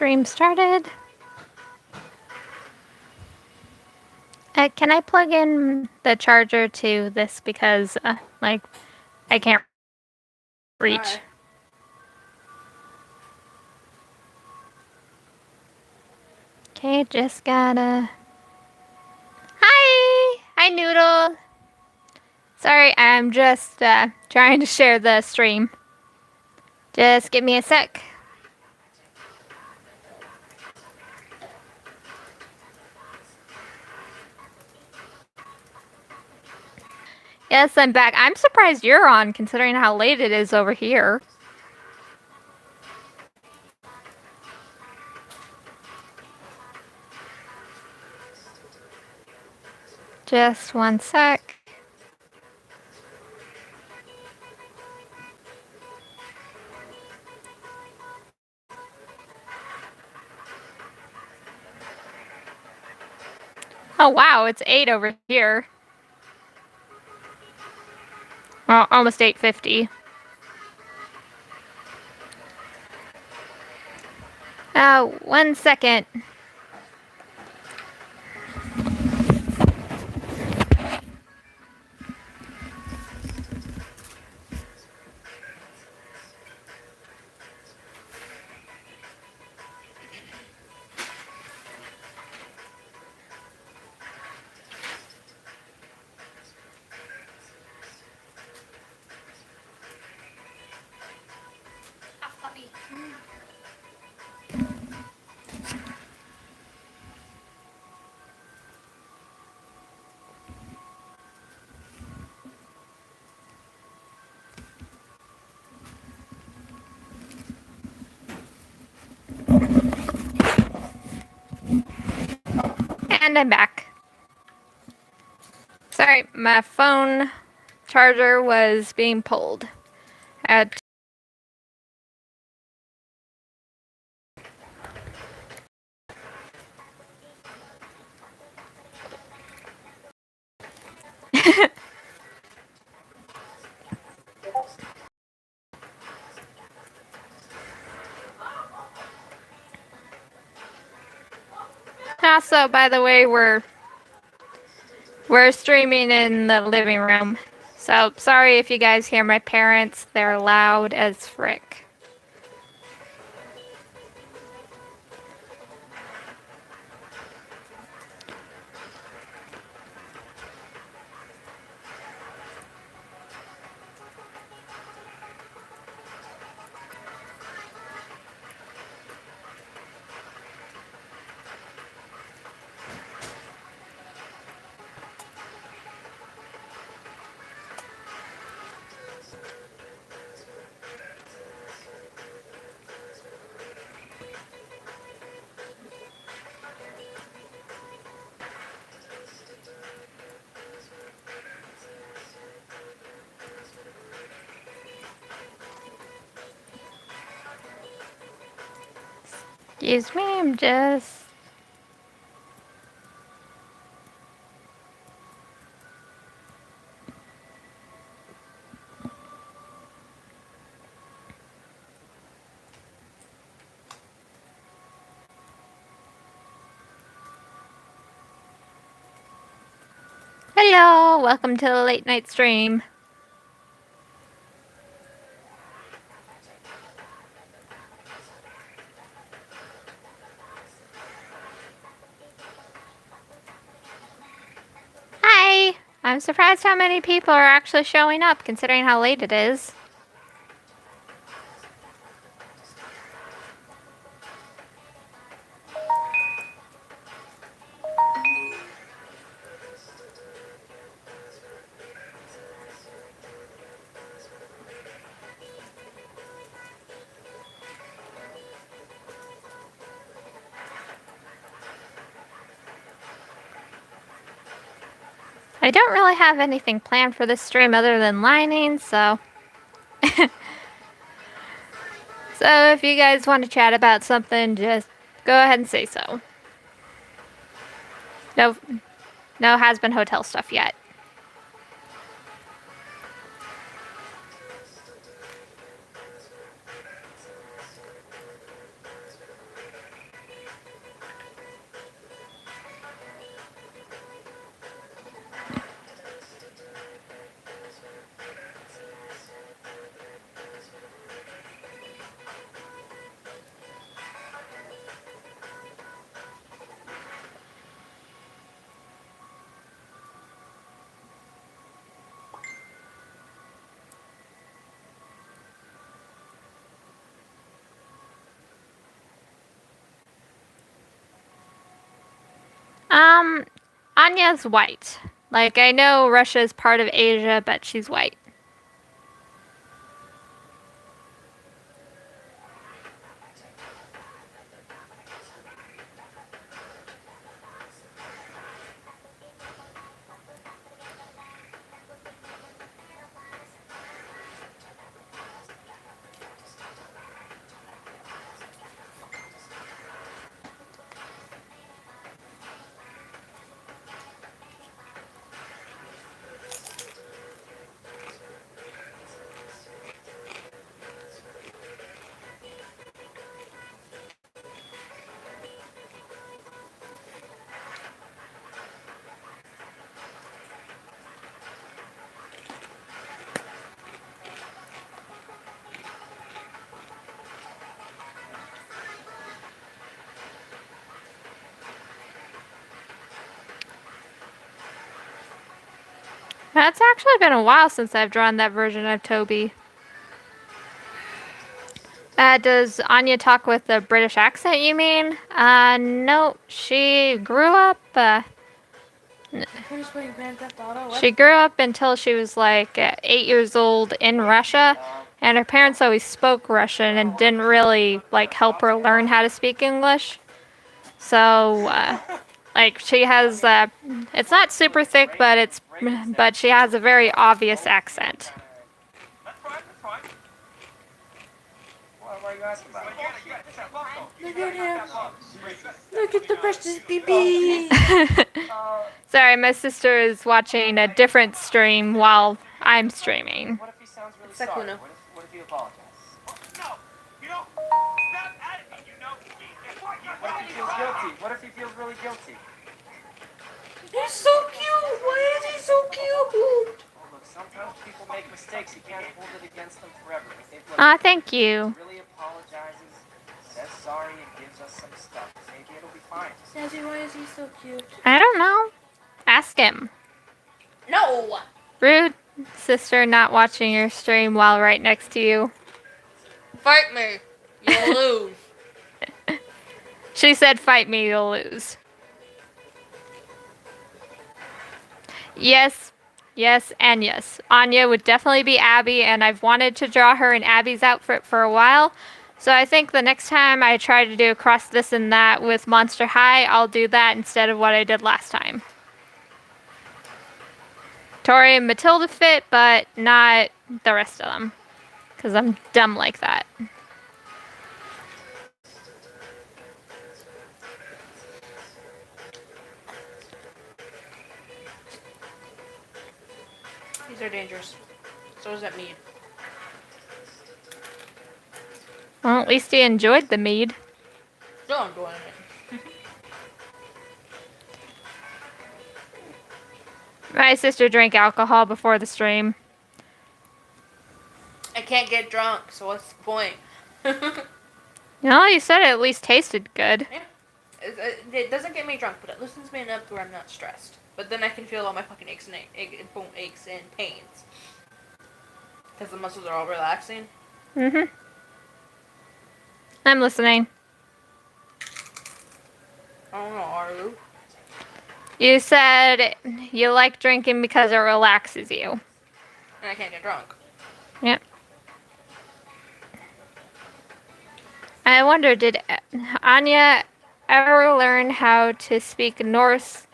stream started. Can I plug in the charger to this because, like, I can't reach. Right. Okay, just gotta... Hi, Noodle! Sorry, I'm just trying to share the stream. Just give me a sec. Yes, I'm back. I'm surprised you're on, considering how late it is over here. Just one sec. Oh wow, it's 8 over here. Well, almost 8:50. 1 second. And I'm back. Sorry, my phone charger was being pulled. Also, by the way, we're streaming in the living room. So, sorry if you guys hear my parents. They're loud as frick. Excuse me, I'm just... Hello, welcome to the late night stream. Hi! I'm surprised how many people are actually showing up, considering how late it is. I don't really have anything planned for this stream other than lining, so... So if you guys want to chat about something, just go ahead and say so. No has-been hotel stuff yet. Um, Anya's white. Like, I know Russia is part of Asia, but she's white. It's actually been a while since I've drawn that version of Toby. Does Anya talk with a British accent, you mean? No. She grew up, she grew up until she was like 8 years old in Russia, and her parents always spoke Russian and didn't really like help her learn how to speak English. So, like she has, it's not super thick, but she has a very obvious accent. Look at him. Look at the precious baby. Sorry, my sister is watching a different stream while I'm streaming. What if he sounds really sorry? What if he apologizes? No, you know, stop at it. You know, what if he feels guilty? What if he feels really guilty? He's so cute. Why is he so cute? Oh, look, sometimes people make mistakes. You can't hold it against them forever. Thank you. Really apologizes, says sorry, and gives us some stuff. Maybe it'll be fine. Sassy, why is he so cute? I don't know. Ask him. No! Rude sister not watching your stream while right next to you. Fight me. You'll lose. She said, fight me, you'll lose. Yes, yes, and yes. Anya would definitely be Abby, and I've wanted to draw her in Abby's outfit for a while. So I think the next time I try to do a cross this and that with Monster High, I'll do that instead of what I did last time. Tori and Matilda fit, but not the rest of them. Because I'm dumb like that. These are dangerous. So is that mead. Well, at least he enjoyed the mead. Still enjoying it. My sister drank alcohol before the stream. I can't get drunk, so what's the point? No, you said it at least tasted good. Yeah. It doesn't get me drunk, but it loosens me enough to where I'm not stressed. But then I can feel all my fucking aches and pains. Because the muscles are all relaxing. Mm-hmm. I'm listening. I don't know, are you? You said you like drinking because it relaxes you. And I can't get drunk. Yep. I wonder, did Anya ever learn how to speak Norse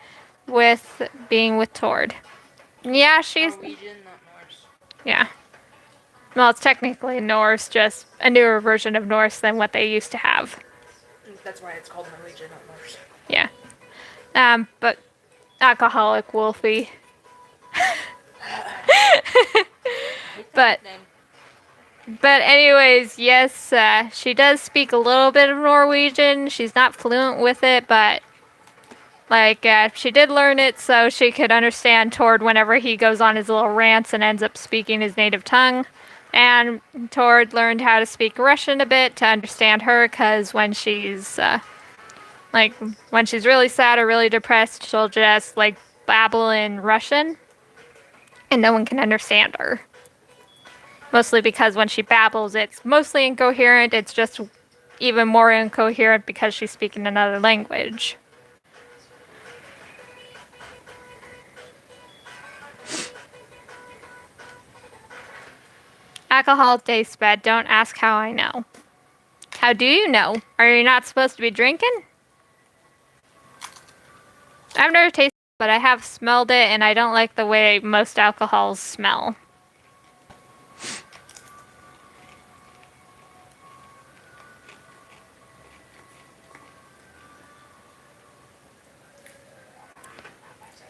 with being with Tord? Yeah, she's... Norwegian, not Norse. Yeah. Well, it's technically Norse, just a newer version of Norse than what they used to have. That's why it's called Norwegian, not Norse. Yeah. But alcoholic Wolfie. But anyways, yes, she does speak a little bit of Norwegian. She's not fluent with it, but like she did learn it so she could understand Tord whenever he goes on his little rants and ends up speaking his native tongue. And Tord learned how to speak Russian a bit to understand her, because when she's when she's really sad or really depressed, she'll just like babble in Russian and no one can understand her. Mostly because when she babbles, it's mostly incoherent. It's just even more incoherent because she's speaking another language. Alcohol tastes bad. Don't ask how I know. How do you know? Are you not supposed to be drinking? I've never tasted it, but I have smelled it, and I don't like the way most alcohols smell.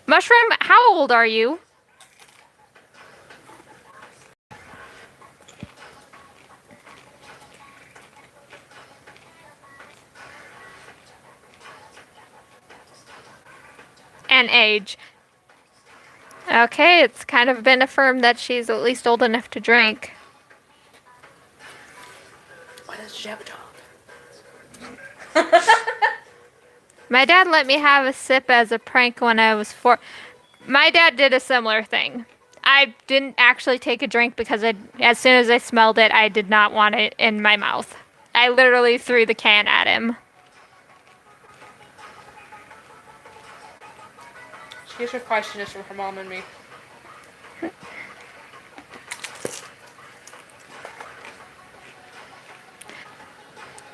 Mushroom, how old are you? And age. Okay, it's kind of been affirmed that she's at least old enough to drink. Why does she have a dog? My dad let me have a sip as a prank when I was 4. My dad did a similar thing. I didn't actually take a drink because as soon as I smelled it, I did not want it in my mouth. I literally threw the can at him. She gets her feistiness from her mom and me.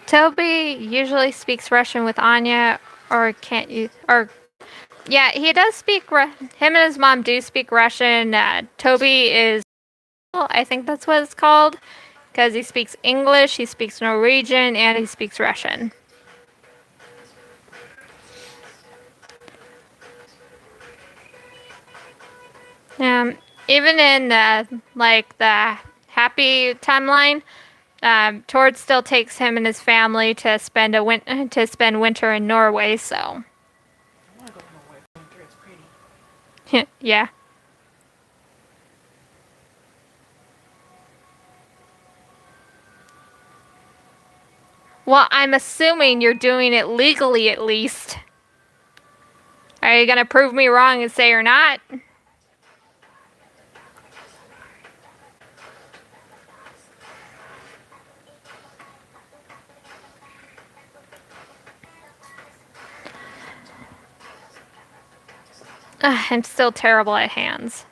Toby usually speaks Russian with Anya, or can't you? Or yeah, he does speak. Him and his mom do speak Russian. Toby is, well, I think that's what it's called, because he speaks English, he speaks Norwegian, and he speaks Russian. Even in like the happy timeline, Tord still takes him and his family to spend winter in Norway. So I want to go to Norway for winter. It's pretty. yeah. Well, I'm assuming you're doing it legally at least. Are you gonna prove me wrong and say you're not? I'm still terrible at hands.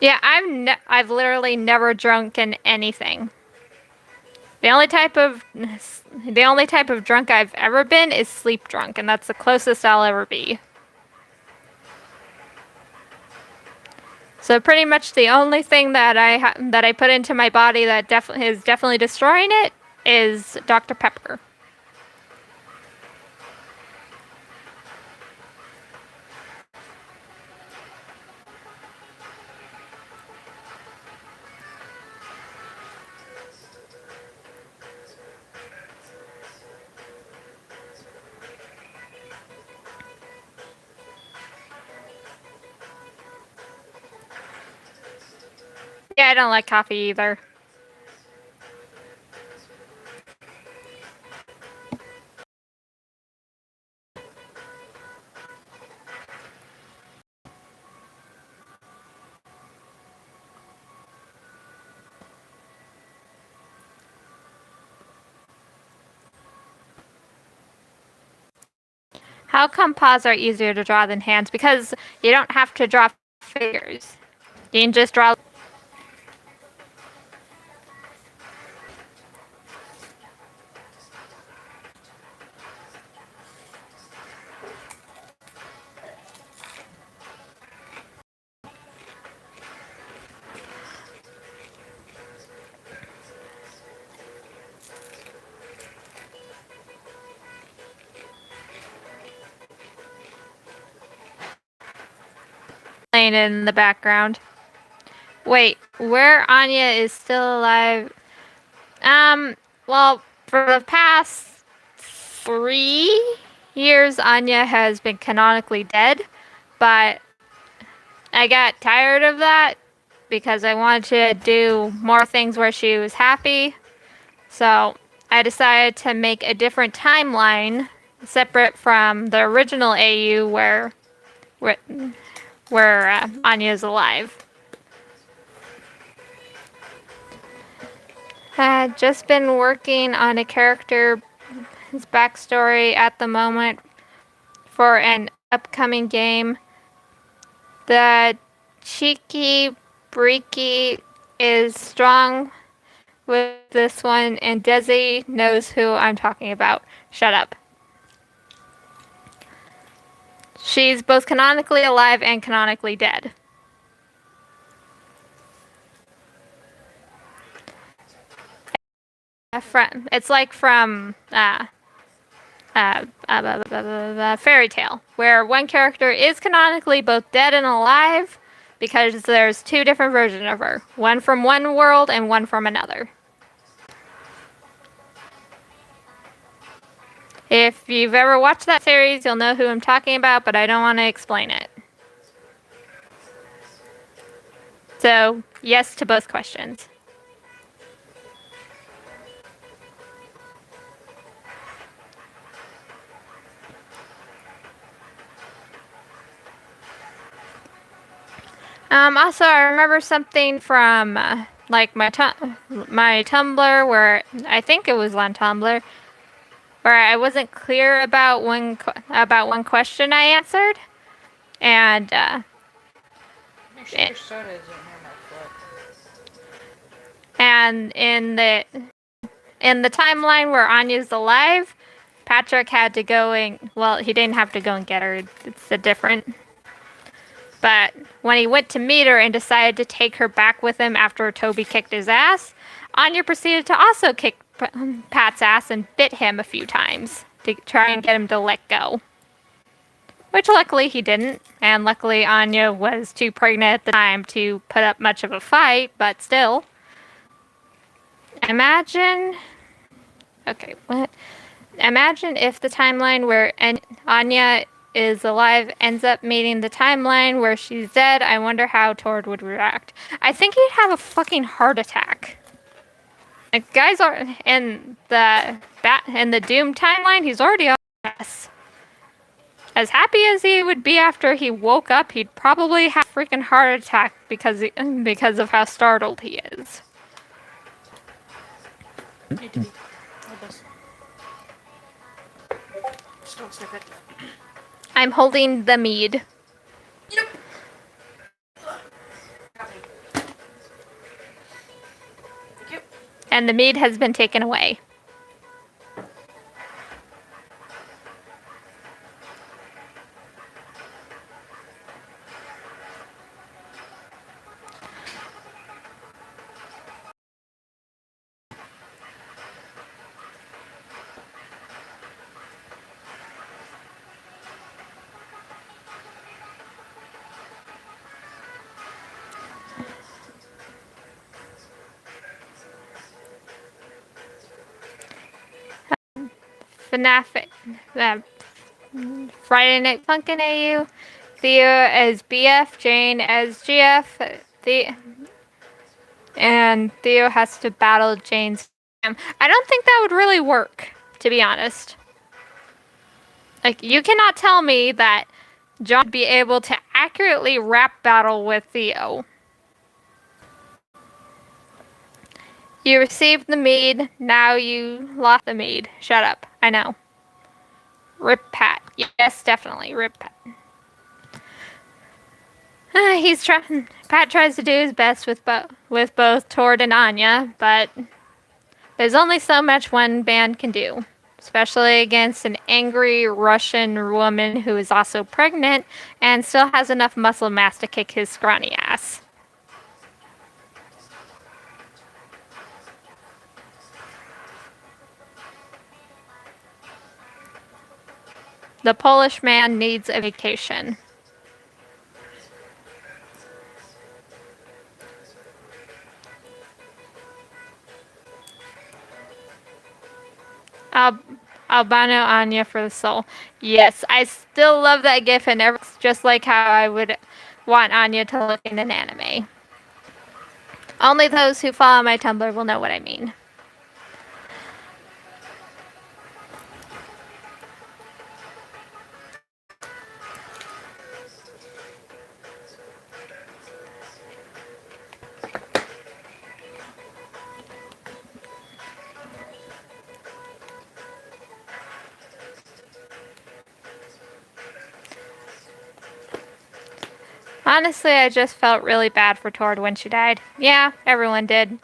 Yeah, I've literally never drunk in anything. The only type of drunk I've ever been is sleep drunk, and that's the closest I'll ever be. So pretty much the only thing that I put into my body that is definitely destroying it is Dr. Pepper. Yeah, I don't like coffee either. How come paws are easier to draw than hands? Because you don't have to draw figures. You can just draw. Playing in the background. Wait, where Anya is still alive? Well, for the past 3 years, Anya has been canonically dead, but I got tired of that because I wanted to do more things where she was happy. So I decided to make a different timeline separate from the original AU where Anya's alive. I've just been working on a character's backstory at the moment. for an upcoming game. The cheeky breaky is strong with this one, and Desi knows who I'm talking about. Shut up. She's both canonically alive and canonically dead. It's like from Fairy Tale, where one character is canonically both dead and alive because there's two different versions of her. One from one world and one from another. If you've ever watched that series, you'll know who I'm talking about, but I don't want to explain it. So, yes to both questions. Also, I remember something from like my Tumblr, where I think it was on Tumblr, where I wasn't clear about one question I answered, and Make sure your soda isn't near my foot. and in the timeline where Anya's alive, Patrick had to go and, well, he didn't have to go and get her. It's a different. But when he went to meet her and decided to take her back with him after Toby kicked his ass, Anya proceeded to also kick Pat's ass and bit him a few times to try and get him to let go. Which luckily he didn't, and luckily Anya was too pregnant at the time to put up much of a fight, but still. Imagine... Okay, what? Imagine if the timeline where Anya is alive ends up meeting the timeline where she's dead. I wonder how Tord would react. I think he'd have a fucking heart attack. Like, guys are in the Doom timeline. He's already on us. As happy as he would be after he woke up, he'd probably have a freaking heart attack because of how startled he is. Hey, Toby. Hold this. Just don't sniff it. I'm holding the mead. Yep. Thank you. And the mead has been taken away. FNAF, Friday Night Funkin' AU, Theo as BF, Jane as GF, and Theo has to battle Jane's. I don't think that would really work, to be honest. Like, you cannot tell me that John would be able to accurately rap battle with Theo. You received the mead, now you lost the mead. Shut up. I know. Rip Pat. Yes, definitely. Rip Pat. Pat tries to do his best with both Tord and Anya, but there's only so much one band can do. Especially against an angry Russian woman who is also pregnant and still has enough muscle mass to kick his scrawny ass. The Polish man needs a vacation. Albano Anya for the soul. Yes, I still love that gif, and it's just like how I would want Anya to look in an anime. Only those who follow my Tumblr will know what I mean. Honestly, I just felt really bad for Tord when she died. Yeah, everyone did.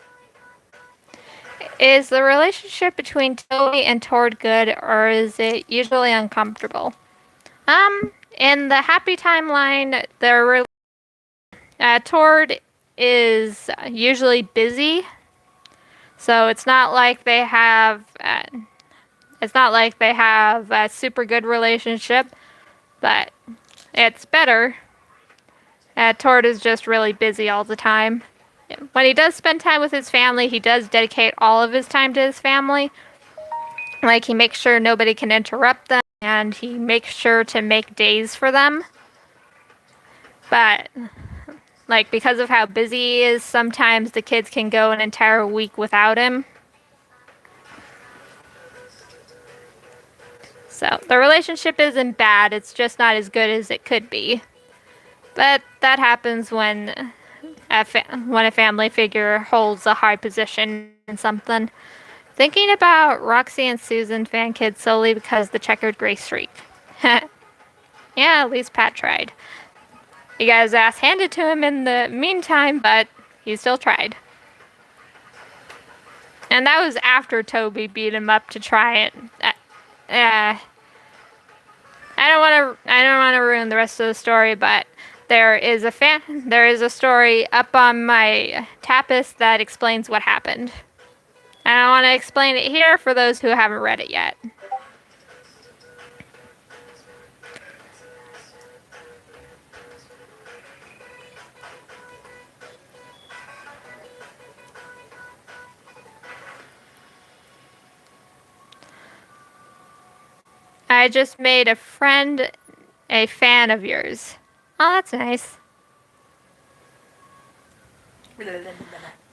Is the relationship between Toby and Tord good, or is it usually uncomfortable? In the happy timeline, Tord is usually busy, so it's not like they have a super good relationship, but it's better. Tord is just really busy all the time. When he does spend time with his family, he does dedicate all of his time to his family. Like, he makes sure nobody can interrupt them, and he makes sure to make days for them. But, like, because of how busy he is, sometimes the kids can go an entire week without him. So, the relationship isn't bad, it's just not as good as it could be. But that happens when a family figure holds a high position in something. Thinking about Roxy and Susan fan kids solely because the checkered gray streak. Yeah, at least Pat tried. He got his ass handed to him in the meantime, but he still tried. And that was after Toby beat him up to try it. I don't want to ruin the rest of the story, but there is a story up on my Tapis that explains what happened. And I want to explain it here for those who haven't read it yet. I just made a friend a fan of yours. Oh, that's nice.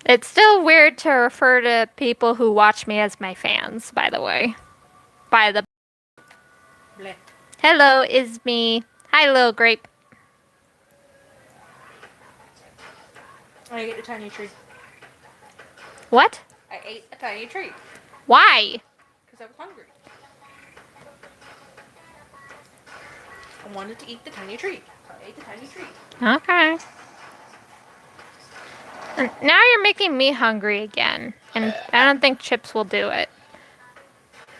It's still weird to refer to people who watch me as my fans, by the way. By the... Bleh. Hello, is me. Hi, little grape. I ate a tiny tree. What? I ate a tiny tree. Why? Because I was hungry. I wanted to eat the tiny tree. So I ate the tiny tree. Okay. Now you're making me hungry again. And I don't think chips will do it. I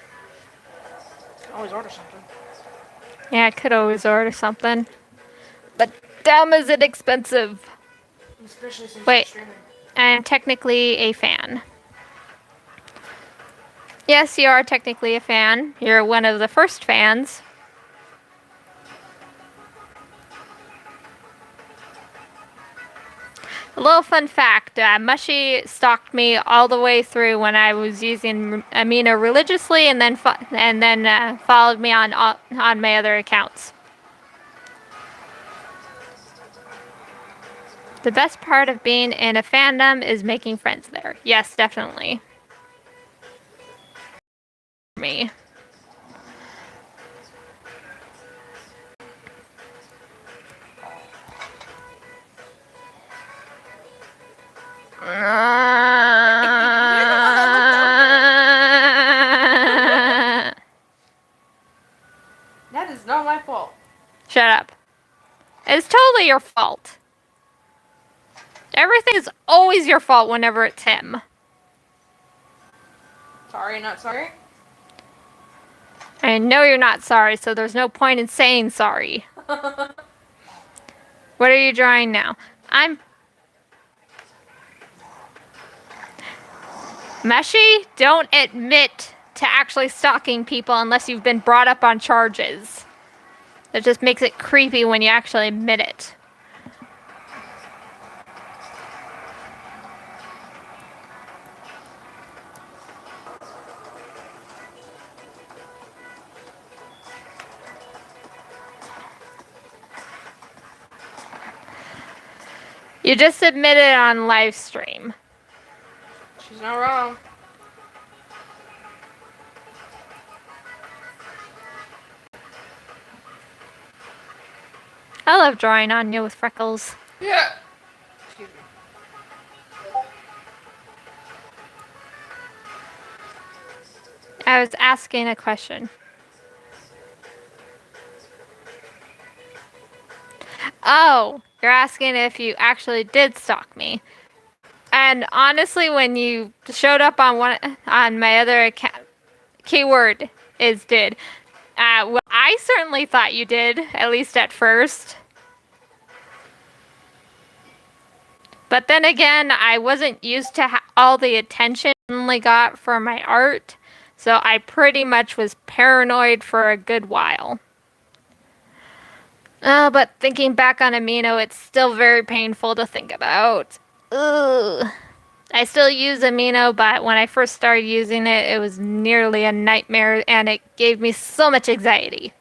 can always order something. Yeah, I could always order something. But damn, is it expensive. Especially since Wait. you're streaming. I'm technically a fan. Yes, you are technically a fan. You're one of the first fans. A little fun fact, Mushy stalked me all the way through when I was using Amina religiously, and then followed me on my other accounts. The best part of being in a fandom is making friends there. Yes, definitely. Me. That is not my fault. Shut up. It's totally your fault. Everything is always your fault whenever it's him. Sorry, not sorry. I know you're not sorry, so there's no point in saying sorry. What are you drawing now? Meshy, don't admit to actually stalking people unless you've been brought up on charges. That just makes it creepy when you actually admit it. You just admitted on live stream. She's not wrong. I love drawing Anya with freckles. Yeah. Excuse me. I was asking a question. Oh, you're asking if you actually did stalk me. And honestly, when you showed up on my other account, keyword is did. Well, I certainly thought you did, at least at first. But then again, I wasn't used to all the attention I only got for my art, so I pretty much was paranoid for a good while. But thinking back on Amino, it's still very painful to think about. Ugh. I still use Amino, but when I first started using it, it was nearly a nightmare and it gave me so much anxiety.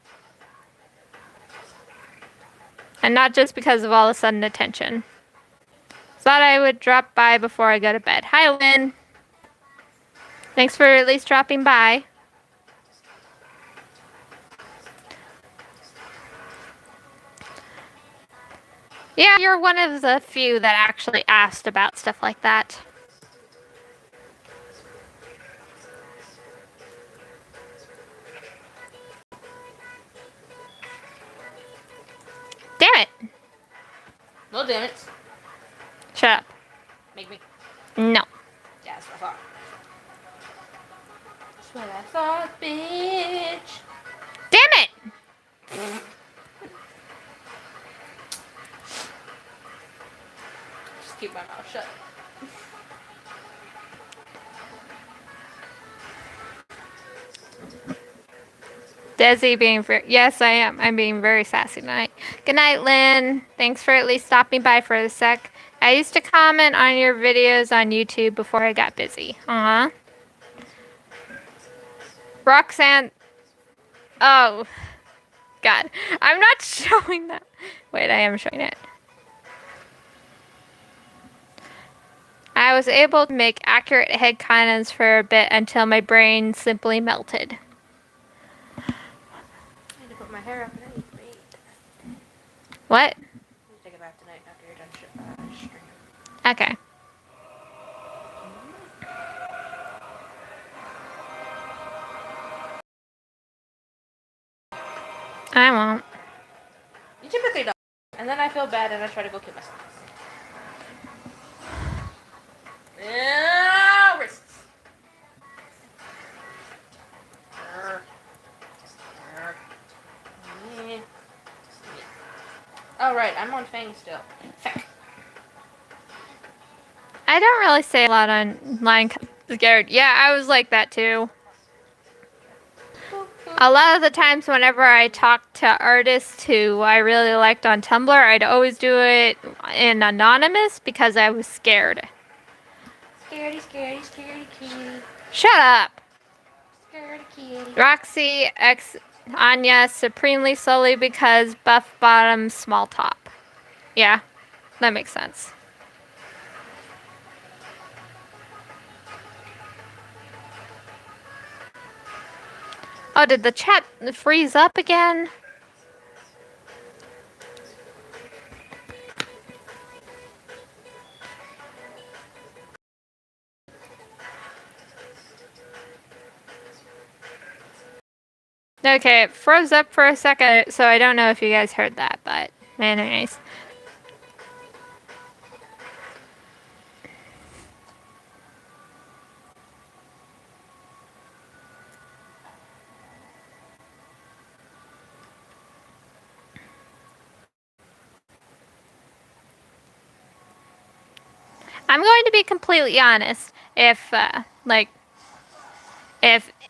And not just because of all the sudden attention. Thought I would drop by before I go to bed. Hi, Lynn. Thanks for at least dropping by. Yeah, you're one of the few that actually asked about stuff like that. Damn it! No, damn it. Shut up. Make me. No. Yeah, that's what I thought. That's what I thought, bitch. Damn it! Just keep my mouth shut. Desi being very... Yes, I am. I'm being very sassy tonight. Good night, Lynn. Thanks for at least stopping by for a sec. I used to comment on your videos on YouTube before I got busy. Uh-huh. Roxanne... Oh. God. I'm not showing that. Wait, I am showing it. I was able to make accurate headcanons for a bit until my brain simply melted. I need to put my hair up and I need to eat. What? I'm gonna take a bath tonight after you're done streaming. Okay. I won't. You typically don't. And then I feel bad and I try to go kill myself. Wrists. Oh, right. I'm on Fang still. Fang. I don't really say a lot online. Scared. Yeah, I was like that too. A lot of the times whenever I talk to artists who I really liked on Tumblr, I'd always do it in anonymous because I was scared. Scaredy, scaredy, scaredy kitty. Shut up! Scaredy kitty. Roxy X Anya supremely slowly because buff bottom small top. Yeah, that makes sense. Oh, did the chat freeze up again? Okay, it froze up for a second, so I don't know if you guys heard that, but anyways. I'm going to be completely honest. If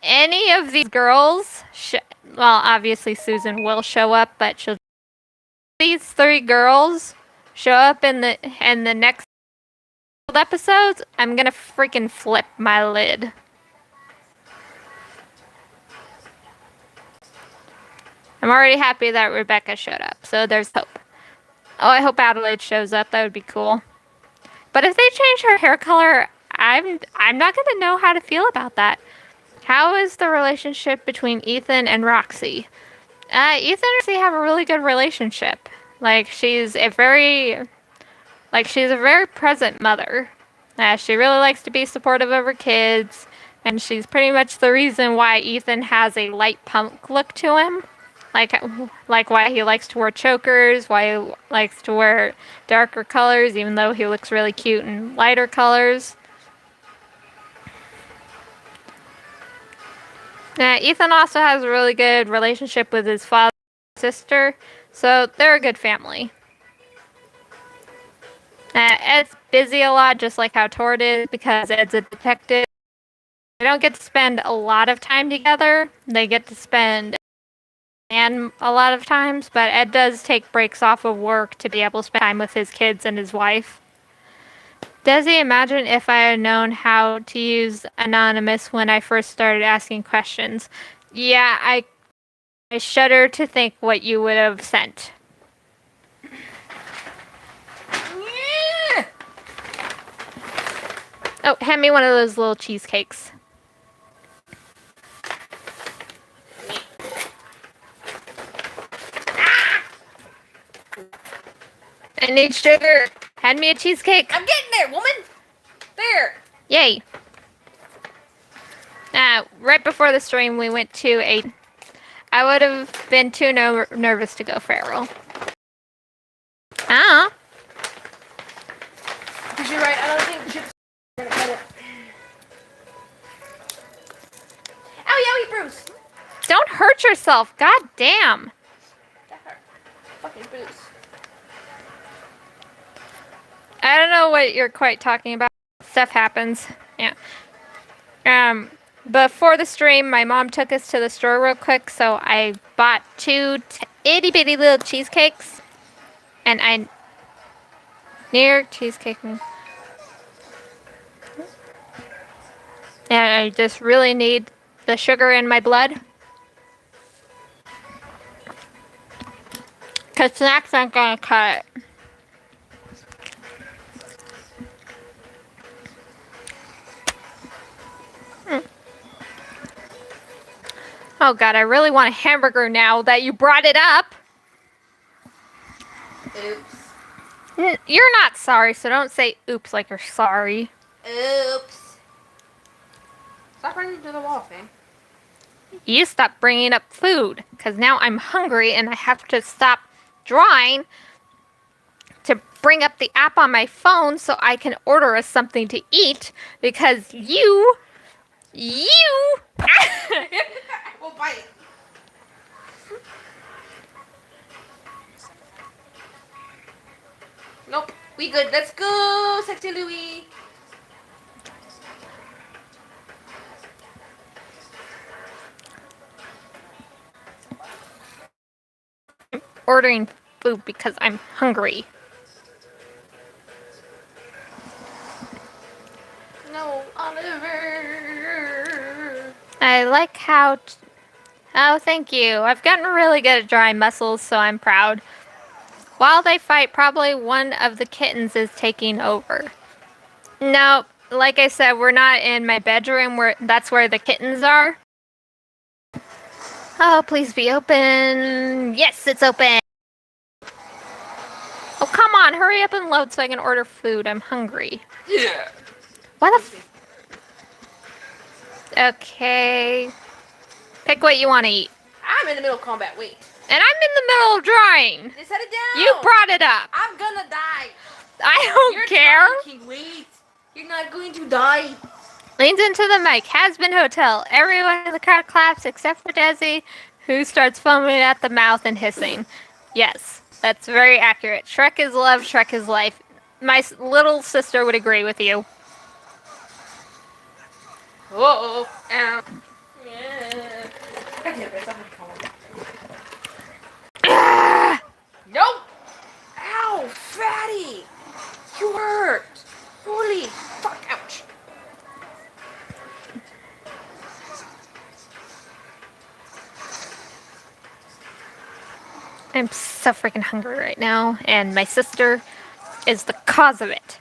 any of these girls, well, obviously Susan will show up, but these 3 girls show up in the next episodes, I'm gonna freaking flip my lid. I'm already happy that Rebecca showed up, so there's hope. Oh, I hope Adelaide shows up. That would be cool. But if they change her hair color, I'm not gonna know how to feel about that. How is the relationship between Ethan and Roxy? Ethan and Roxy have a really good relationship. Like she's a very present mother. She really likes to be supportive of her kids, and she's pretty much the reason why Ethan has a light punk look to him. like why he likes to wear chokers, why he likes to wear darker colors, even though he looks really cute in lighter colors. Ethan also has a really good relationship with his father and sister, so they're a good family. Ed's busy a lot, just like how Tord is, because Ed's a detective. They don't get to spend a lot of time together. They get to spend and a lot of times, but Ed does take breaks off of work to be able to spend time with his kids and his wife. Desi, imagine if I had known how to use Anonymous when I first started asking questions. Yeah, I shudder to think what you would have sent. Oh, hand me one of those little cheesecakes. I need sugar. Hand me a cheesecake. I'm getting there, woman. There. Yay. Right before the stream, we went to I would have been too nervous to go feral. Ah. Because you're right, I don't think chips are gonna cut it. Owie, owie, Bruce. Don't hurt yourself. God damn. That hurt. Fucking Bruce. I don't know what you're quite talking about. Stuff happens. Yeah. Before the stream, my mom took us to the store real quick, so I bought two itty bitty little cheesecakes. And I near cheesecake. And I just really need the sugar in my blood. Because snacks aren't gonna cut it. Oh god, I really want a hamburger now that you brought it up. Oops. You're not sorry, so don't say oops like you're sorry. Oops. Stop running into the wall, fam. You stop bringing up food, because now I'm hungry and I have to stop drawing to bring up the app on my phone so I can order us something to eat, because you... We'll bite. Nope. We good. Let's go, Sexy Louie. ordering food because I'm hungry. No, Oliver. I like how... Oh, thank you. I've gotten really good at drawing muscles, so I'm proud. While they fight, probably one of the kittens is taking over. No, like I said, we're not in my bedroom. That's where the kittens are. Oh, please be open. Yes, it's open. Oh, come on. Hurry up and load so I can order food. I'm hungry. Yeah. Why the Okay. Pick what you want to eat. I'm in the middle of combat. Wait. And I'm in the middle of drawing. Just set it down. You brought it up. I'm gonna die. I don't care. Talking. Wait. You're not going to die. Leans into the mic. Has been hotel. Everyone in the crowd claps except for Desi, who starts foaming at the mouth and hissing. Yes, that's very accurate. Shrek is love. Shrek is life. My little sister would agree with you. Whoa. Ow. Yeah. Nope. Ow, fatty. You hurt. Holy fuck. Ouch. I'm so freaking hungry right now, and my sister is the cause of it.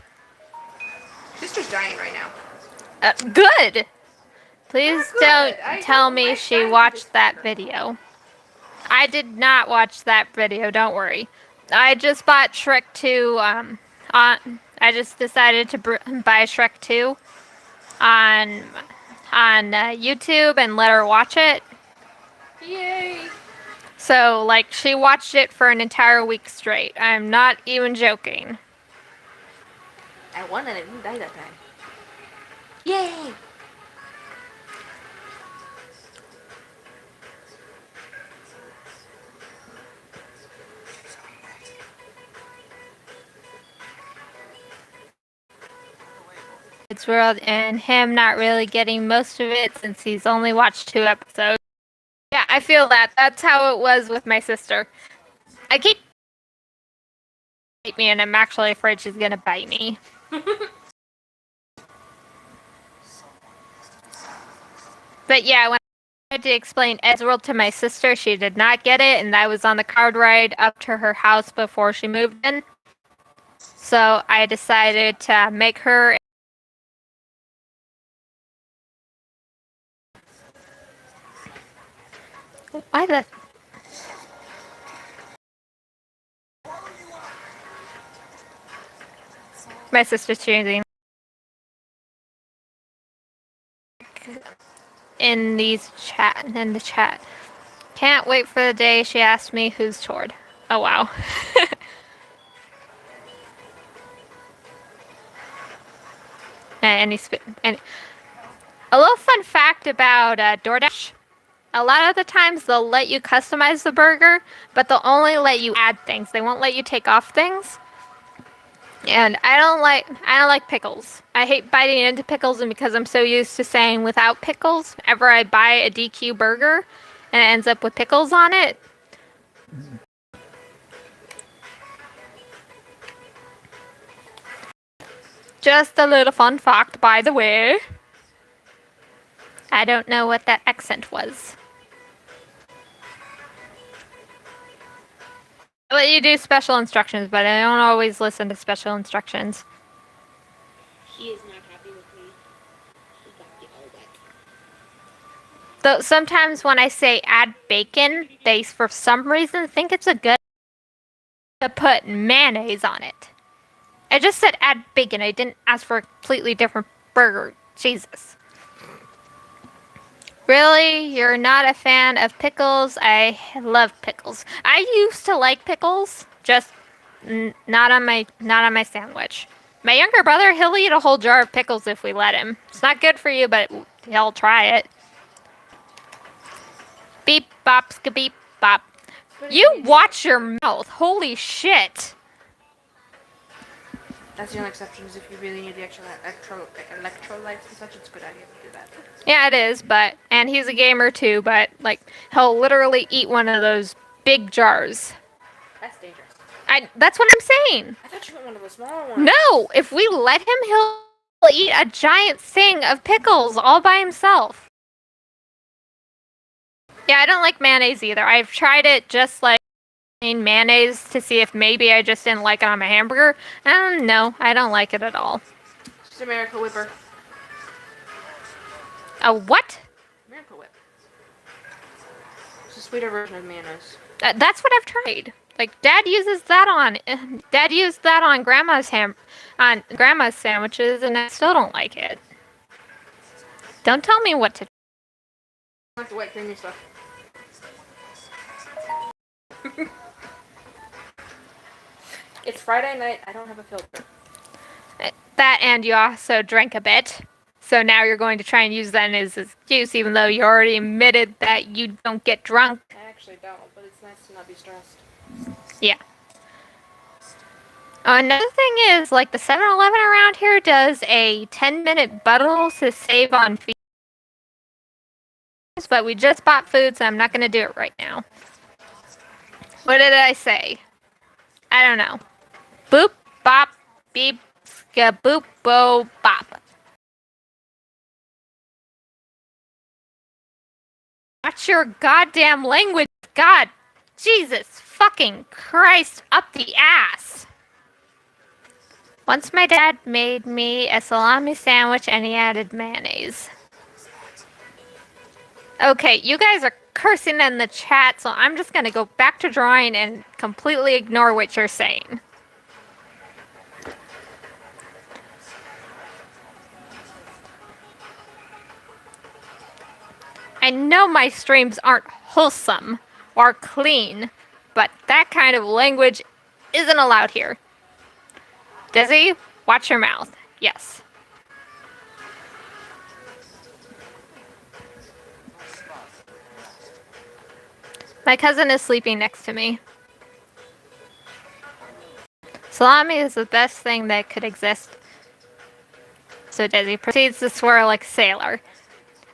Sister's dying right now. Good. Please Good. don't I tell don't me like she dying watched with that sister. video. I did not watch that video, don't worry. I just bought Shrek 2, I just decided to buy Shrek 2 on YouTube and let her watch it. Yay. So, like, she watched it for an entire week straight. I'm not even joking. I won and I didn't die that time. Yay! It's world and him not really getting most of it since he's only watched 2 episodes. Yeah, I feel that. That's how it was with my sister. I keep bite me and I'm actually afraid she's gonna bite me. But yeah, when I tried to explain Edgeworld to my sister, she did not get it, and I was on the card ride up to her house before she moved in. So I decided to make her. Why the? My sister's choosing in the chat. Can't wait for the day she asked me who's Tord. Oh wow. and a little fun fact about DoorDash. A lot of the times they'll let you customize the burger, but they'll only let you add things. They won't let you take off things. And I don't like pickles. I hate biting into pickles, and because I'm so used to saying without pickles, whenever I buy a DQ burger and it ends up with pickles on it. Just a little fun fact, by the way. I don't know what that accent was. I let you do special instructions, but I don't always listen to special instructions. She is not happy with me. She got me all wet. Though sometimes when I say add bacon, they for some reason think it's a good to put mayonnaise on it. I just said add bacon. I didn't ask for a completely different burger. Jesus. Really? You're not a fan of pickles? I love pickles. I used to like pickles, just not on my sandwich. My younger brother, he'll eat a whole jar of pickles if we let him. It's not good for you, but he'll try it. Beep bop skabeep bop. You watch your mouth. Holy shit. That's the only exception is if you really need the extra electrolytes and such, it's a good idea to do that. Yeah, it is, and he's a gamer too, but like he'll literally eat one of those big jars. That's dangerous. That's what I'm saying. I thought you meant one of the smaller ones. No, if we let him, he'll eat a giant thing of pickles all by himself. Yeah, I don't like mayonnaise either. I've tried it just like mayonnaise to see if maybe I just didn't like it on my hamburger. No, I don't like it at all. Just a Miracle Whipper. A what? Miracle Whip. It's a sweeter version of mayonnaise. That's what I've tried. Like Dad uses that on. Dad used that on Grandma's sandwiches, and I still don't like it. Don't tell me what to. I like the wet creamy stuff. It's Friday night. I don't have a filter. That, and you also drank a bit. So now you're going to try and use that as an excuse, even though you already admitted that you don't get drunk. I actually don't, but it's nice to not be stressed. Yeah. Another thing is, like, the 7-Eleven around here does a 10-minute bundle to save on fees. But we just bought food, so I'm not going to do it right now. What did I say? I don't know. Boop, bop, beep, ska, boop, bo, bop. Watch your goddamn language. God, Jesus fucking Christ up the ass. Once my dad made me a salami sandwich and he added mayonnaise. Okay, you guys are cursing in the chat, so I'm just gonna go back to drawing and completely ignore what you're saying. I know my streams aren't wholesome, or clean, but that kind of language isn't allowed here. Desi, watch your mouth. Yes. My cousin is sleeping next to me. Salami is the best thing that could exist. So Desi proceeds to swear like a sailor.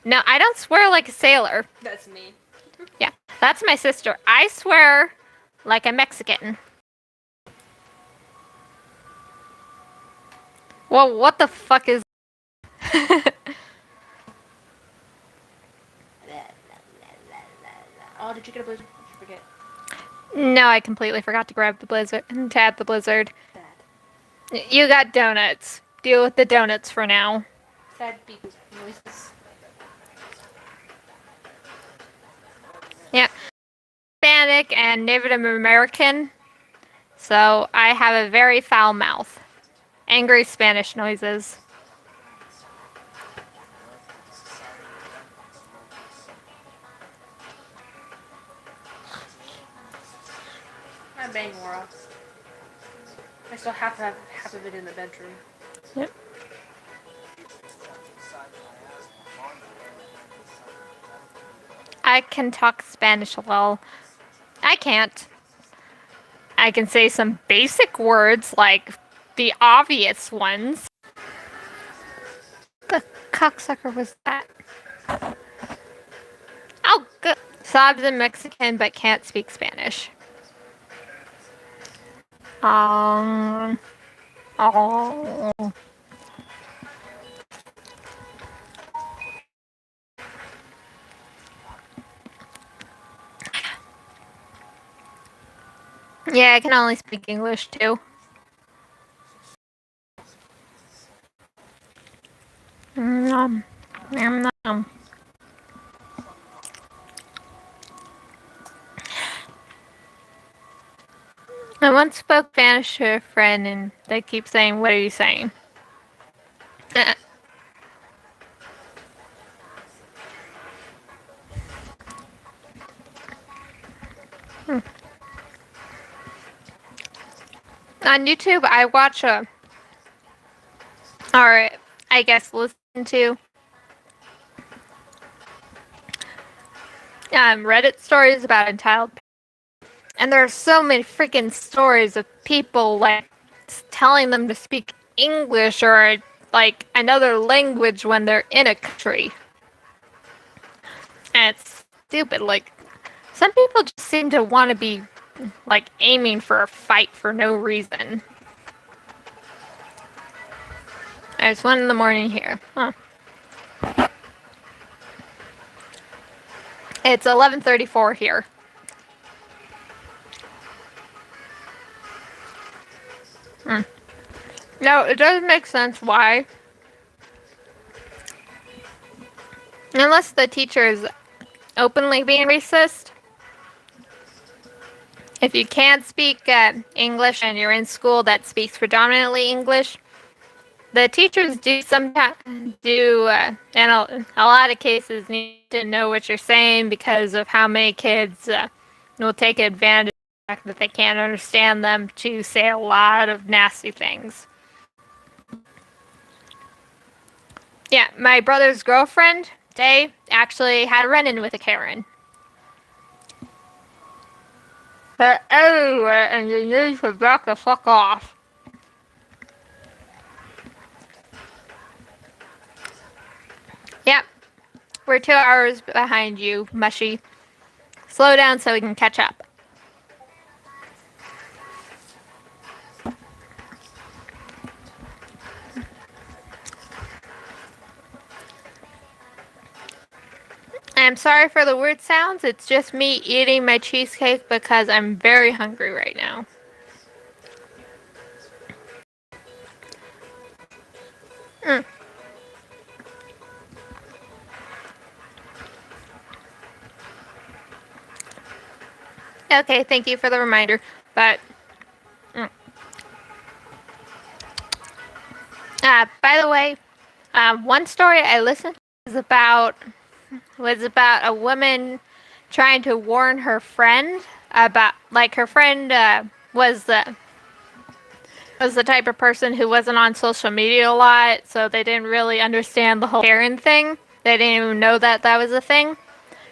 No, I don't swear like a sailor. That's me. Yeah, that's my sister. I swear like a Mexican. Well, what the fuck is... Oh, did you get a blizzard? Did you forget? No, I completely forgot to grab the blizzard and tab the blizzard. Bad. You got donuts. Deal with the donuts for now. Sad beep noises. Yeah. Hispanic and Native American. So I have a very foul mouth. Angry Spanish noises. I bang Laura. I still have to have half of it in the bedroom. Yep. I can talk Spanish a little. I can't. I can say some basic words like the obvious ones. The cocksucker was that? Oh, good. Sob's a Mexican but can't speak Spanish. Oh. Yeah, I can only speak English too. Nom. Nom nom. I once spoke Spanish to a friend and they keep saying, "What are you saying?" On YouTube, I watch or I guess listen to Reddit stories about entitled, and there are so many freaking stories of people like telling them to speak English or like another language when they're in a country. And it's stupid. Like some people just seem to want to be like aiming for a fight for no reason. It's 1 in the morning here. Huh. It's 11:34 here. No, it doesn't make sense why. Unless the teacher is openly being racist. If you can't speak English and you're in school that speaks predominantly English, the teachers do sometimes in a lot of cases, need to know what you're saying because of how many kids will take advantage of the fact that they can't understand them to say a lot of nasty things. Yeah, my brother's girlfriend, Day, actually had a run-in with a Karen. They're everywhere and you need to back the fuck off. Yep. We're 2 hours behind you, Mushy. Slow down so we can catch up. I'm sorry for the weird sounds. It's just me eating my cheesecake because I'm very hungry right now. Okay, thank you for the reminder. But by the way, one story I listened to was about a woman trying to warn her friend about, like, her friend was the type of person who wasn't on social media a lot, so they didn't really understand the whole Karen thing. They didn't even know that that was a thing.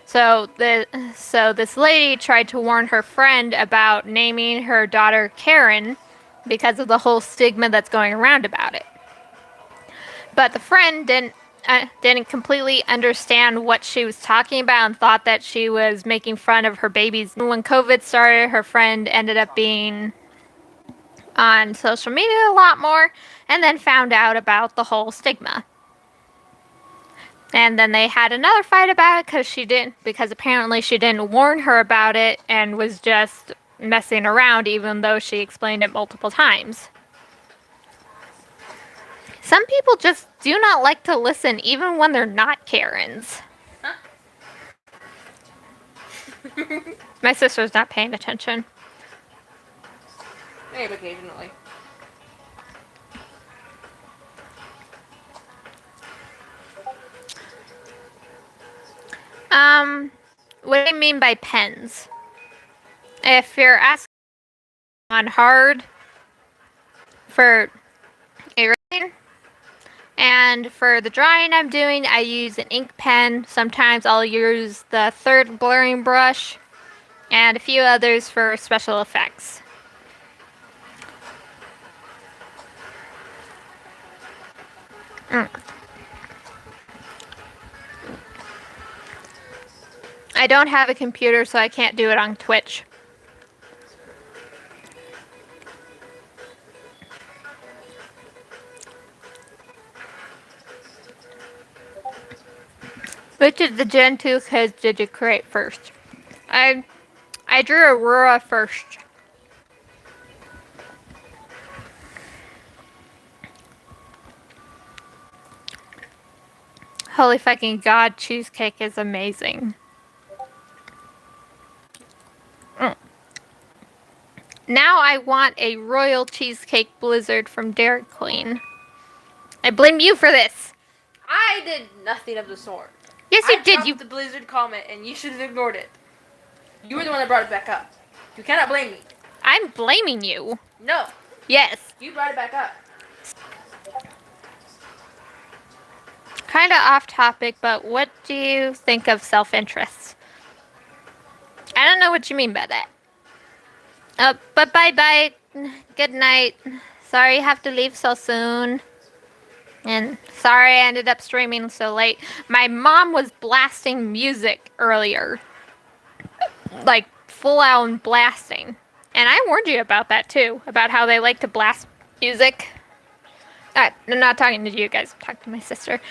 So this lady tried to warn her friend about naming her daughter Karen because of the whole stigma that's going around about it. But the friend didn't completely understand what she was talking about and thought that she was making fun of her babies. When COVID started, her friend ended up being on social media a lot more and then found out about the whole stigma. And then they had another fight about it because apparently she didn't warn her about it and was just messing around even though she explained it multiple times. Some people just do not like to listen even when they're not Karens. Huh? My sister's not paying attention. Maybe occasionally. What do you mean by pens? If you're asking on hard for erasing, and for the drawing I'm doing, I use an ink pen. Sometimes I'll use the third blurring brush, and a few others for special effects. I don't have a computer, so I can't do it on Twitch. Which of the Gen 2 kids did you create first? I drew Aurora first. Holy fucking god, cheesecake is amazing. Now I want a royal cheesecake blizzard from Dairy Queen. I blame you for this. I did nothing of the sort. Yes, you did. You the Blizzard comment, and you should have ignored it. You were the one that brought it back up. You cannot blame me. I'm blaming you. No, Yes. you brought it back up. Kind of off topic, but what do you think of self-interest? I don't know what you mean by that. But bye-bye. Good night. Sorry you have to leave so soon. And sorry I ended up streaming so late. My mom was blasting music earlier. Like, full-on blasting. And I warned you about that, too. About how they like to blast music. I'm not talking to you guys. I'm talking to my sister.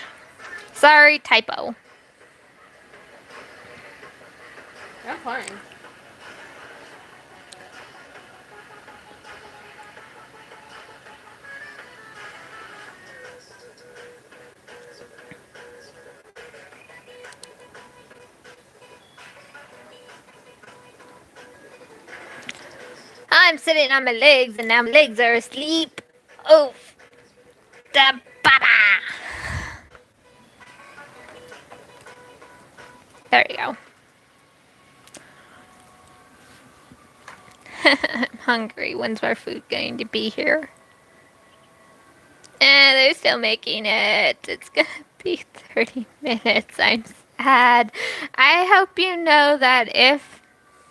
Sorry, typo. I'm fine. I'm sitting on my legs, and now my legs are asleep. Oh, the baba. There you go. I'm hungry. When's our food going to be here? And they're still making it. It's gonna be 30 minutes. I'm sad. I hope you know that if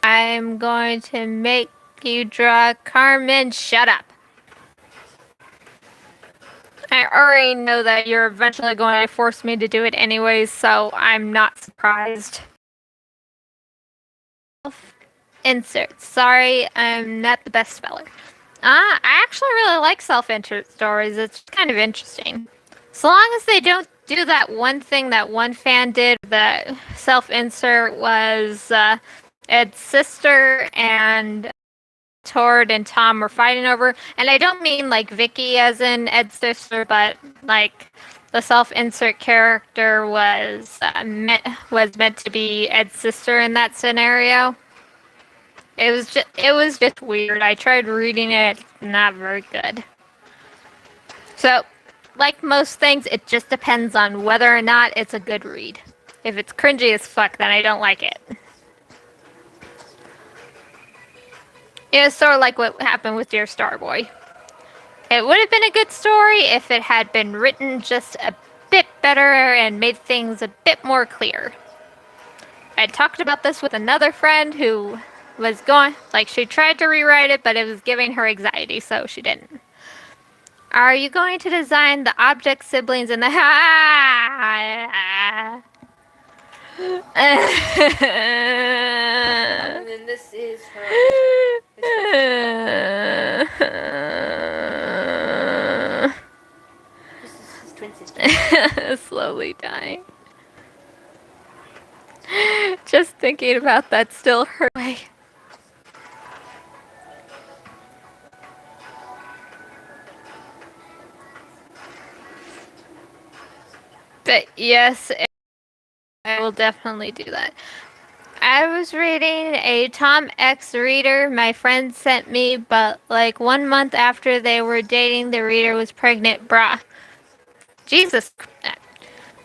I'm going to make you draw Carmen, shut up. I already know that you're eventually going to force me to do it anyways, so I'm not surprised. Insert. Sorry, I'm not the best speller. I actually really like self-insert stories. It's kind of interesting. So long as they don't do that one thing that one fan did. The self-insert was Ed's sister and Tord and Tom were fighting over, and I don't mean like Vicky as in Ed's sister, but like the self-insert character was meant to be Ed's sister in that scenario. It was just weird. I tried reading it, not very good. So, like most things, it just depends on whether or not it's a good read. If it's cringy as fuck, then I don't like it. It was sort of like what happened with Dear Starboy. It would have been a good story if it had been written just a bit better and made things a bit more clear. I talked about this with another friend who was going, like, she tried to rewrite it, but it was giving her anxiety, so she didn't. Are you going to design the object siblings in the And then this is her. This is his twin sister. Slowly dying. Just thinking about that still hurt. But yes, I will definitely do that. I was reading a Tom X reader my friend sent me, but like 1 month after they were dating, the reader was pregnant. Bruh. Jesus.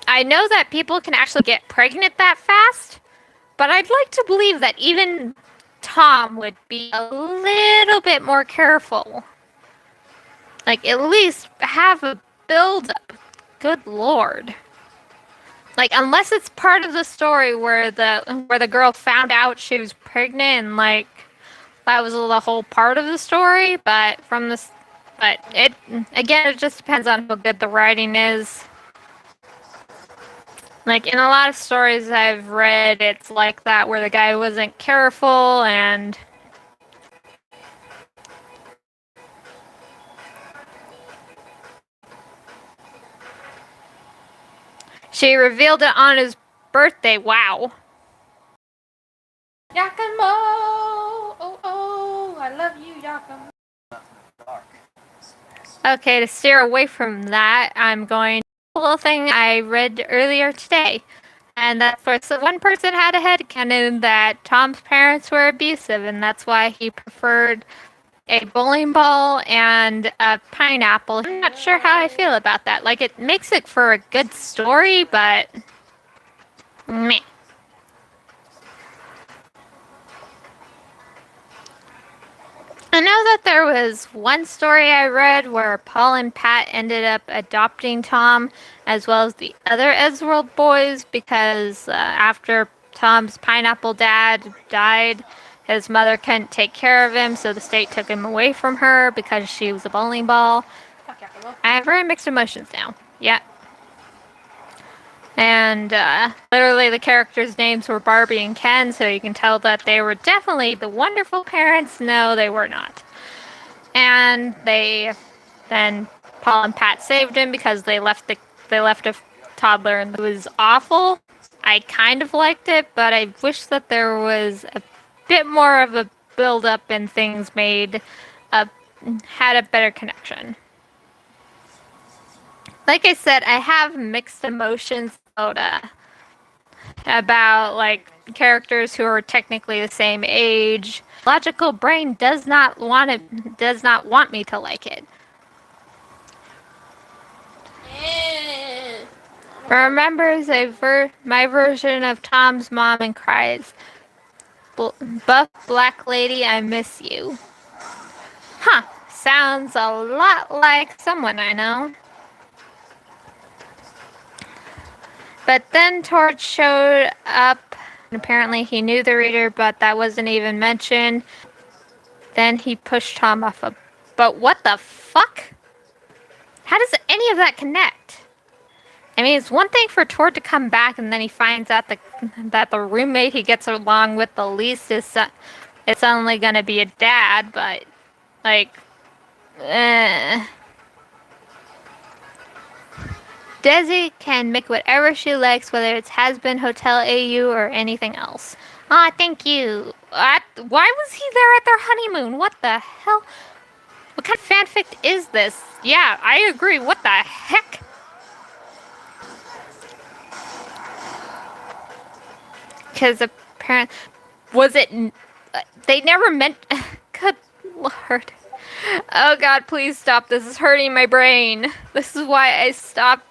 I know that people can actually get pregnant that fast, but I'd like to believe that even Tom would be a little bit more careful. Like, at least have a build-up. Good lord. Like, unless it's part of the story where the girl found out she was pregnant and like that was the whole part of the story, but it again, it just depends on how good the writing is. Like, in a lot of stories I've read, it's like that where the guy wasn't careful and she revealed it on his birthday. Wow. Yakimo! Oh, I love you, Yakimo. Okay, to steer away from that, I'm going to a little thing I read earlier today. And that for one person had a headcanon that Tom's parents were abusive, and that's why he preferred a bowling ball and a pineapple. I'm not sure how I feel about that. Like, it makes it for a good story, but meh. I know that there was one story I read where Paul and Pat ended up adopting Tom, as well as the other Ezworld boys, because after Tom's pineapple dad died, his mother couldn't take care of him, so the state took him away from her because she was a bowling ball. Fuck Yakimo. I have very mixed emotions now. Yeah. And literally the characters' names were Barbie and Ken, so you can tell that they were definitely the wonderful parents. No, they were not. And then Paul and Pat saved him because they left a toddler, and it was awful. I kind of liked it, but I wish that there was a bit more of a build up and things had a better connection. Like I said, I have mixed emotions about like characters who are technically the same age. Logical brain does not want me to like it. Remembers my version of Tom's mom and cries, "Buff black lady, I miss you." Huh? Sounds a lot like someone I know. But then Torch showed up, and apparently he knew the reader, but that wasn't even mentioned. Then he pushed Tom off a... But what the fuck? How does any of that connect? I mean, it's one thing for Torch to come back and then he finds out that the roommate he gets along with the least is it's only gonna be a dad, but like... Desi can make whatever she likes, whether it's has-been, Hotel AU, or anything else. Ah, thank you. Why was he there at their honeymoon? What the hell? What kind of fanfic is this? Yeah, I agree. What the heck? Because apparently... Was it... They never meant... Good lord. Oh god, please stop. This is hurting my brain. This is why I stopped...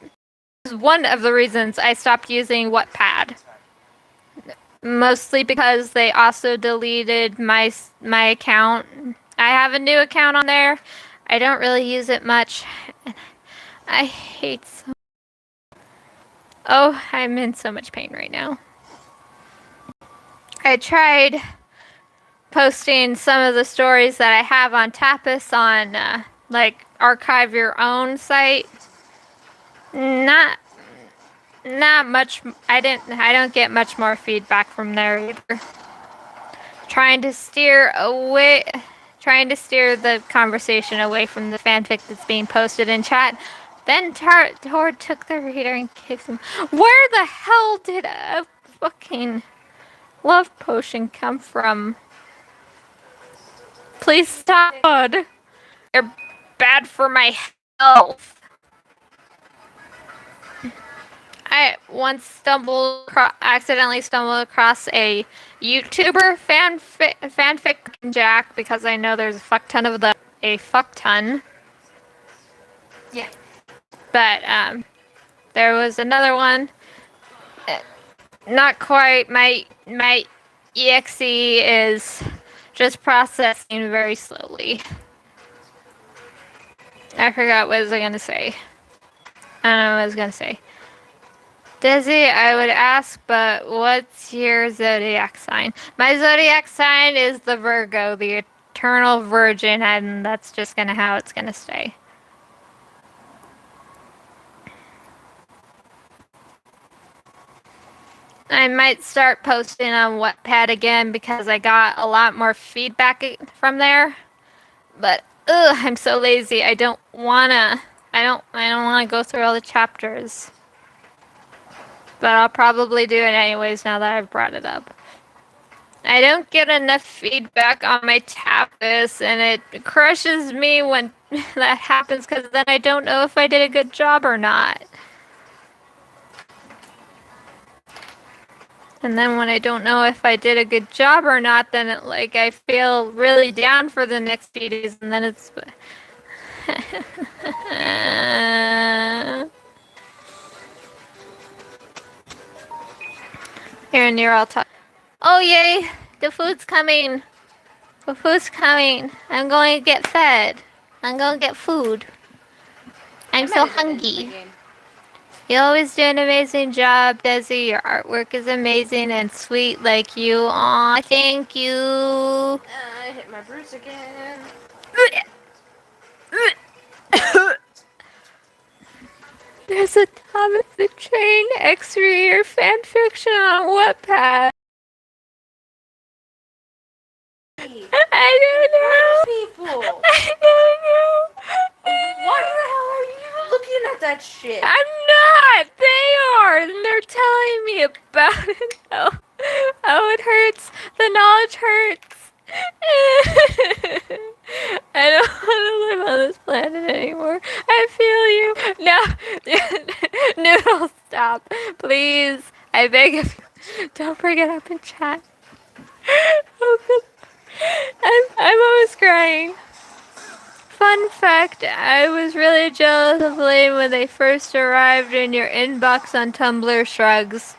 This is one of the reasons I stopped using Wattpad. mostly because they also deleted my account. I have a new account on there. I don't really use it much. I hate so. Oh, I'm in so much pain right now. I tried posting some of the stories that I have on Tapas on like archive your own site. Not much. I don't get much more feedback from there either. Trying to steer the conversation away from the fanfic that's being posted in chat. Then Tord took the reader and kicked him. Where the hell did a fucking love potion come from? Please stop. You're bad for my health. I once accidentally stumbled across a YouTuber fanfic Jack because I know there's a fuck ton of them. A fuck ton. Yeah. But there was another one. Not quite. My exe is just processing very slowly. I forgot what I was gonna say. I don't know what I was gonna say. Desi, I would ask, but what's your zodiac sign? My zodiac sign is the Virgo, the eternal virgin, and that's just how it's gonna stay. I might start posting on Wattpad again because I got a lot more feedback from there. But I'm so lazy. I don't wanna go through all the chapters. But I'll probably do it anyways now that I've brought it up. I don't get enough feedback on my Tapas, and it crushes me when that happens because then I don't know if I did a good job or not. And then when I don't know if I did a good job or not, then I feel really down for the next few days, and then it's... Here and you're all talk. Oh yay! The food's coming! The food's coming! I'm going to get fed. I'm going to get food. I'm so hungry. You always do an amazing job, Desi. Your artwork is amazing and sweet like you. Aw, thank you. I hit my bruise again. There's a Thomas the Train X-Reader fanfiction on Wattpad. I don't know. People. I don't know. Why the hell are you looking at that shit? I'm not. They are, and they're telling me about it. Oh, it hurts. The knowledge hurts. I don't want to live on this planet anymore. I feel you. No, Noodle, stop, please. I beg of you. Don't bring it up in chat. Oh, God. I'm almost crying. Fun fact, I was really jealous of Lane when they first arrived in your inbox on Tumblr. Shrugs.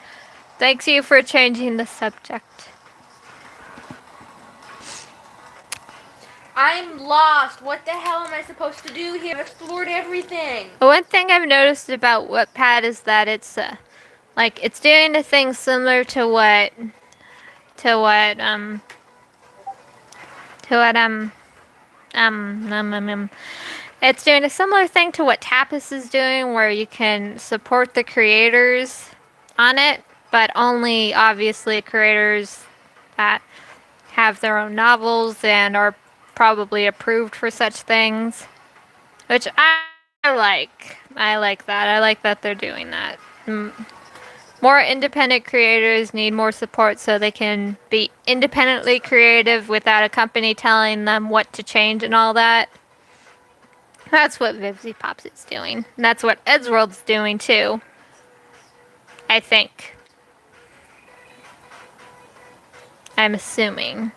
Thanks you for changing the subject. I'm lost. What the hell am I supposed to do here? I've explored everything. One thing I've noticed about Wattpad is that it's it's doing a thing similar to what it's doing a similar thing to what Tapas is doing, where you can support the creators on it, but only obviously creators that have their own novels and are probably approved for such things, which I like. I like that. I like that they're doing that. More independent creators need more support so they can be independently creative without a company telling them what to change and all that. That's what Vivzy Pops is doing. And that's what Eddsworld's doing too. I think. I'm assuming.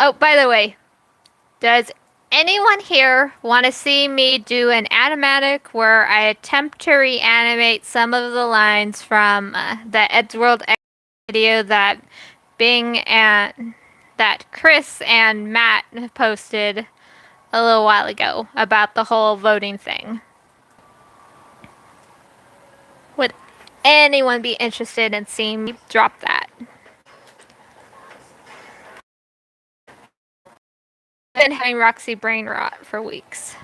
Oh, by the way, does anyone here want to see me do an animatic where I attempt to reanimate some of the lines from the Ed's World video that Bing and that Chris and Matt posted a little while ago about the whole voting thing. Would anyone be interested in seeing me drop that? I've been having Roxy brain rot for weeks.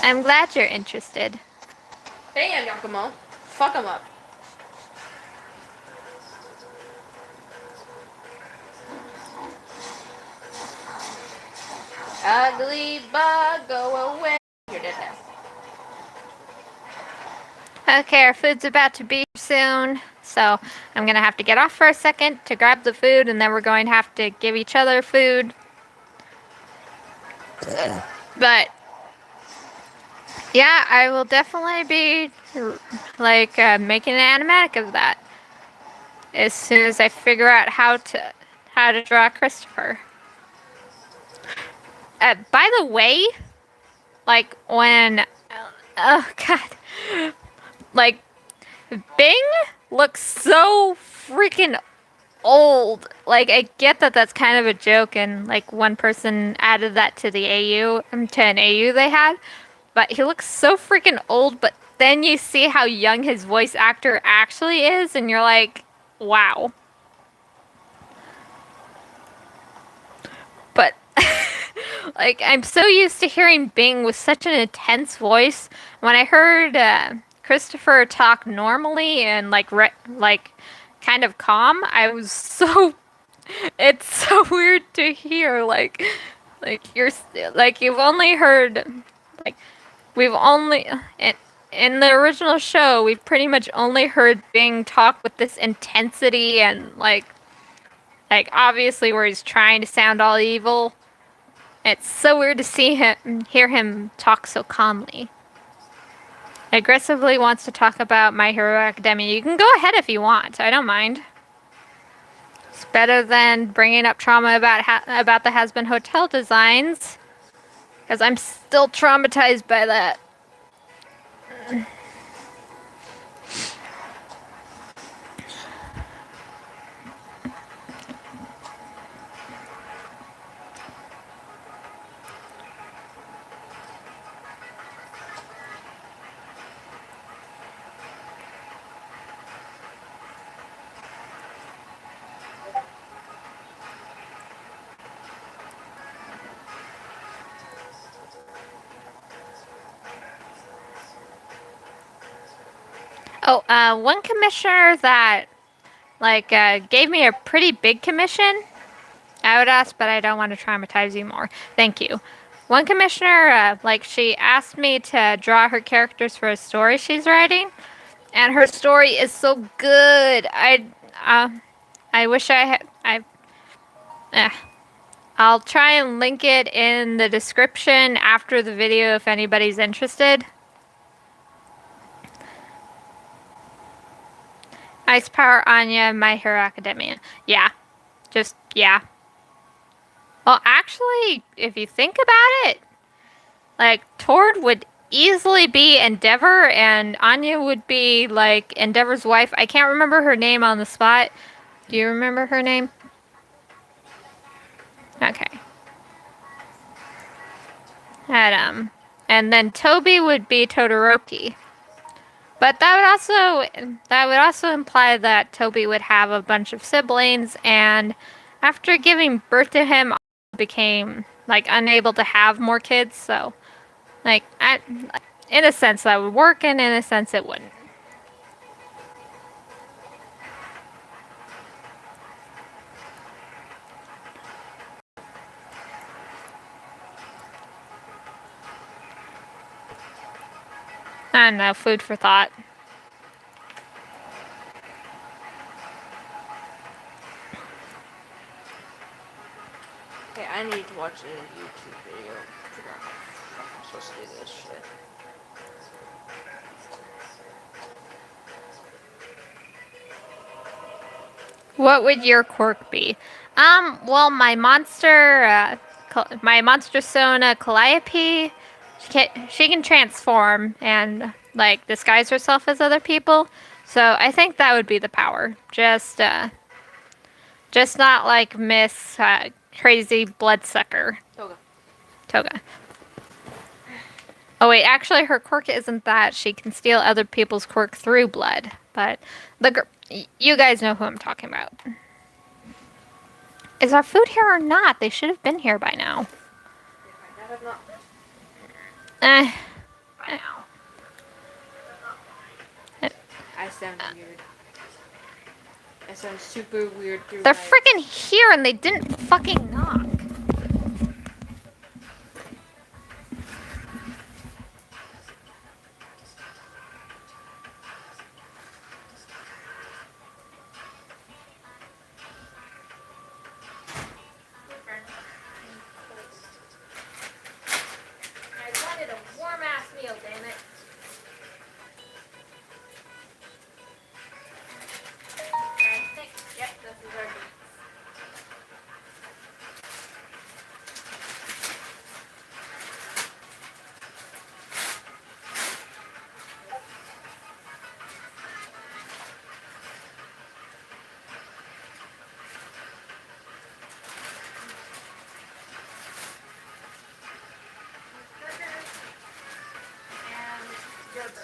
I'm glad you're interested. Damn, Yakumo. Fuck him up. Ugly bug, go away. You're dead now. Okay, our food's about to be soon, so I'm gonna have to get off for a second to grab the food, and then we're going to have to give each other food. But yeah, I will definitely be like making an animatic of that as soon as I figure out how to draw Christopher. By the way, like when oh god, like Bing looks so freaking old. Like I get that that's kind of a joke, and like one person added that to the to an AU they had. But he looks so freaking old, but then you see how young his voice actor actually is, and you're like, wow. But, like, I'm so used to hearing Bing with such an intense voice. When I heard Christopher talk normally and, like, kind of calm, I was so... It's so weird to hear, like you're... Like, you've only heard... Like, we've only in the original show, we've pretty much only heard Bing talk with this intensity and like obviously where he's trying to sound all evil. It's so weird to hear him talk so calmly. Aggressively wants to talk about My Hero Academia. You can go ahead if you want. I don't mind. It's better than bringing up trauma about the Has-Been Hotel designs. Because I'm still traumatized by that. Oh, one commissioner that gave me a pretty big commission. I would ask, but I don't want to traumatize you more. Thank you. One commissioner, she asked me to draw her characters for a story she's writing, and her story is so good. I wish I had. I'll try and link it in the description after the video if anybody's interested. Ice Power Anya, My Hero Academia. Yeah. Yeah. Well, actually, if you think about it, like, Tord would easily be Endeavor, and Anya would be, like, Endeavor's wife. I can't remember her name on the spot. Do you remember her name? Okay. And then Toby would be Todoroki. But that would also imply that Toby would have a bunch of siblings, and after giving birth to him, became like unable to have more kids. So, in a sense that would work, and in a sense it wouldn't. I don't know. Food for thought. Okay, I need to watch a YouTube video to figure out how I'm supposed to do this shit. What would your quirk be? Well, my monster Sona Calliope, she can transform and like disguise herself as other people. So I think that would be the power. Just not like Miss Crazy Bloodsucker Toga. Toga. Oh wait, actually, her quirk isn't that she can steal other people's quirk through blood. But you guys know who I'm talking about. Is our food here or not? They should have been here by now. That have not. Eh. I sound weird. I sound super weird through They're my- freaking here and they didn't fucking knock. I wanted a warm ass meal, damn it. I think, yep, this is our beats. Burgers and your burger.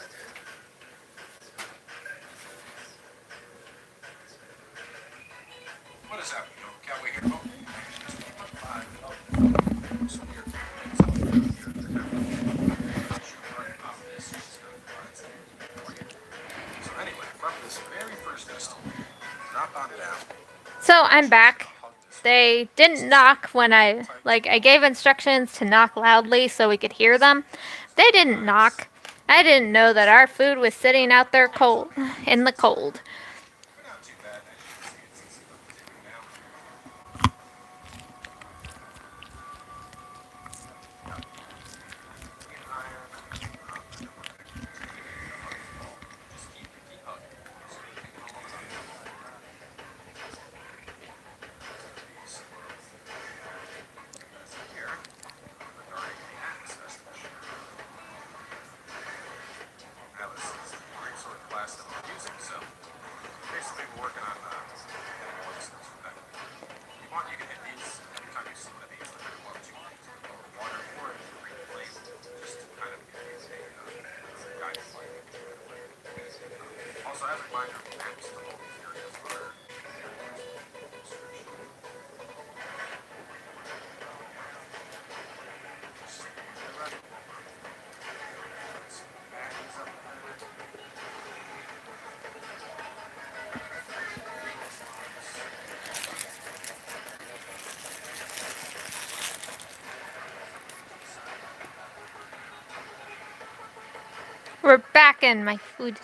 What is happening? Can't we hear? Oh. So anyway, from this very first instant, knock on down. So I'm back. They didn't knock when I gave instructions to knock loudly so we could hear them. They didn't knock. I didn't know that our food was sitting out there cold, in the cold. Not too bad. It's easy to do now. Here, regarding the access to the ship. That was a great sort of class that we're using, so basically we're working on getting more listeners for that. If you want, you can hit these every time you see one of these, no matter what you want. Water or green plate, just to kind of give you a guidance light. Also, as a reminder, maps to all these areas are We're back in my food.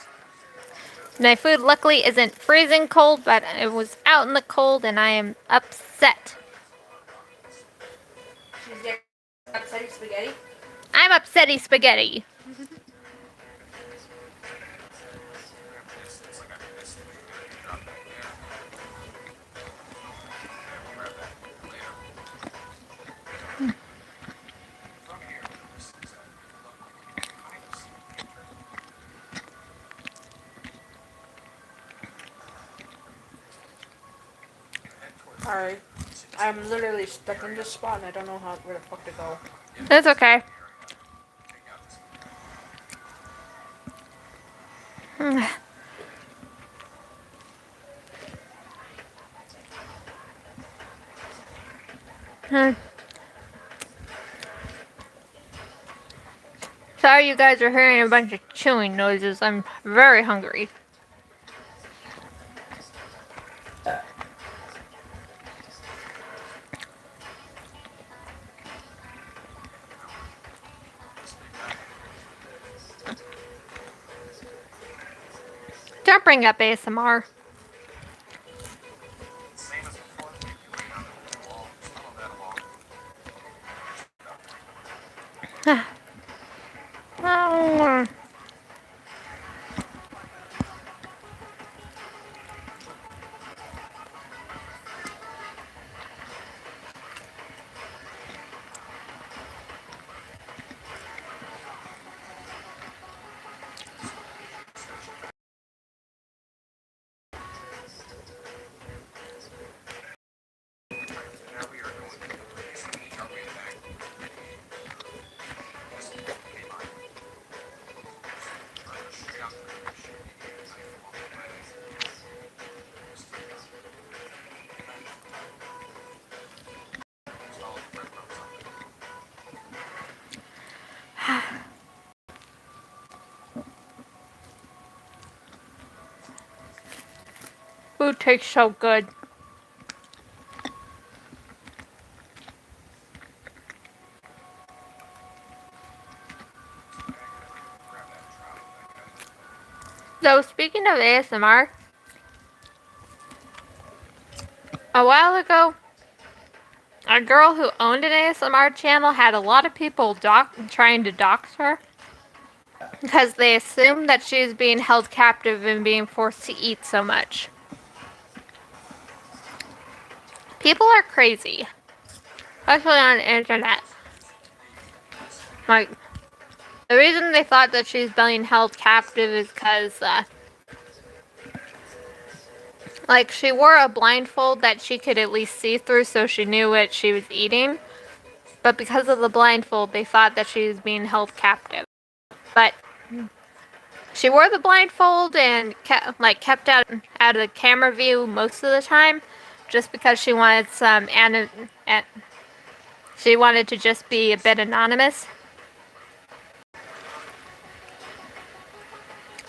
My food luckily isn't freezing cold, but it was out in the cold and I am upset. She's getting upsetting spaghetti. I'm upsetty spaghetti. it's like I missed it. Drop that there. We'll grab that later. From here, this is kind of see. Alright. I'm literally stuck in this spot and I don't know where the fuck to go. That's okay. Sorry you guys are hearing a bunch of chewing noises. I'm very hungry. Don't bring up ASMR. Same as before. You lay down the wall, follow that along. Oh. food tastes so good. So speaking of ASMR, a while ago, a girl who owned an ASMR channel had a lot of people trying to dox her because they assumed that she was being held captive and being forced to eat so much. People are crazy, especially on the internet. Like, the reason they thought that she's being held captive is because, like, she wore a blindfold that she could at least see through so she knew what she was eating. But because of the blindfold, they thought that she was being held captive. But she wore the blindfold and kept out of the camera view most of the time, just because she wanted she wanted to just be a bit anonymous.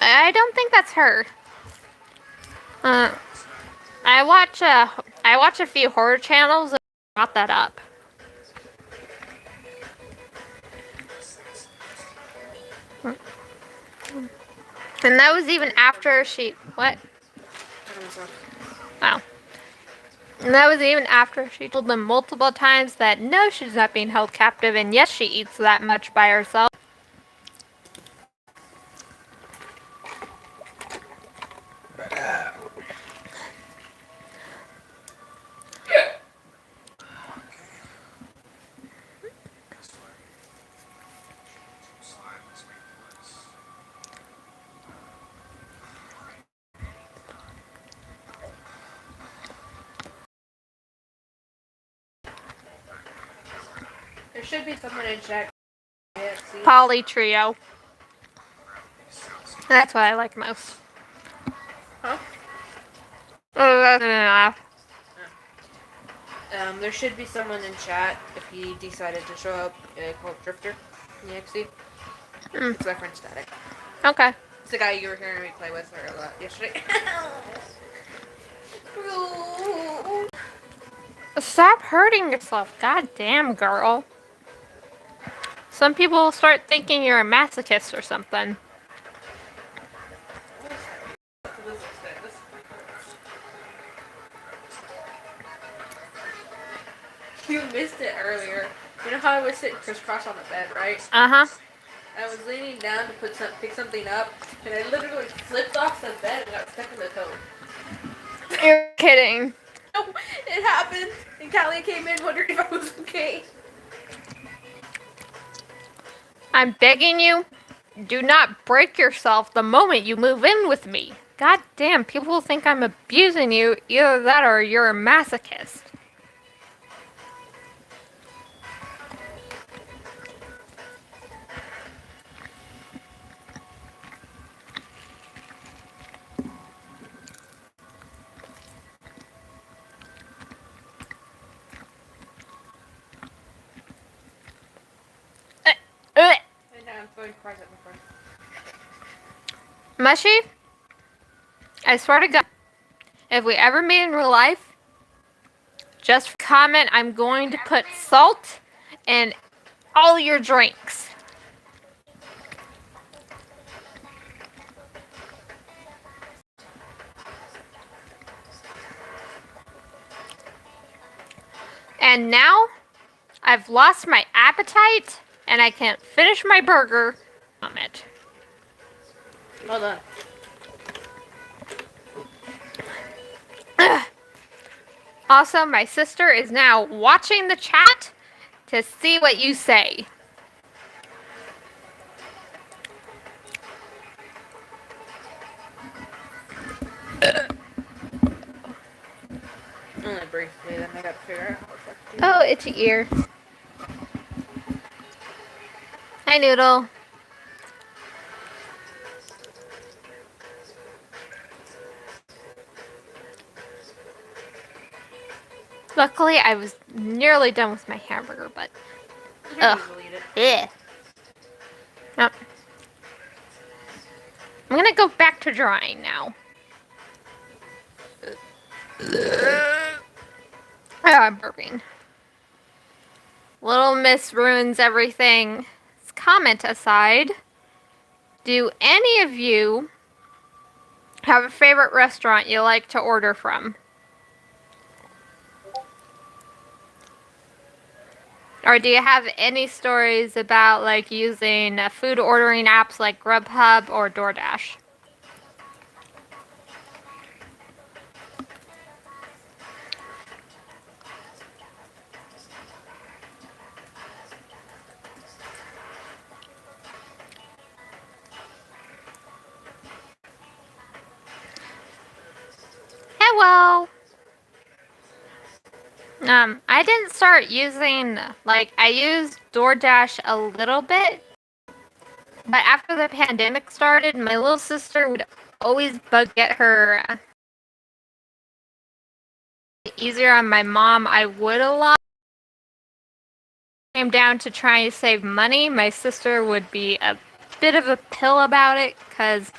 I don't think that's her. I watch a few horror channels and brought that up. And that was even after she what? Wow. And that was even after she told them multiple times that no, she's not being held captive, and yes, she eats that much by herself. There should be someone in chat. Poly trio. That's what I like most. Huh? Oh, that's enough. There should be someone in chat if he decided to show up called Drifter in the XC. It's my friend Static. Okay. It's the guy you were hearing me play with her a lot yesterday. Stop hurting yourself. God damn, girl. Some people will start thinking you're a masochist or something. You missed it earlier. You know how I was sitting crisscross on the bed, right? Uh-huh. I was leaning down to pick something up, and I literally flipped off the bed and got stuck in the toe. You're kidding. No, it happened. And Callie came in wondering if I was okay. I'm begging you, do not break yourself the moment you move in with me. God damn, people will think I'm abusing you. Either that or you're a masochist. And now I'm throwing fries at my friend. Mushy, I swear to God, if we ever meet in real life, just comment I'm going to put salt in all your drinks. And now, I've lost my appetite, and I can't finish my burger. Comment. Well done. Also, my sister is now watching the chat to see what you say. Only briefly, then I gotta figure out what to do. Oh, itchy ear. Hi, Noodle. Luckily, I was nearly done with my hamburger, but ugh. Yeah. Yep. I'm gonna go back to drawing now. Oh, I'm burping. Little Miss ruins everything. Comment aside, do any of you have a favorite restaurant you like to order from? Or do you have any stories about like using food ordering apps like Grubhub or DoorDash? Hello. I didn't start using, like, I used DoorDash a little bit, but after the pandemic started, my little sister would always bug get her easier on my mom. I would a lot. Came down to trying to save money. My sister would be a bit of a pill about it, because,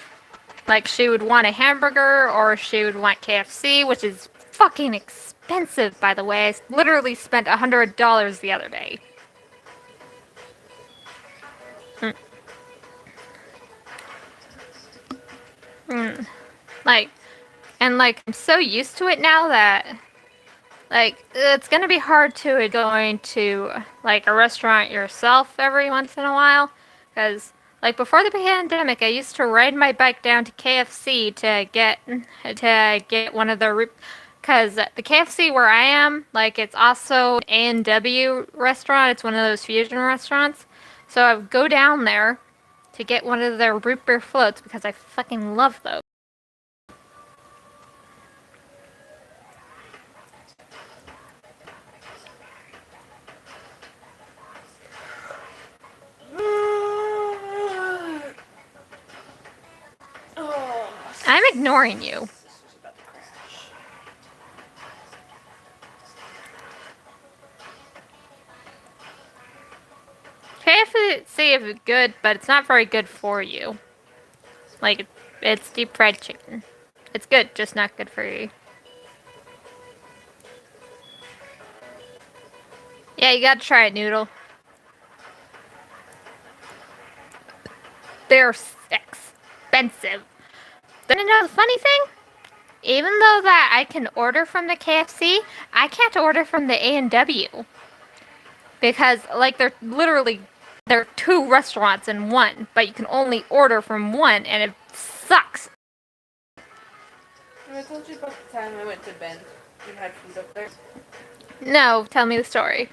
like, she would want a hamburger or she would want KFC, which is fucking expensive, by the way. I literally spent $100 the other day. Mm. Like, and like, I'm so used to it now that, like, it's gonna be hard to going to, like, a restaurant yourself every once in a while. Because, like, before the pandemic, I used to ride my bike down to KFC to get one of the, because the KFC where I am, like, it's also an A&W restaurant. It's one of those fusion restaurants. So I would go down there to get one of their root beer floats because I fucking love those. I'm ignoring you. KFC is good, but it's not very good for you. Like, it's deep fried chicken. It's good, just not good for you. Yeah, you gotta try it, Noodle. They're expensive. Then you know the funny thing? Even though that I can order from the KFC, I can't order from the A&W. Because, like, they're two restaurants in one, but you can only order from one, and it sucks. I told you about the time I went to Bend. We had food up there. No, tell me the story.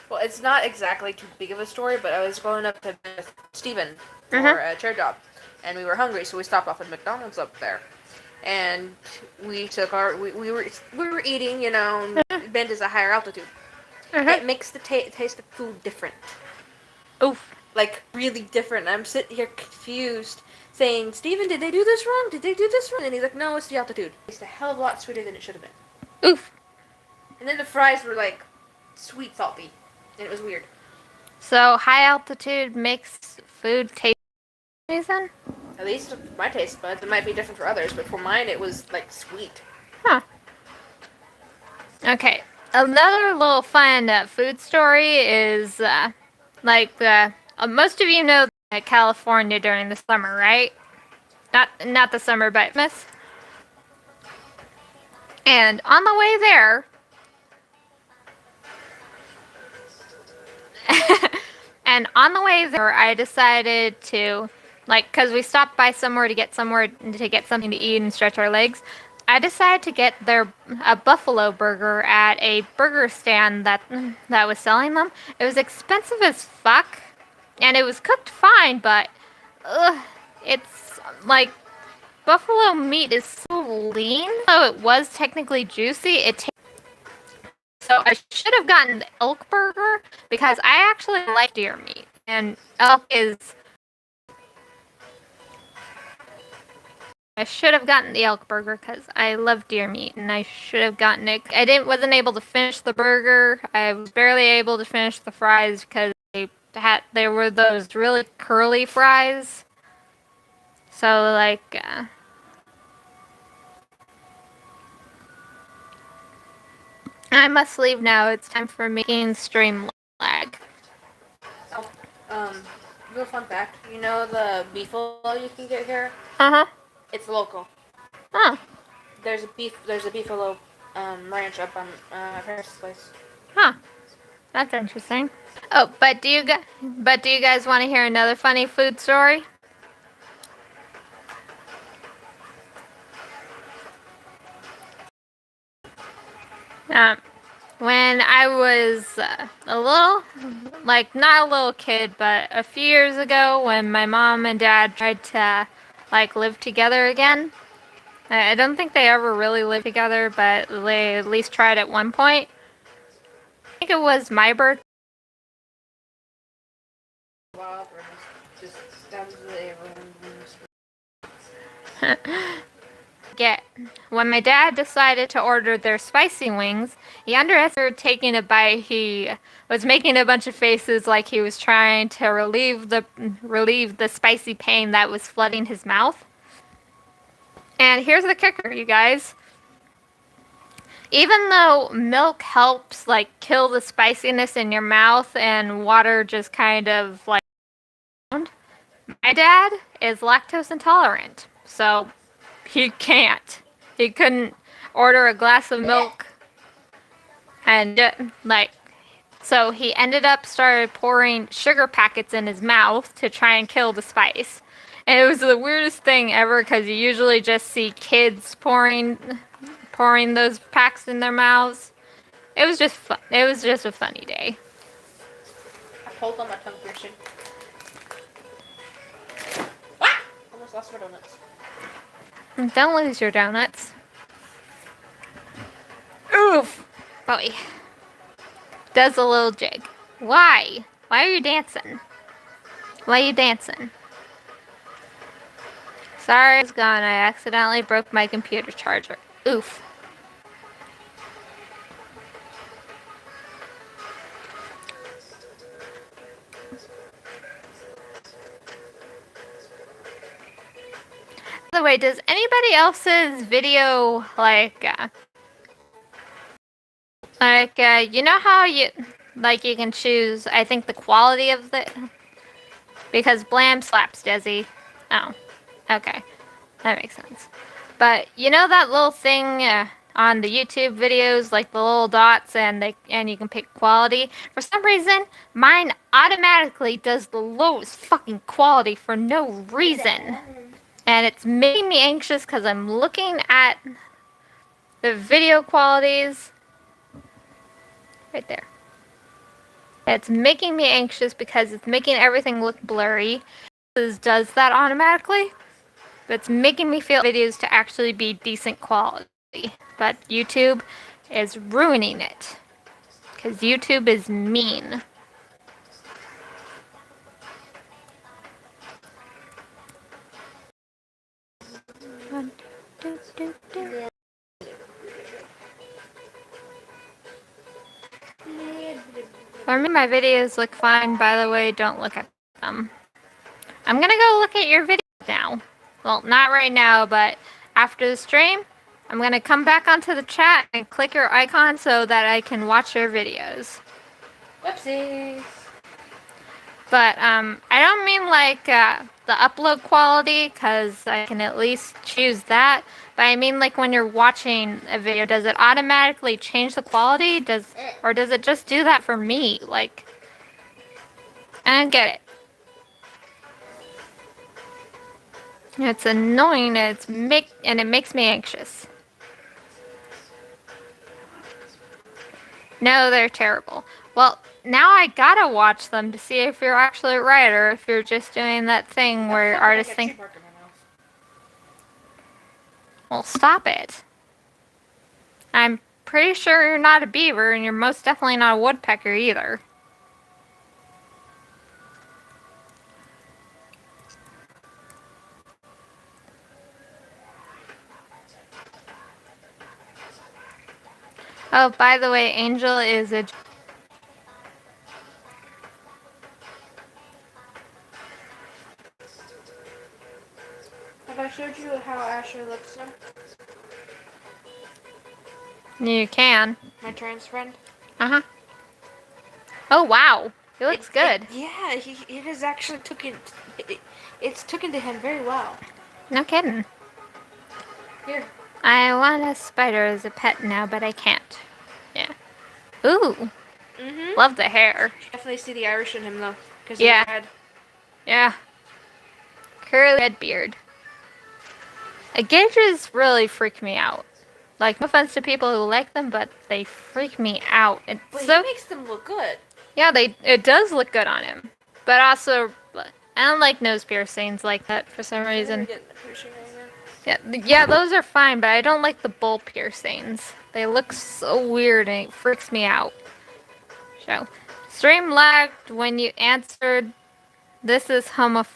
Well, it's not exactly too big of a story, but I was going up to Bend with Steven for a chair job, and we were hungry, so we stopped off at McDonald's up there. And we took we were eating, you know. Bend is a higher altitude. It makes the taste of food different. Oof. Like, really different. I'm sitting here confused, saying, Steven, did they do this wrong? Did they do this wrong? And he's like, no, it's the altitude. It's a hell of a lot sweeter than it should have been. Oof. And then the fries were, like, sweet salty. And it was weird. So, high altitude makes food taste amazing? At least for my taste buds. It might be different for others, but for mine, it was, like, sweet. Huh. Okay. Another little fun food story is, most of you know California during the summer, right? Not the summer, but Miss. And on the way there, I decided to, like, because we stopped by somewhere to get something to eat and stretch our legs. I decided to get a buffalo burger at a burger stand that was selling them. It was expensive as fuck, and it was cooked fine, but it's like buffalo meat is so lean. Though it was technically juicy, so I should have gotten the elk burger because I actually like deer meat, and elk is. I should have gotten the elk burger because I love deer meat, and I should have gotten it. Wasn't able to finish the burger. I was barely able to finish the fries because there were those really curly fries. So, like, I must leave now. It's time for making stream lag. Real fun fact. You know the beefalo you can get here? Uh-huh. It's local. Oh. There's a beefalo ranch up on my parents' place. Huh. That's interesting. Oh, but do you guys want to hear another funny food story? Um, when I was a little, like not a little kid, but a few years ago, when my mom and dad tried to like live together again. I don't think they ever really lived together, but they at least tried at one point. I think it was my birthday. Wow, just absolutely When my dad decided to order their spicy wings, he underestimated taking a bite. He was making a bunch of faces like he was trying to relieve the spicy pain that was flooding his mouth. And here's the kicker, you guys. Even though milk helps like kill the spiciness in your mouth and water just kind of like, my dad is lactose intolerant, so he can't. He couldn't order a glass of milk and like, so he ended up started pouring sugar packets in his mouth to try and kill the spice. And it was the weirdest thing ever because you usually just see kids pouring those packs in their mouths. It was just fun. It was just a funny day. I pulled on my tongue piercing. Ah! Almost lost my donuts. Don't lose your donuts. Oof. Boy. Does a little jig. Why? Why are you dancing? Why are you dancing? Sorry, it's gone. I accidentally broke my computer charger. Oof. By the way, does anybody else's video you know how you can choose, I think, the quality of the, because Blam slaps Desi. Oh, okay, that makes sense. But you know that little thing on the YouTube videos, like the little dots, and you can pick quality. For some reason, mine automatically does the lowest fucking quality for no reason. And it's making me anxious because I'm looking at the video qualities right there. It's making me anxious because it's making everything look blurry. This does that automatically, but it's making me feel videos to actually be decent quality. But YouTube is ruining it because YouTube is mean. For me, my videos look fine. By the way, don't look at them. I'm gonna go look at your videos now. Well, not right now, but after the stream, I'm gonna come back onto the chat and click your icon so that I can watch your videos. Whoopsies. But I don't mean like the upload quality, because I can at least choose that. But I mean like when you're watching a video, does it automatically change the quality? Or does it just do that for me? Like, I don't get it. It's annoying. And it makes me anxious. No, they're terrible. Well, now I gotta watch them to see if you're actually right or if you're just doing that thing where artists think. Well, stop it. I'm pretty sure you're not a beaver, and you're most definitely not a woodpecker either. Oh, by the way, Angel is a... Have I showed you how Asher looks now? You can. My trans friend. Uh-huh. Oh, wow. He looks good. Yeah, it is actually it's taken to him very well. No kidding. Here. I want a spider as a pet now, but I can't. Yeah. Ooh. Mm-hmm. Love the hair. Definitely see the Irish in him though, because Yeah. of the red. Yeah. Curly red beard. Gauges really freak me out. Like, no offense to people who like them, but they freak me out. It's But so... he makes them look good. Yeah, it does look good on him. But also, I don't like nose piercings like that for some reason. Yeah, those are fine, but I don't like the bull piercings. They look so weird and it freaks me out. So, stream lagged when you answered, this is homophobic.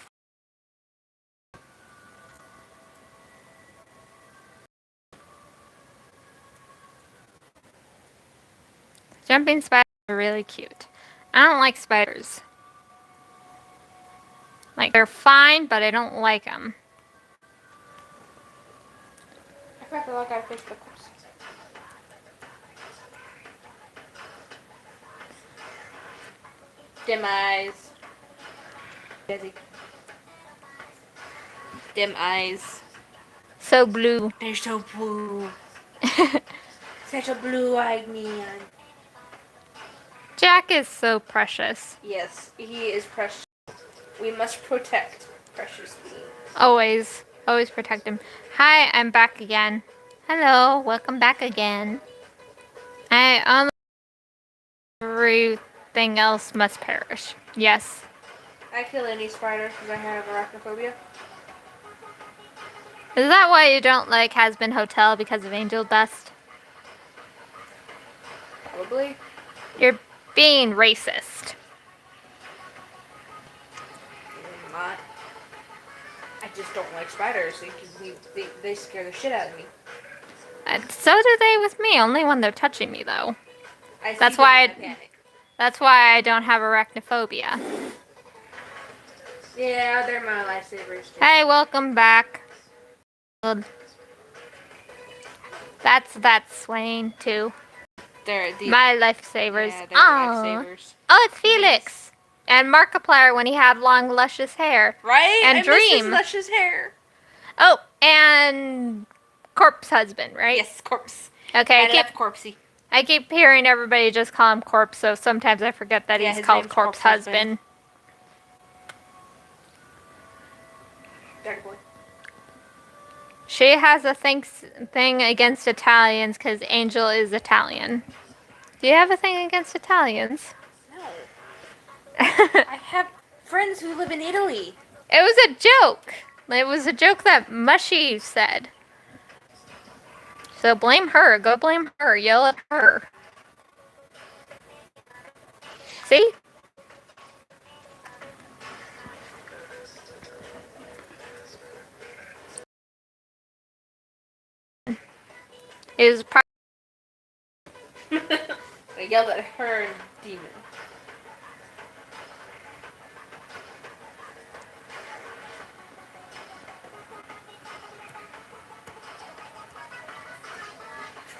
Jumping spiders are really cute. I don't like spiders. Like, they're fine, but I don't like them. I forgot to log out of Facebook. Dim eyes. Desi. Dim eyes. So blue. They're so blue. Such a blue-eyed man. Jack is so precious. Yes, he is precious. We must protect precious being. Always. Always protect him. Hi, I'm back again. Hello, welcome back again. Everything else must perish. Yes. I kill any spider because I have arachnophobia. Is that why you don't like Has-Been Hotel because of angel dust? Probably. You're being racist. I'm not. I just don't like spiders. They scare the shit out of me. So do they with me, only when they're touching me though. I see That's them why and I panic. That's why I don't have arachnophobia. Yeah, they're my lifesavers too. Hey, welcome back. That's Wayne too. They're the My lifesavers. yeah, they're Aw. lifesavers. Oh, it's Felix. And Markiplier when he had long, luscious hair. Right? And I Dream. miss his luscious hair. Oh, and Corpse Husband, right? Yes, corpse. Okay, Corpsey. I keep hearing everybody just call him Corpse, so sometimes I forget that Yeah, he's his called name's Corpse Corpse Husband. Dark boy. She has a thing against Italians because Angel is Italian. Do you have a thing against Italians? No. I have friends who live in Italy. It was a joke. It was a joke that Mushy said. So blame her. Go blame her. Yell at her. See? It was I yelled at her and Demon.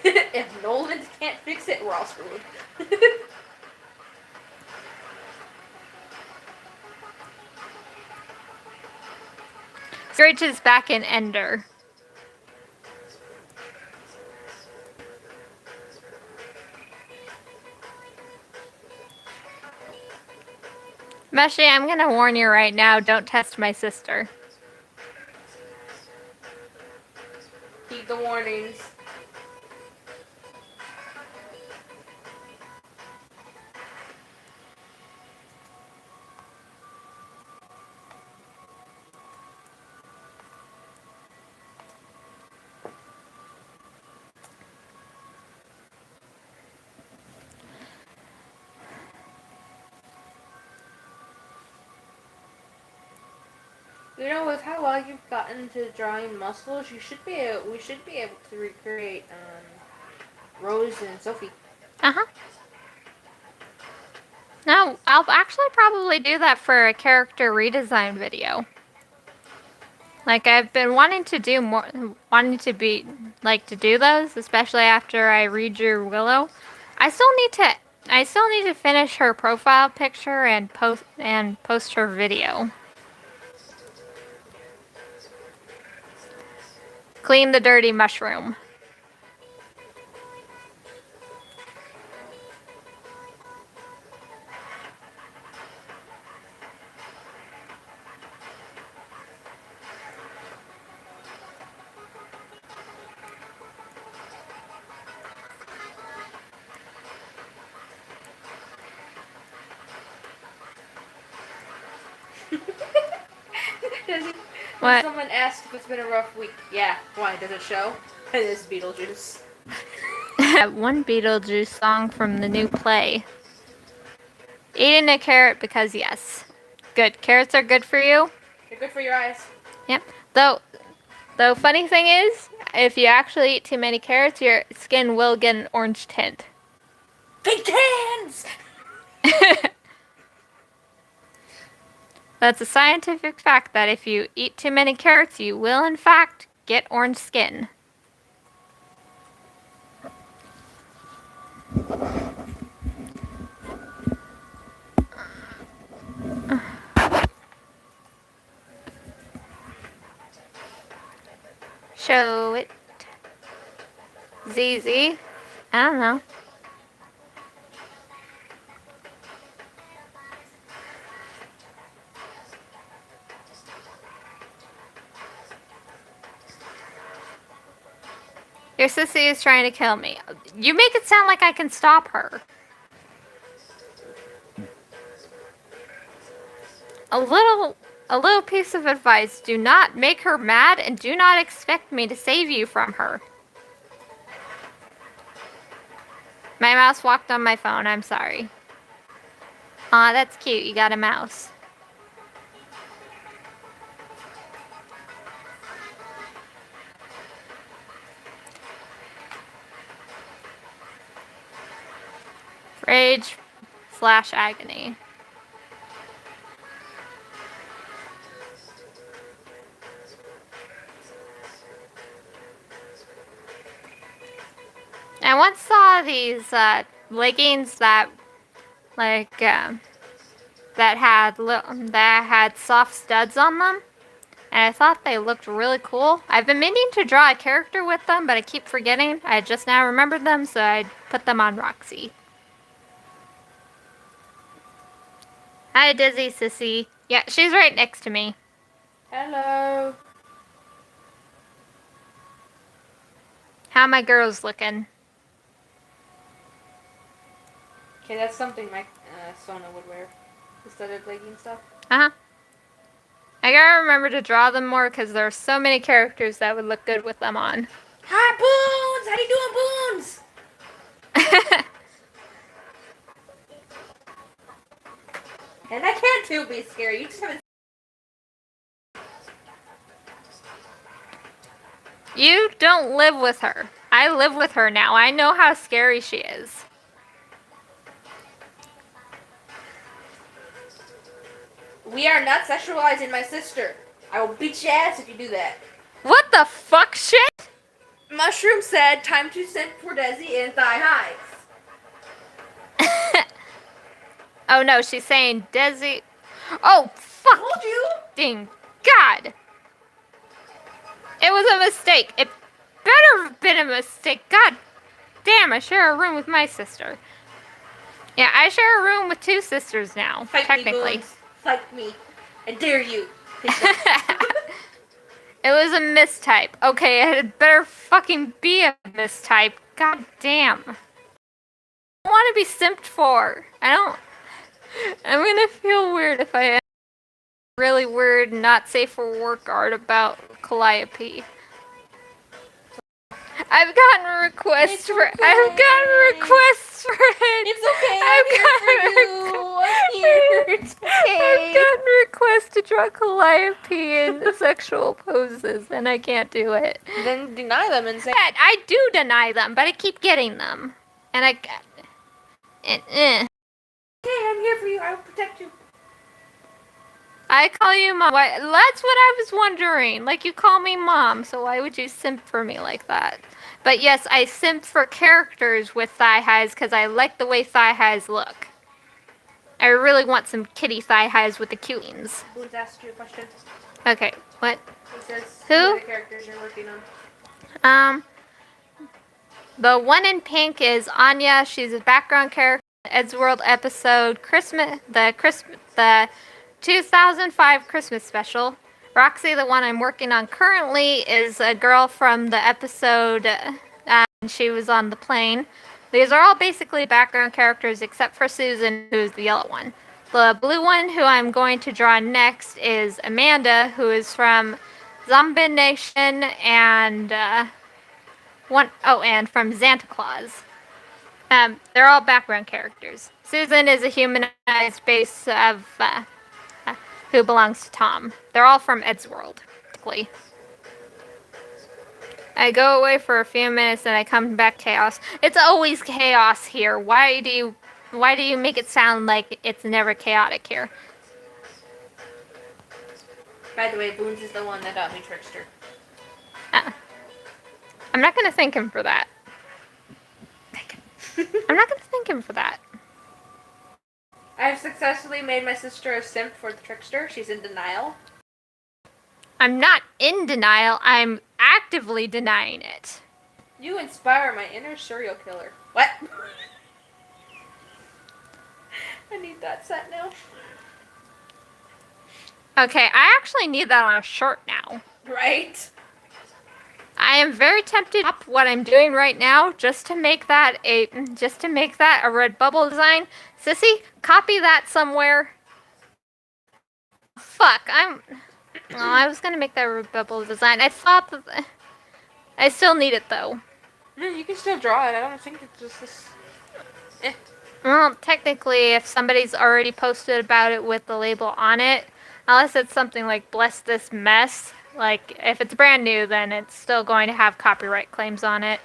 If Nolan can't fix it, we're all screwed. Screech is back in Ender. Mushy, I'm gonna warn you right now, don't test my sister. Keep the warnings. You know, with how well you've gotten into drawing muscles, we should be able to recreate Rose and Sophie. Uh-huh. No, I'll actually probably do that for a character redesign video. Like, I've been wanting to do more, to do those, especially after I read your Willow. I still need to finish her profile picture and post her video. Clean the dirty mushroom. What? Someone asked if it's been a rough week. Yeah. Why? Does it show? It is Beetlejuice. One Beetlejuice song from the new play. Eating a carrot because yes. Good. Carrots are good for you. They're good for your eyes. Yep. Though funny thing is, if you actually eat too many carrots, your skin will get an orange tint. Big cans! That's a scientific fact that if you eat too many carrots, you will in fact get orange skin. Show it. ZZ. I don't know. Your sissy is trying to kill me. You make it sound like I can stop her. A little piece of advice. Do not make her mad and do not expect me to save you from her. My mouse walked on my phone. I'm sorry. Aw, that's cute. You got a mouse. Rage/agony. I once saw these leggings that had soft studs on them, and I thought they looked really cool. I've been meaning to draw a character with them, but I keep forgetting. I just now remembered them, so I put them on Roxy. Hi, Dizzy Sissy. Yeah, she's right next to me. Hello. How my girls looking? Okay, that's something my Sona would wear. The studded legging stuff. Uh-huh. I gotta remember to draw them more because there are so many characters that would look good with them on. Hi, Boons! How you doing, Boons? And I can't too be scary. You just haven't. You don't live with her. I live with her now. I know how scary she is. We are not sexualizing my sister. I will beat your ass if you do that. What the fuck shit? Mushroom said, time to send for Desi and thigh highs. Oh no, she's saying Desi. Oh fuck! Told you. Ding God! It was a mistake. It better have been a mistake. God damn! I share a room with my sister. Yeah, I share a room with two sisters now, Fight technically. Me, Boons. Fight me. I dare you. It was a mistype. Okay, it had better fucking be a mistype. God damn. I don't want to be simped for. I'm gonna feel weird if I have really weird, not safe for work art about Calliope. I've gotten requests for it. It's okay. I'm here for you. I'm here. It's okay. I've gotten requests to draw Calliope in sexual poses, and I can't do it. Then deny them and say. I do deny them, but I keep getting them, and Okay, I'm here for you. I will protect you. I call you mom. Why? That's what I was wondering. Like, you call me mom, so why would you simp for me like that? But yes, I simp for characters with thigh highs because I like the way thigh highs look. I really want some kitty thigh highs with the cutings. Who's asked you a question? Okay, what? He says, Who? are the characters you're working on? The one in pink is Anya. She's a background character in the Eddsworld episode the 2005 Christmas special. Roxy, the one I'm working on currently, is a girl from the episode she was on the plane. These are all basically background characters except for Susan, who's the yellow one. The blue one, who I'm going to draw next, is Amanda, who is from Zombie Nation and and from Santa Claus. They're all background characters. Susan is a humanized base of who belongs to Tom. They're all from Eddsworld, basically. I go away for a few minutes and I come back chaos. It's always chaos here. Why do you make it sound like it's never chaotic here? By the way, Boons is the one that got me Trickster. I'm not gonna thank him for that. I'm not gonna thank him for that. I've successfully made my sister a simp for the Trickster. She's in denial. I'm not in denial. I'm actively denying it. You inspire my inner serial killer. What? I need that set now. Okay, I actually need that on a shirt now. Right? I am very tempted to stop what I'm doing right now just to make that a Redbubble design. Sissy, copy that somewhere. Fuck, I was gonna make that Redbubble design. I thought that I still need it though. No, you can still draw it. I don't think it's just this. Well, technically, if somebody's already posted about it with the label on it, unless it's something like "Bless This Mess," like if it's brand new, then it's still going to have copyright claims on it.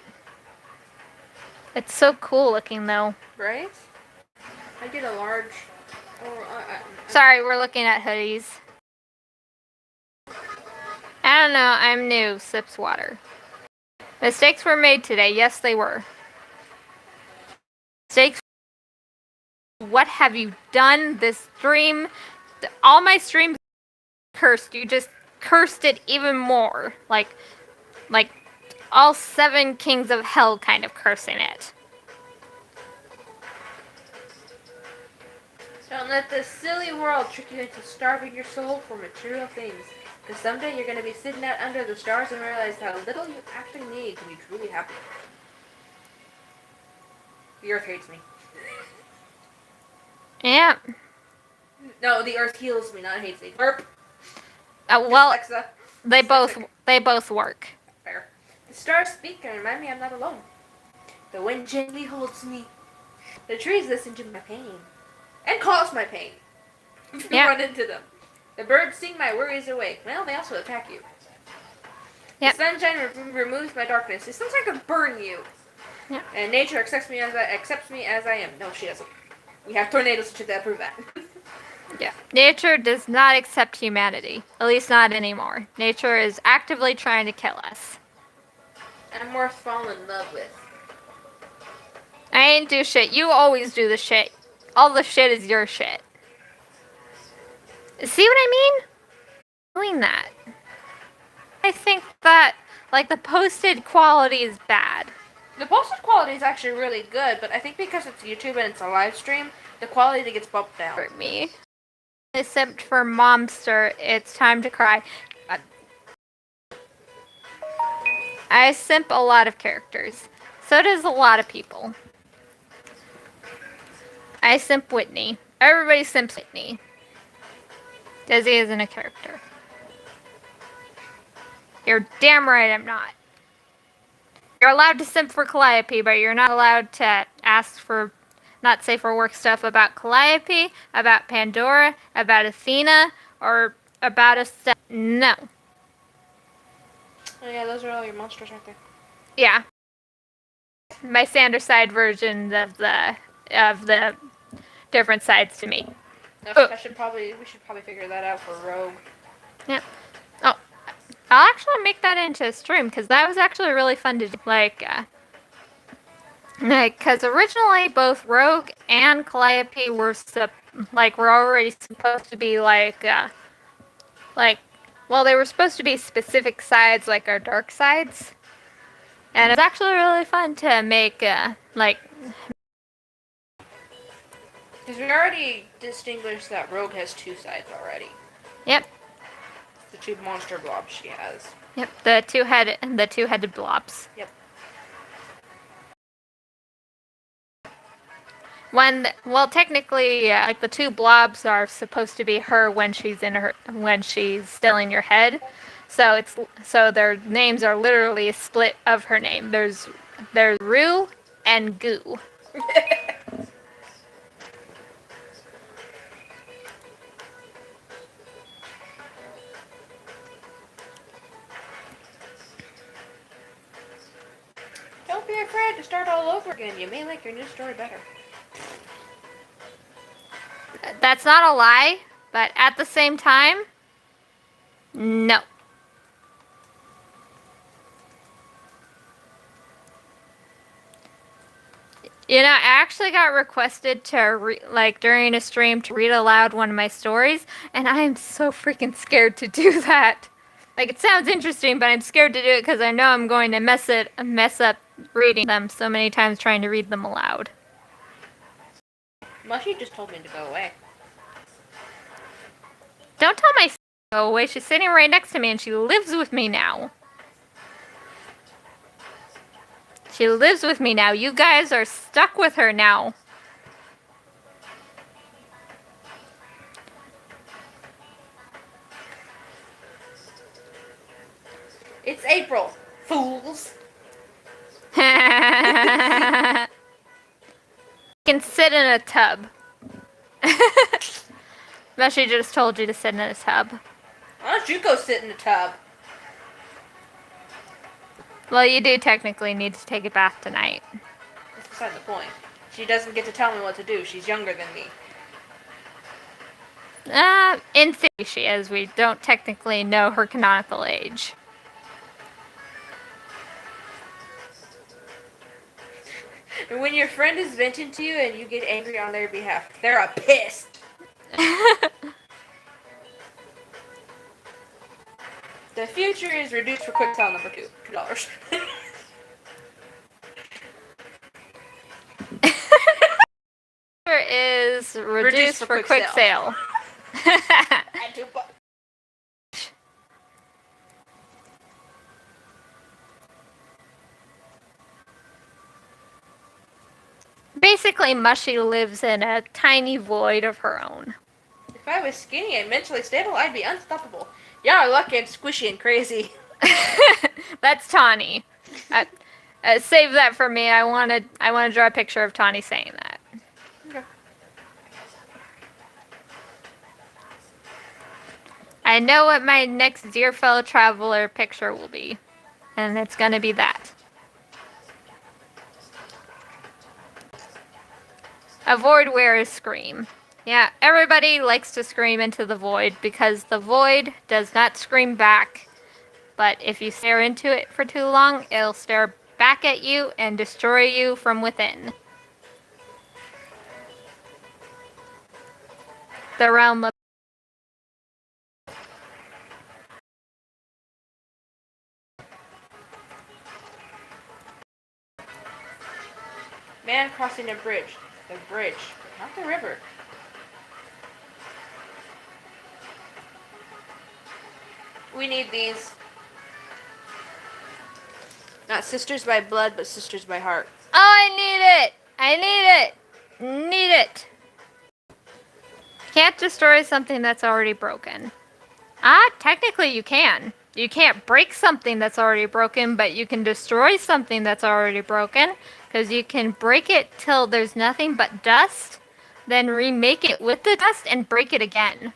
It's so cool looking, though. Right? I get a large. Sorry, we're looking at hoodies. I don't know. I'm new. Sips water. Mistakes were made today. Yes, they were. Mistakes. What have you done? This stream, all my streams cursed. You just cursed it even more. Like all 7 kings of hell kind of cursing it. Don't let this silly world trick you into starving your soul for material things. Because someday you're going to be sitting out under the stars and realize how little you actually need to be truly happy. The earth hates me. Yeah. No, the earth heals me, not hates me. Burp. Well, Alexa. they both work. Fair. The stars speak and remind me I'm not alone. The wind gently holds me. The trees listen to my pain. And cause my pain. If you run into them. The birds sing my worries away. Well, they also attack you. Yep. The sunshine removes my darkness. It sounds like I could burn you. Yep. And nature accepts me as I am. No, she doesn't. We have tornadoes to prove that. Yeah. Nature does not accept humanity. At least not anymore. Nature is actively trying to kill us. I'm worth falling in love with. I ain't do shit. You always do the shit. All the shit is your shit. See what I mean? Doing that. I think that, like, the posted quality is bad. The posted quality is actually really good, but I think because it's YouTube and it's a live stream, the quality gets bumped down. For me. Except for Momster, it's time to cry. I simp a lot of characters. So does a lot of people. I simp Whitney. Everybody simps Whitney. Desi isn't a character. You're damn right I'm not. You're allowed to simp for Calliope, but you're not allowed to ask for not safe for work stuff about Calliope, about Pandora, about Athena, or about a step. No. Oh yeah, those are all your monsters, aren't they? Yeah. My Sanderside version of the different sides to me. No, Oh. we should probably figure that out for Rogue. Yeah. Oh, I'll actually make that into a stream because that was actually really fun to do. Because originally both Rogue and Calliope were were already supposed to be well, they were supposed to be specific sides, like our dark sides, and it's actually really fun to make Because we already distinguished that Rogue has two sides already. Yep. The two monster blobs she has. Yep. The two-headed blobs. Yep. Technically, the two blobs are supposed to be her when she's still in your head. So their names are literally a split of her name. There's Rue and Goo. Don't be afraid to start all over again. You may like your new story better. That's not a lie, but at the same time, no. You know, I actually got requested to during a stream to read aloud one of my stories, and I am so freaking scared to do that. Like, it sounds interesting, but I'm scared to do it because I know I'm going to mess up reading them so many times trying to read them aloud. Mushy just told me to go away. Don't tell my to go away. She's sitting right next to me, and she lives with me now. She lives with me now. You guys are stuck with her now. It's April, fools. You can sit in a tub. She just told you to sit in a tub. Why don't you go sit in the tub? Well, you do technically need to take a bath tonight. That's beside the point. She doesn't get to tell me what to do. She's younger than me. In theory she is. We don't technically know her canonical age. And when your friend is venting to you and you get angry on their behalf, they're pissed. The future is reduced for quick sale number $2. Is reduced for quick sale. Basically, Mushy lives in a tiny void of her own. If I was skinny and mentally stable, I'd be unstoppable. Y'all are lucky I'm squishy and crazy. That's Tawny. Save that for me. I want to draw a picture of Tawny saying that. Okay. I know what my next Dear Fellow Traveler picture will be, and it's gonna be that. A void wearer's scream. Yeah, everybody likes to scream into the void because the void does not scream back. But if you stare into it for too long, it'll stare back at you and destroy you from within. The realm of Man crossing a bridge. The bridge, not the river. We need these. Not sisters by blood, but sisters by heart. Oh, I need it! I need it! Need it! Can't destroy something that's already broken. Technically you can. You can't break something that's already broken, but you can destroy something that's already broken, because you can break it till there's nothing but dust, then remake it with the dust and break it again.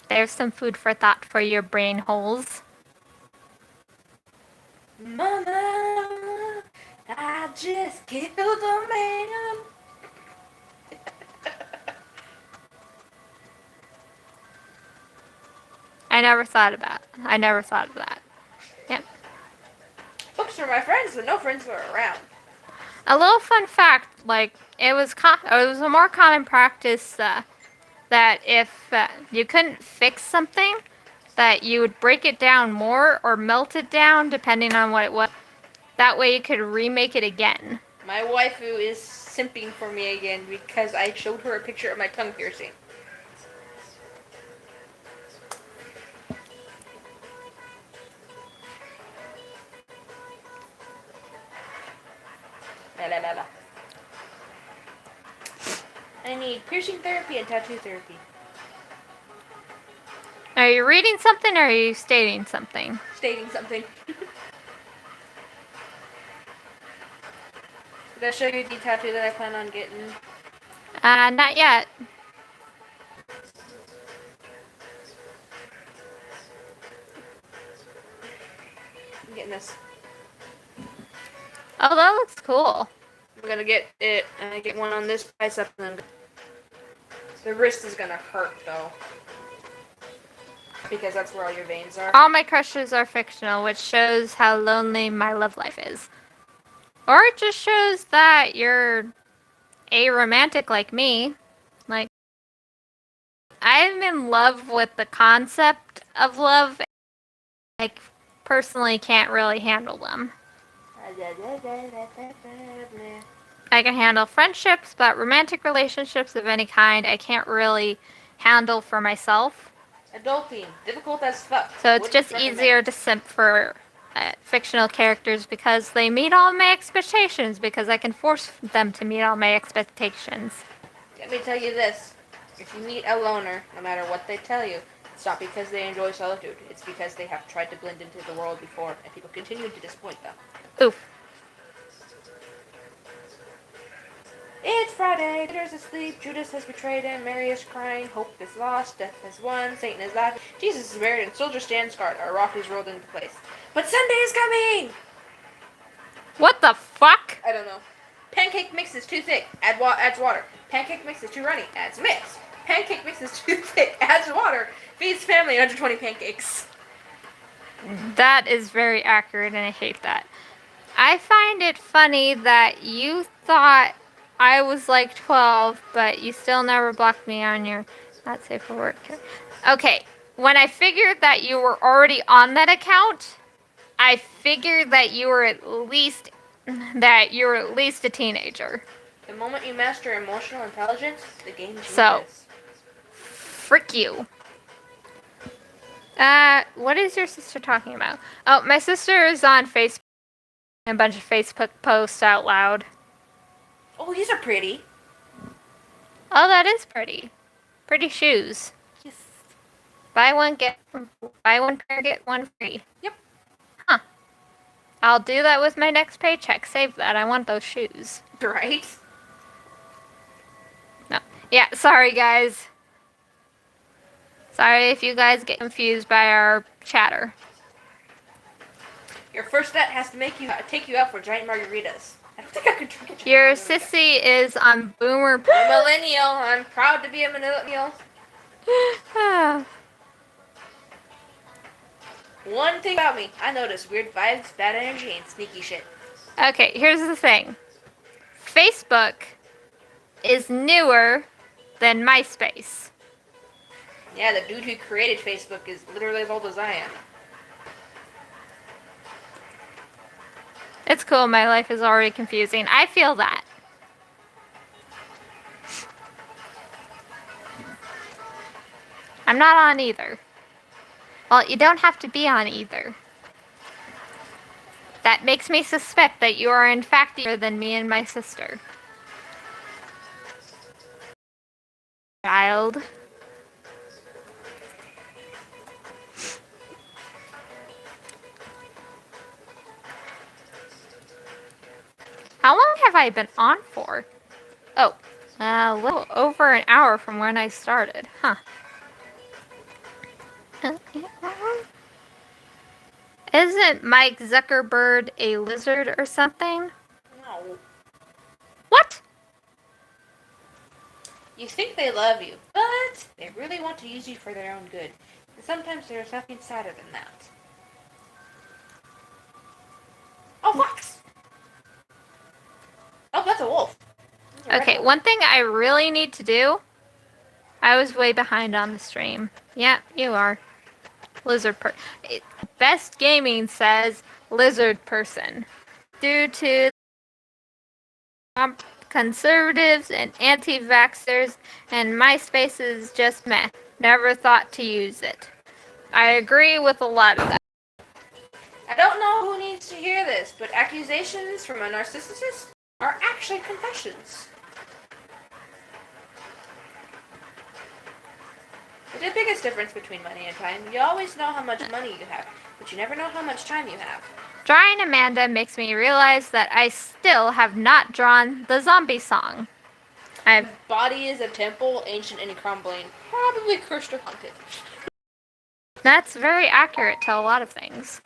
There's some food for thought for your brain holes. Mama, I just killed a man. I never thought of that. Yeah. Books are my friends, but no friends are around. A little fun fact, like, it was a more common practice that if you couldn't fix something, that you would break it down more or melt it down, depending on what it was. That way you could remake it again. My waifu is simping for me again because I showed her a picture of my tongue piercing. La la la la. I need piercing therapy and tattoo therapy. Are you reading something or are you stating something? Stating something. Did I show you the tattoo that I plan on getting? Not yet. I'm getting this. Oh, that looks cool. I'm gonna get it, and I get one on this bicep, and then the wrist is gonna hurt though, because that's where all your veins are. All my crushes are fictional, which shows how lonely my love life is. Or it just shows that you're aromantic like me. Like, I'm in love with the concept of love. I personally can't really handle them. I can handle friendships, but romantic relationships of any kind, I can't really handle for myself. Adulting, difficult as fuck. So it's Wouldn't just recommend. easier to simp for fictional characters because they meet all my expectations, because I can force them to meet all my expectations. Let me tell you this. If you meet a loner, no matter what they tell you, it's not because they enjoy solitude. It's because they have tried to blend into the world before, and people continue to disappoint them. Oof. It's Friday, Peter's asleep, Judas has betrayed him, Mary is crying, hope is lost, death has won, Satan is laughing, Jesus is buried, and soldiers stand guard. Our rock is rolled into place. But Sunday is coming! What the fuck? I don't know. Pancake mix is too thick, adds water. Pancake mix is too runny, adds mix. Pancake mix is too thick, adds water. Feeds family 120 pancakes. That is very accurate, and I hate that. I find it funny that you thought I was like 12, but you still never blocked me on your not safe for work. Okay, when I figured that you were already on that account, I figured that you were at least a teenager. The moment you master emotional intelligence, the game changes. So, frick you. What is your sister talking about? Oh, my sister is on Facebook. A bunch of Facebook posts out loud. Oh, these are pretty. Oh, that is pretty. Pretty shoes. Yes. Buy one pair, get one free. Yep. Huh. I'll do that with my next paycheck. Save that. I want those shoes. Right? No. Yeah, sorry guys. Sorry if you guys get confused by our chatter. Your first bet has to take you out for giant margaritas. I don't think I could drink a giant Your margarita. sissy is on boomer. Millennial. I'm proud to be a millennial. One thing about me, I notice weird vibes, bad energy, and sneaky shit. Okay, here's the thing. Facebook is newer than MySpace. Yeah, the dude who created Facebook is literally as old as I am. It's cool, my life is already confusing. I feel that. I'm not on either. Well, you don't have to be on either. That makes me suspect that you are in fact younger than me and my sister. Child. How long have I been on for? Oh, a little over an hour from when I started. Huh. Isn't Mike Zuckerberg a lizard or something? No. What? You think they love you, but but they really want to use you for their own good. And sometimes there's nothing sadder than that. Oh, fox! Oh, that's a wolf. That's a red Okay, wolf. one thing I really need to do. I was way behind on the stream. Yeah, you are. Best Gaming says lizard person. Due to conservatives and anti-vaxxers, and MySpace is just meh. Never thought to use it. I agree with a lot of that. I don't know who needs to hear this, but accusations from a narcissist are actually confessions. The biggest difference between money and time, you always know how much money you have, but you never know how much time you have. Drawing Amanda makes me realize that I still have not drawn the zombie song. Body is a temple, ancient and crumbling, probably cursed or haunted. That's very accurate to a lot of things.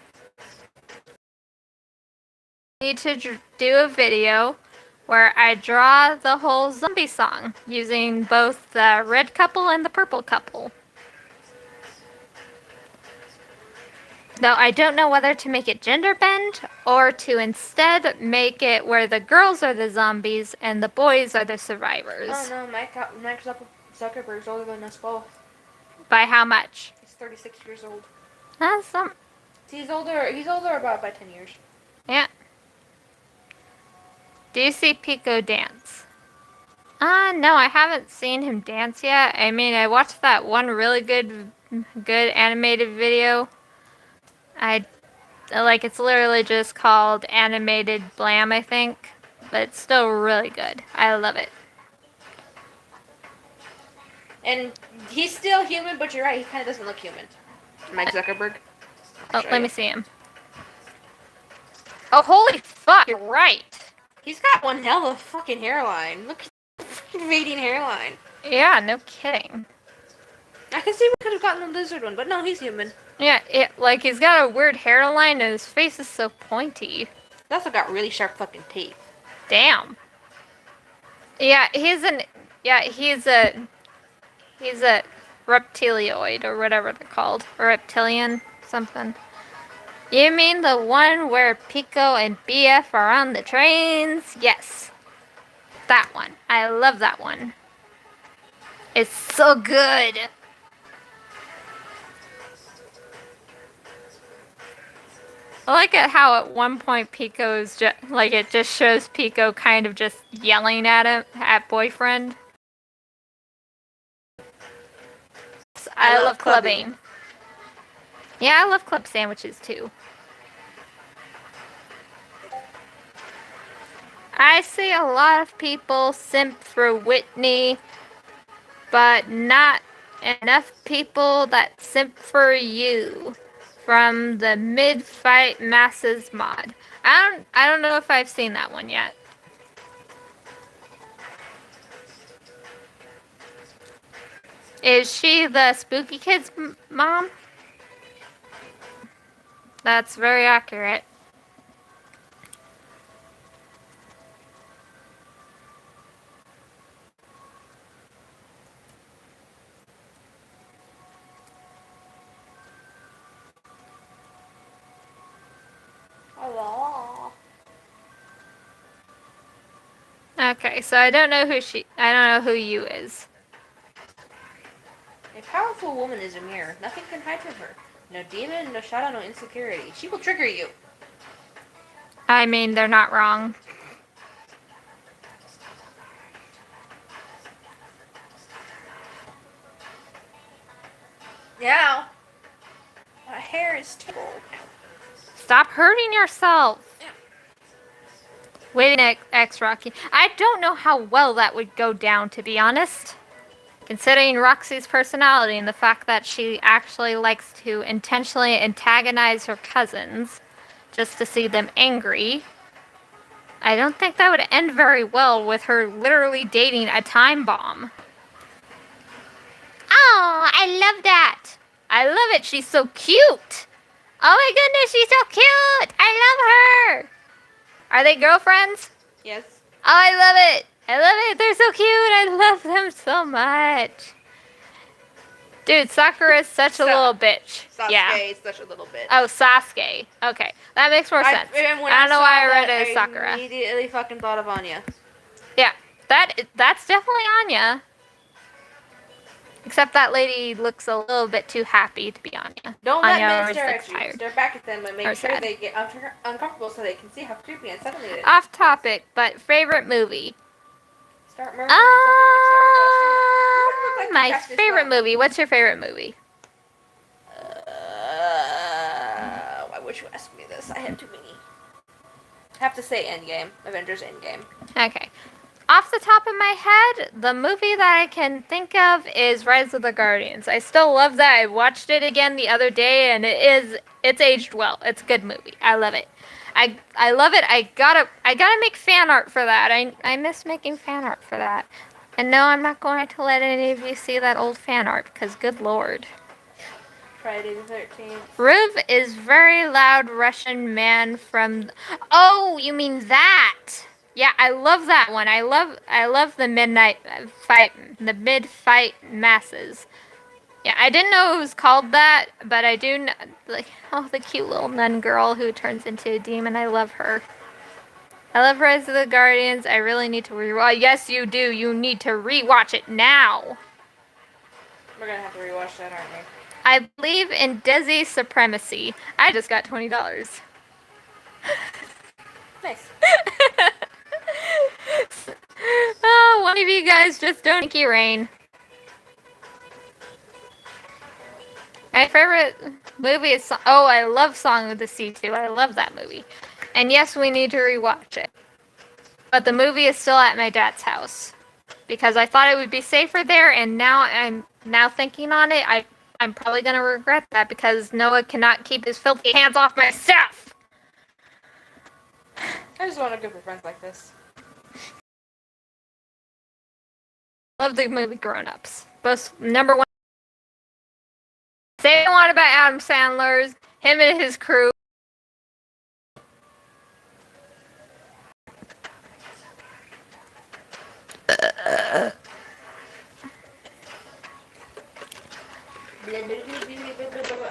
I need to do a video where I draw the whole zombie song using both the red couple and the purple couple. Though I don't know whether to make it gender bend or to instead make it where the girls are the zombies and the boys are the survivors. Oh no, Mike Zuckerberg's older than us both. By how much? He's 36 years old. That's some. He's older about by 10 years. Yeah. Do you see Pico dance? No, I haven't seen him dance yet. I mean, I watched that one really good animated video. It's literally just called Animated Blam, I think. But it's still really good. I love it. And he's still human, but you're right, he kind of doesn't look human. Mike Zuckerberg. Oh, let me see him. Oh, holy fuck, you're right. He's got one hell of a fucking hairline. Look at the fucking invading hairline. Yeah, no kidding. I can see we could have gotten a lizard one, but no, he's human. Yeah, he's got a weird hairline and his face is so pointy. He also got really sharp fucking teeth. Damn. Yeah, he's a reptilioid or whatever they're called. Or reptilian something. You mean the one where Pico and BF are on the trains? Yes. That one. I love that one. It's so good. I like it how at one point Pico's it just shows Pico kind of just yelling at boyfriend. I love clubbing. Yeah, I love club sandwiches too. I see a lot of people simp for Whitney, but not enough people that simp for you. From the Mid-Fight Masses mod. I don't know if I've seen that one yet. Is she the Spooky Kids mom? That's very accurate. Okay, so I don't know who you is. A powerful woman is a mirror. Nothing can hide from her. No demon, no shadow, no insecurity. She will trigger you. I mean, they're not wrong. Now, my hair is too old. Stop hurting yourself. Waiting X Rocky. I don't know how well that would go down, to be honest. Considering Roxy's personality and the fact that she actually likes to intentionally antagonize her cousins just to see them angry, I don't think that would end very well with her literally dating a time bomb. Oh, I love that. I love it. She's so cute. Oh my goodness, she's so cute. I love her. Are they girlfriends? Yes. Oh, I love it. I love it. They're so cute. I love them so much. Dude, Sakura is such a little bitch. Sasuke Yeah. is such a little bitch. Oh, Sasuke. Okay, that makes more sense. And when I don't know why I saw read that, it as Sakura. I immediately fucking thought of Anya. Yeah, that's definitely Anya. Except that lady looks a little bit too happy to be Anya. Don't let Anya men always stare looks at you. tired. Stare back at them and make Or sure sad. they get uncomfortable so they can see how creepy and suddenly it is. Off topic, but favorite movie. Start murdering somebody. Like My Cactus favorite Well. movie. What's your favorite movie? I wish you asked me this. I have too many. I have to say Endgame. Avengers Endgame. Okay. Off the top of my head, the movie that I can think of is Rise of the Guardians. I still love that. I watched it again the other day, and it's aged well. It's a good movie. I love it. I love it. I gotta make fan art for that. I miss making fan art for that. And no, I'm not going to let any of you see that old fan art because good lord. Friday the 13th. Ruv is very loud Russian man from. Oh, you mean that? Yeah, I love that one. I love the midnight fight, the mid-fight masses. Yeah, I didn't know it was called that, but I do know, like, oh, the cute little nun girl who turns into a demon. I love her. I love Rise of the Guardians. I really need to rewatch. Yes, you do. You need to rewatch it now. We're gonna have to rewatch that, aren't we? I believe in Desi's supremacy. I just got $20. Nice. Oh, one of you guys just don't think you rain. My favorite movie is I love Song of the Sea too. I love that movie. And yes, we need to rewatch it. But the movie is still at my dad's house because I thought it would be safer there, and I'm thinking on it, I'm probably gonna regret that because Noah cannot keep his filthy hands off my stuff. I just want to go for friends like this. Love the movie Grown Ups. Both number one. Say what about Adam Sandler's, him and his crew.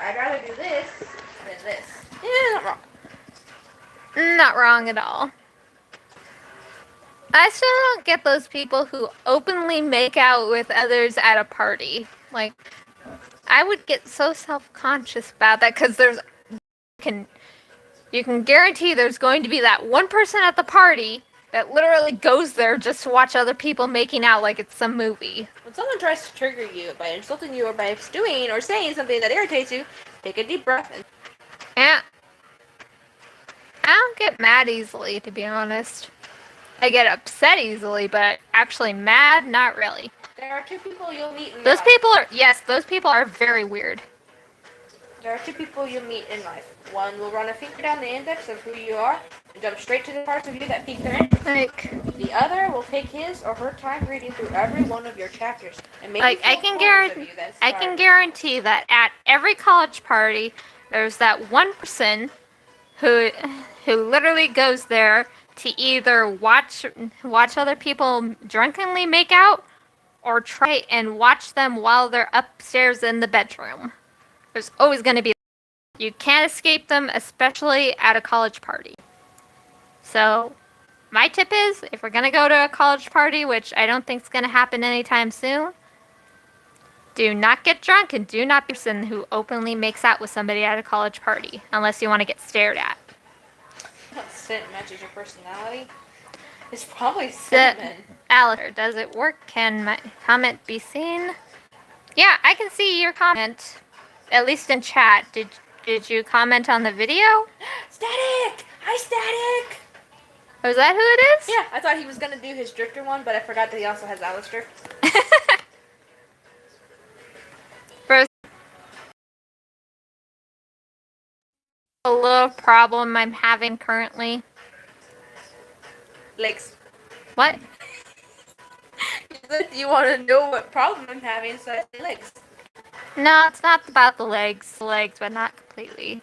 I'd rather do this than this. Yeah, not wrong. Not wrong at all. I still don't get those people who openly make out with others at a party. Like, I would get so self-conscious about that because you can guarantee there's going to be that one person at the party that literally goes there just to watch other people making out like it's some movie. When someone tries to trigger you by insulting you or by doing or saying something that irritates you, take a deep breath and Yeah. I don't get mad easily, to be honest. I get upset easily, but actually mad, not really. there are two people you'll meet in Those life. those people are very weird. There are two people you'll meet in life. One will run a finger down the index of who you are and jump straight to the parts of you that pique their interest. Like, The other will take his or her time reading through every one of your chapters and make like you feel I can corners of guarantee, you that I inspire can you. guarantee that at every college party, there's that one person who literally goes there to either watch other people drunkenly make out or try and watch them while they're upstairs in the bedroom. There's always going to be. You can't escape them, especially at a college party. So, my tip is, if we're going to go to a college party, which I don't think is going to happen anytime soon, do not get drunk and do not be a person who openly makes out with somebody at a college party, unless you want to get stared at. Scent matches your personality. It's probably That, cinnamon. Alistair, does it work? Can my comment be seen? Yeah, I can see your comment, at least in chat. Did you comment on the video? Static! Hi, Static! Was that who it is? Yeah, I thought he was gonna do his drifter one, but I forgot that he also has Alistair. First, a little problem I'm having currently. Legs. What? You want to know what problem I'm having, so I say legs. No, it's not about the legs. Legs, but not completely.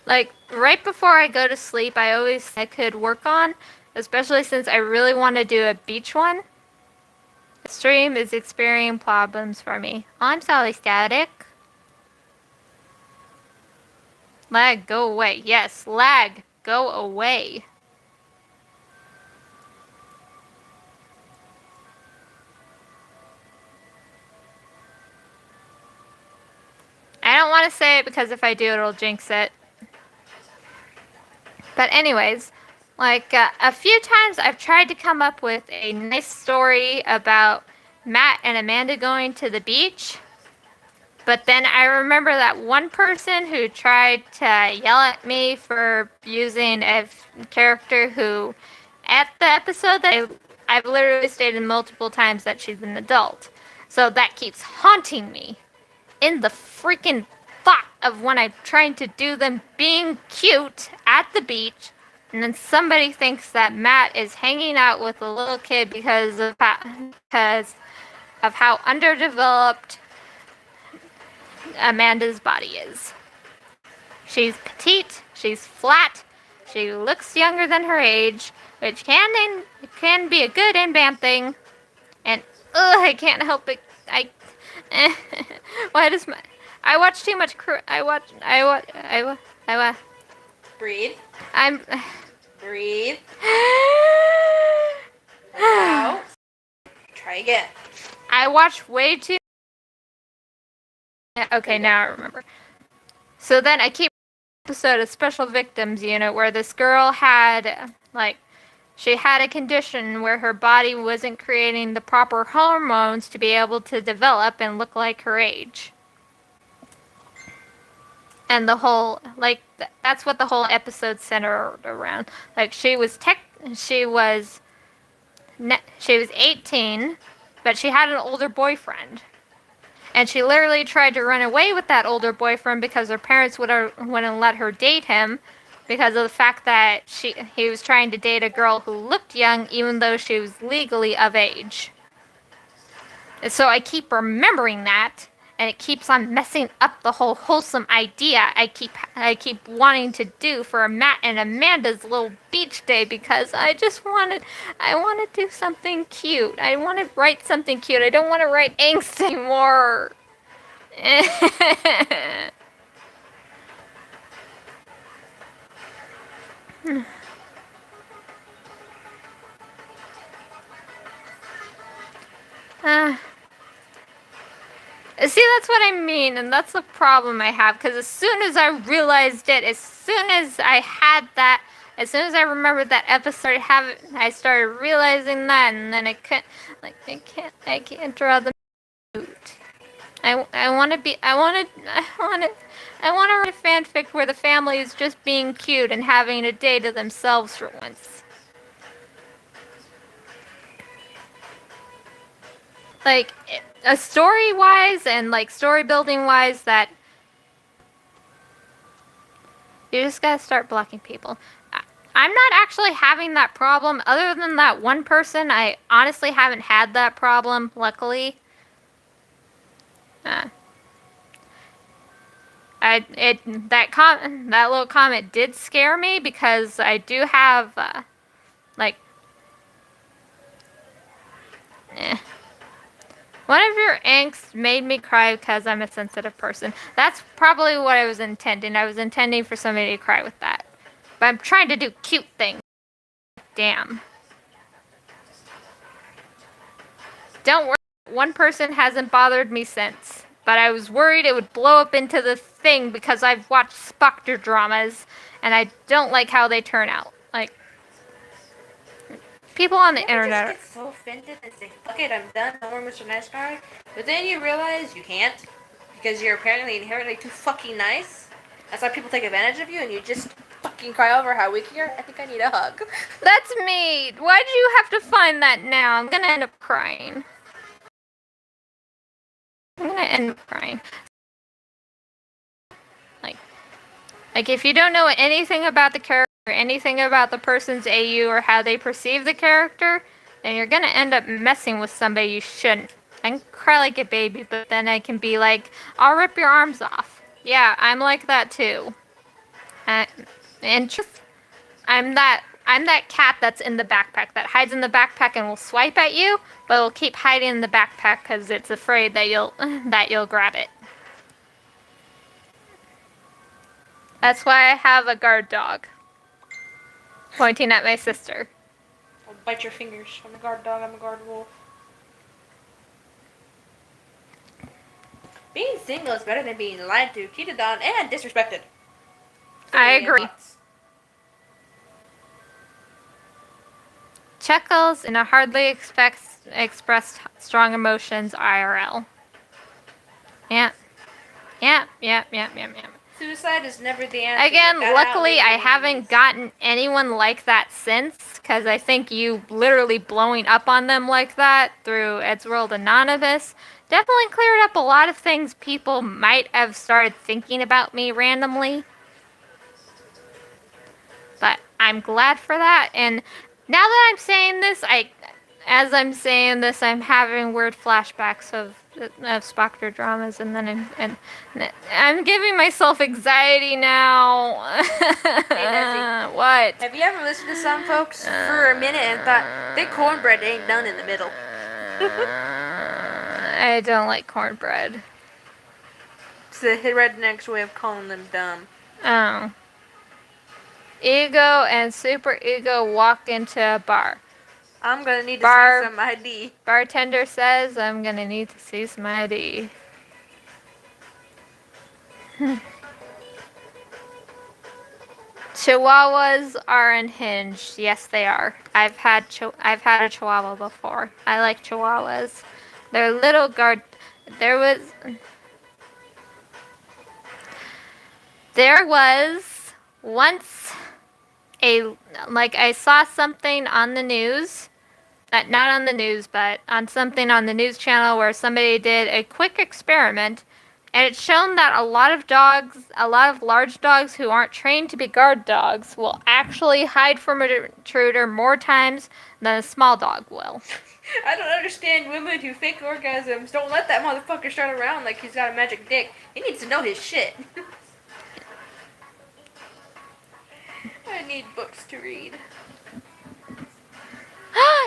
Like, right before I go to sleep, I could work on, especially since I really want to do a beach one. The stream is experiencing problems for me. I'm sorry, static. Lag, go away. Yes, lag, go away. I don't want to say it because if I do, it'll jinx it. But anyways, like a few times I've tried to come up with a nice story about Matt and Amanda going to the beach. But then I remember that one person who tried to yell at me for using a character who, at the episode that I've literally stated multiple times that she's an adult. So that keeps haunting me in the freaking thought of when I'm trying to do them being cute at the beach, and then somebody thinks that Matt is hanging out with a little kid because of how underdeveloped Amanda's body is. She's petite, she's flat, she looks younger than her age, which can be a good and bad thing. And I can't help it. Why does my I watch too much. I watch. Breathe. I'm. Breathe. Out. Try again. I watch way too. Okay, now I remember. So then I keep episode of Special Victims Unit where this girl had she had a condition where her body wasn't creating the proper hormones to be able to develop and look like her age. And the whole that's what the whole episode centered around. Like she was 18, but she had an older boyfriend. And she literally tried to run away with that older boyfriend because her parents wouldn't let her date him because of the fact that he was trying to date a girl who looked young even though she was legally of age. And so I keep remembering that, and it keeps on messing up the whole wholesome idea I keep wanting to do for Matt and Amanda's little beach day because I want to do something cute. I want to write something cute. I don't want to write angst anymore. See, that's what I mean, and that's the problem I have, because as soon as I realized it, as soon as I remembered that episode, I started realizing that, and then I can't draw the mood. I want to write a fanfic where the family is just being cute and having a day to themselves for once. A story-wise and story building-wise that you just gotta start blocking people. I'm not actually having that problem. Other than that one person, I honestly haven't had that problem, luckily. That little comment did scare me because I do have one of your angst made me cry because I'm a sensitive person. That's probably what I was intending. I was intending for somebody to cry with that. But I'm trying to do cute things. Damn. Don't worry. One person hasn't bothered me since. But I was worried it would blow up into the thing because I've watched Spectre dramas. And I don't like how they turn out. People on the internet just get so offended and say, "Fuck it, I'm done. No more Mr. Nice Guy." But then you realize you can't because you're apparently inherently too fucking nice. That's why people take advantage of you, and you just fucking cry over how weak you are. I think I need a hug. That's me. Why do you have to find that now? I'm gonna end up crying. Like if you don't know anything about the character, or anything about the person's AU or how they perceive the character, then you're gonna end up messing with somebody you shouldn't. I can cry like a baby, but then I can be like, I'll rip your arms off. Yeah, I'm like that too. And just, I'm that I'm that cat that's in the backpack, that hides in the backpack and will swipe at you, but will keep hiding in the backpack because it's afraid that you'll grab it. That's why I have a guard dog. Pointing at my sister. I'll bite your fingers. I'm a guard dog. I'm a guard wolf. Being single is better than being lied to, cheated on, and disrespected. I agree. Chuckles in a hardly expressed strong emotions IRL. Yeah. Suicide is never the answer. Again, That luckily I outweighs haven't enemies. gotten anyone like that since, because I think you literally blowing up on them like that through Eddsworld Anonymous definitely cleared up a lot of things people might have started thinking about me randomly. But I'm glad for that, and now that I'm saying this, as I'm saying this, I'm having weird flashbacks of Spectre dramas, and then I'm giving myself anxiety now. Hey, Nessie. What? Have you ever listened to some folks for a minute and thought, their cornbread ain't done in the middle? I don't like cornbread. It's the redneck's way of calling them dumb. Oh. Ego and super ego walk into a bar. I'm gonna need to see some ID. Bartender says I'm gonna need to see some ID. Chihuahuas are unhinged. Yes, they are. I've had a Chihuahua before. I like Chihuahuas. They're little guard. There was once I saw something on the news. Not on the news, but on something on the news channel where somebody did a quick experiment, and it's shown that a lot of large dogs who aren't trained to be guard dogs will actually hide from an intruder more times than a small dog will. I don't understand women who fake orgasms. Don't let that motherfucker start around like he's got a magic dick. He needs to know his shit. I need books to read.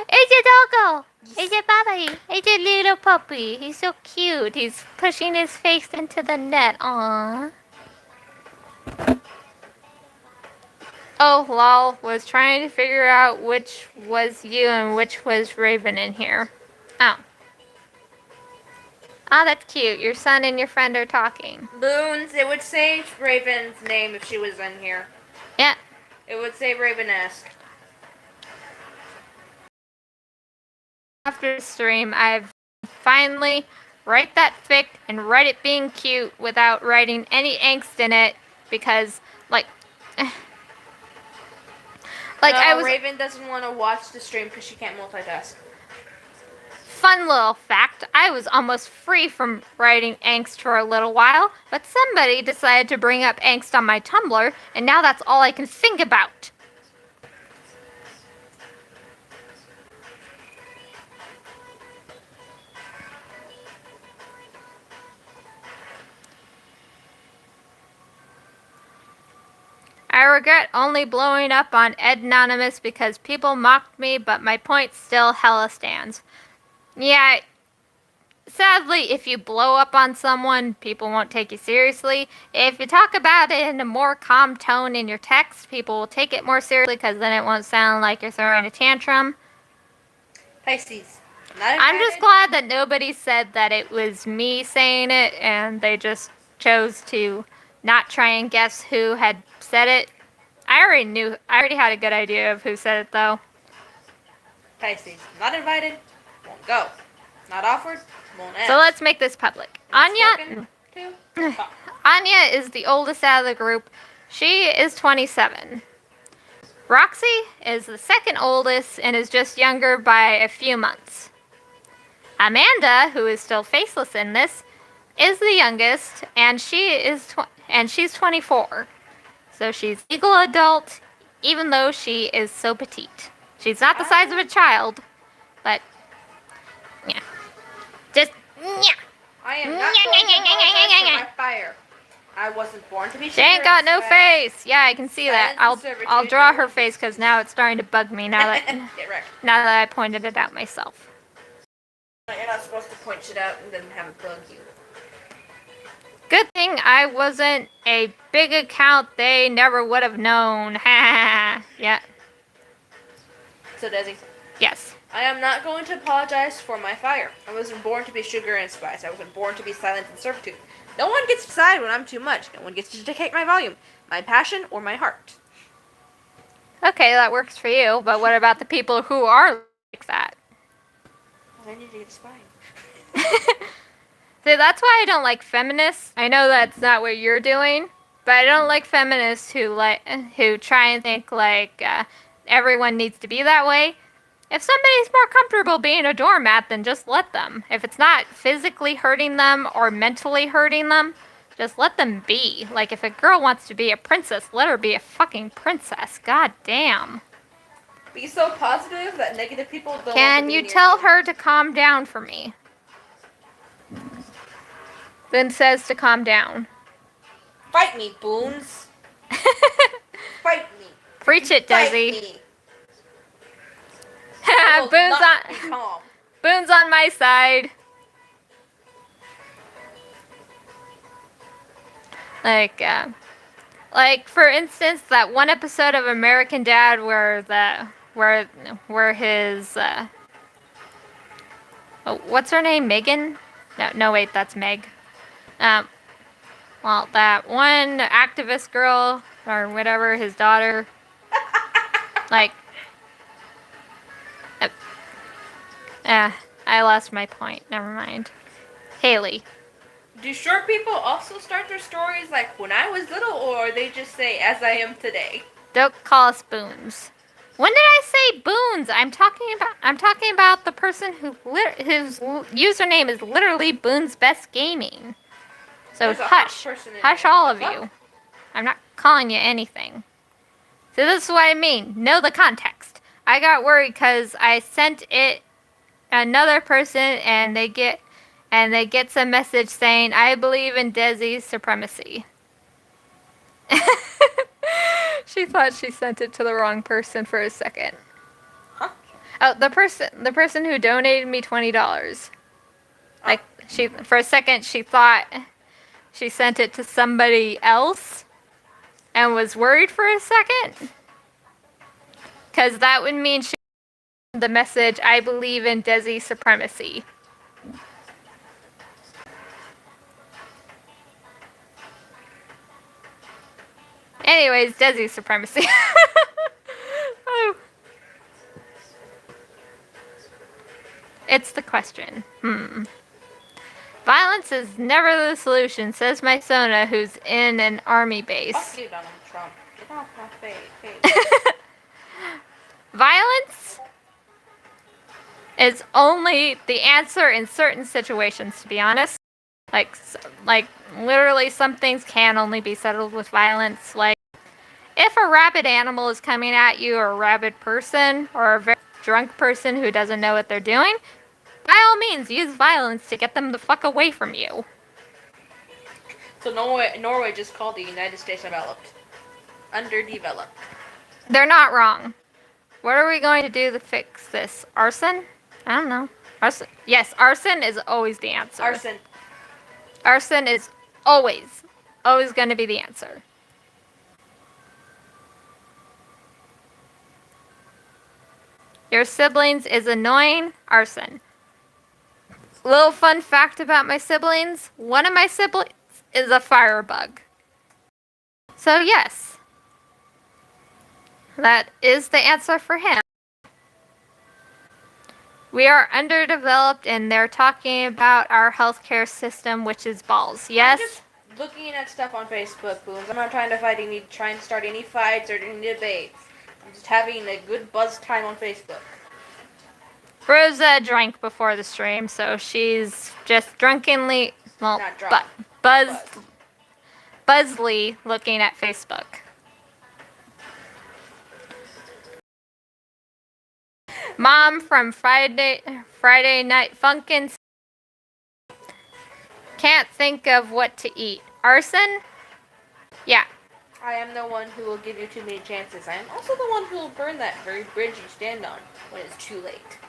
It's a doggo! It's a baby! It's a little puppy! He's so cute! He's pushing his face into the net. Aww. Oh, lol. Was trying to figure out which was you and which was Raven in here. Oh. Oh, that's cute. Your son and your friend are talking. Loons, it would say Raven's name if she was in here. Yeah. It would say Raven-esque. After the stream, I've finally write that fic and write it being cute without writing any angst in it because, Raven doesn't want to watch the stream because she can't multitask. Fun little fact, I was almost free from writing angst for a little while, but somebody decided to bring up angst on my Tumblr, and now that's all I can think about. I regret only blowing up on Ed Anonymous because people mocked me, but my point still hella stands. Yeah, sadly, if you blow up on someone, people won't take you seriously. If you talk about it in a more calm tone in your text, people will take it more seriously because then it won't sound like you're throwing a tantrum. Pisces. I'm just glad that nobody said that it was me saying it and they just chose to not try and guess who had said it. I already had a good idea of who said it though. Pisces. Not invited, won't go. Not offered, won't ask. So let's make this public. Anya Anya is the oldest out of the group. She is 27. Roxy is the second oldest and is just younger by a few months. Amanda, who is still faceless in this, is the youngest, and she's 24. So she's legal adult, even though she is so petite. She's not the size of a child, but yeah, just yeah. I am not going to apologize for my fire. I wasn't born to be. She ain't got no face. Yeah, I can see that. Silence and I'll servitude, draw no her one face gets because to now it's starting to bug me. Now that Get wrecked. now that I pointed it out myself. You're not supposed to point shit out and then have it bug you. Good thing I wasn't a big account. They never would have known. Ha. Yeah. So Desi, Yes. I am not going to apologize for my fire. I wasn't born to be sugar and spice. I wasn't born to be silence and servitude. No one gets to decide when I'm too much. No one gets to dictate my volume, my passion, or my heart. Okay, that works for you. But what about the people who are like that? I need to get spine. See, that's why I don't like feminists. I know that's not what you're doing, but I don't like feminists who try and think like everyone needs to be that way. If somebody's more comfortable being a doormat, then just let them. If it's not physically hurting them or mentally hurting them, just let them be. Like, if a girl wants to be a princess, let her be a fucking princess. God damn. Be so positive that negative people don't want Can to be you near tell her to calm down for me? Then says to calm down. Fight me, Boons. Fight me. Preach it, Fight Desi. me. I will Boone's not be on, calm. Boone's on my side. Like for instance, that one episode of American Dad where his what's her name? Megan? No, wait, that's Meg. Well, that one activist girl or whatever, his daughter, like, I lost my point. Never mind. Haley. Do short people also start their stories like when I was little, or they just say as I am today? Don't call us boons. When did I say boons? I'm talking about the person whose username is literally Boons Best Gaming. So There's a hot hush, person in hush there. all of What? you. I'm not calling you anything. So this is what I mean. Know the context. I got worried because I sent it another person and they get some message saying I believe in Desi's supremacy. She thought she sent it to the wrong person for a second. Huh? Oh, the person who donated me $20. Like for a second she thought she sent it to somebody else and was worried for a second. Cuz that would mean she the message I believe in Desi's supremacy. Anyways, Desi's supremacy. Oh. It's the question. Violence is never the solution, says my Sona, who's in an army base. Fuck you, Donald Trump. Get off my face. Violence is only the answer in certain situations, to be honest. Like literally some things can only be settled with violence. Like, if a rabid animal is coming at you, or a rabid person, or a very drunk person who doesn't know what they're doing, by all means, use violence to get them the fuck away from you. So Norway just called the United States developed. Underdeveloped. They're not wrong. What are we going to do to fix this? Arson? I don't know. Arson? Yes, arson is always the answer. Arson. Arson is always going to be the answer. Your siblings is annoying. Arson. Little fun fact about my siblings. One of my siblings is a firebug. So yes. That is the answer for him. We are underdeveloped and they're talking about our healthcare system, which is balls. Yes? I'm just looking at stuff on Facebook, Boons. I'm not trying to start any fights or any debates. I'm just having a good buzz time on Facebook. Rosa drank before the stream, so she's just drunkenly, well, Not drunk. buzzly looking at Facebook. Mom from Friday Night Funkin' can't think of what to eat. Arson? Yeah. I am the one who will give you too many chances. I am also the one who will burn that very bridge you stand on when it's too late.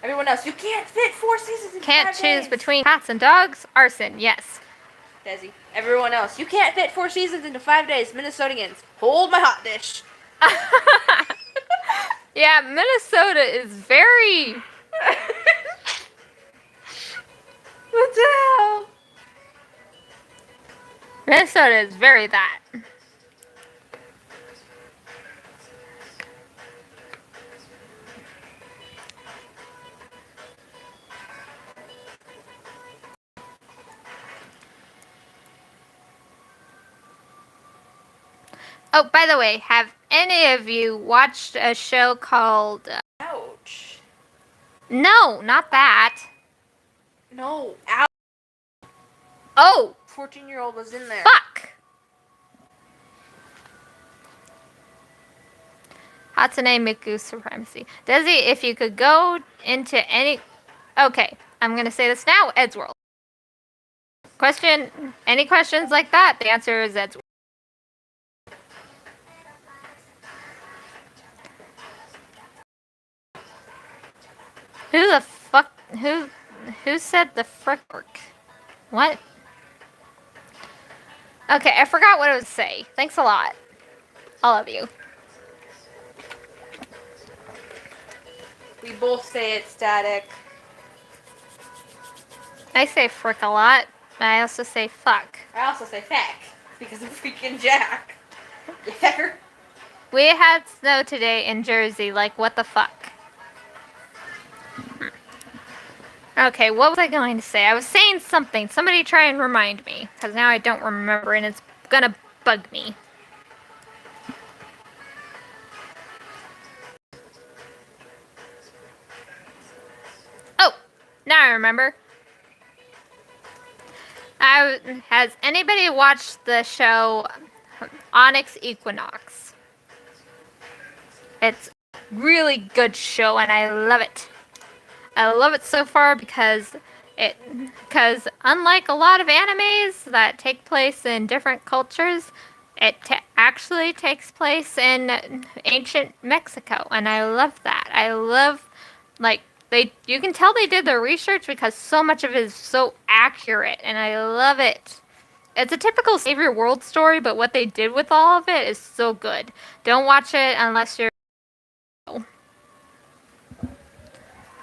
Everyone else, you can't fit 4 seasons in Can't 5 choose days. between cats and dogs. Arson, yes. Desi. Everyone else, you can't fit 4 seasons into 5 days. Minnesotans, hold my hot dish. Yeah, Minnesota is very... What the hell? Minnesota is very that. Oh, by the way, have any of you watched a show called... Ouch. No, not that. No, ouch. Oh, 14-year-old was in there. fuck. Hatsune Miku Supremacy. Desi, if you could go into any... Okay, I'm going to say this now. Ed's World. Question, any questions like that? The answer is Ed's World. Who the fuck, who said the frick work? What? Okay, I forgot what I was say. Thanks a lot. All of you. We both say it's static. I say frick a lot. I also say fuck. I also say feck because of freaking Jack. You fecker. We had snow today in Jersey. Like, what the fuck? Okay, what was I going to say? I was saying something. Somebody try and remind me. Because now I don't remember and it's gonna bug me. Oh! Now I remember. Has anybody watched the show Onyx Equinox? It's a really good show and I love it. I love it so far because unlike a lot of animes that take place in different cultures, it actually takes place in ancient Mexico, and I love that. I love, like, you can tell they did their research because so much of it is so accurate, and I love it. It's a typical Save Your World story, but what they did with all of it is so good. Don't watch it unless you're...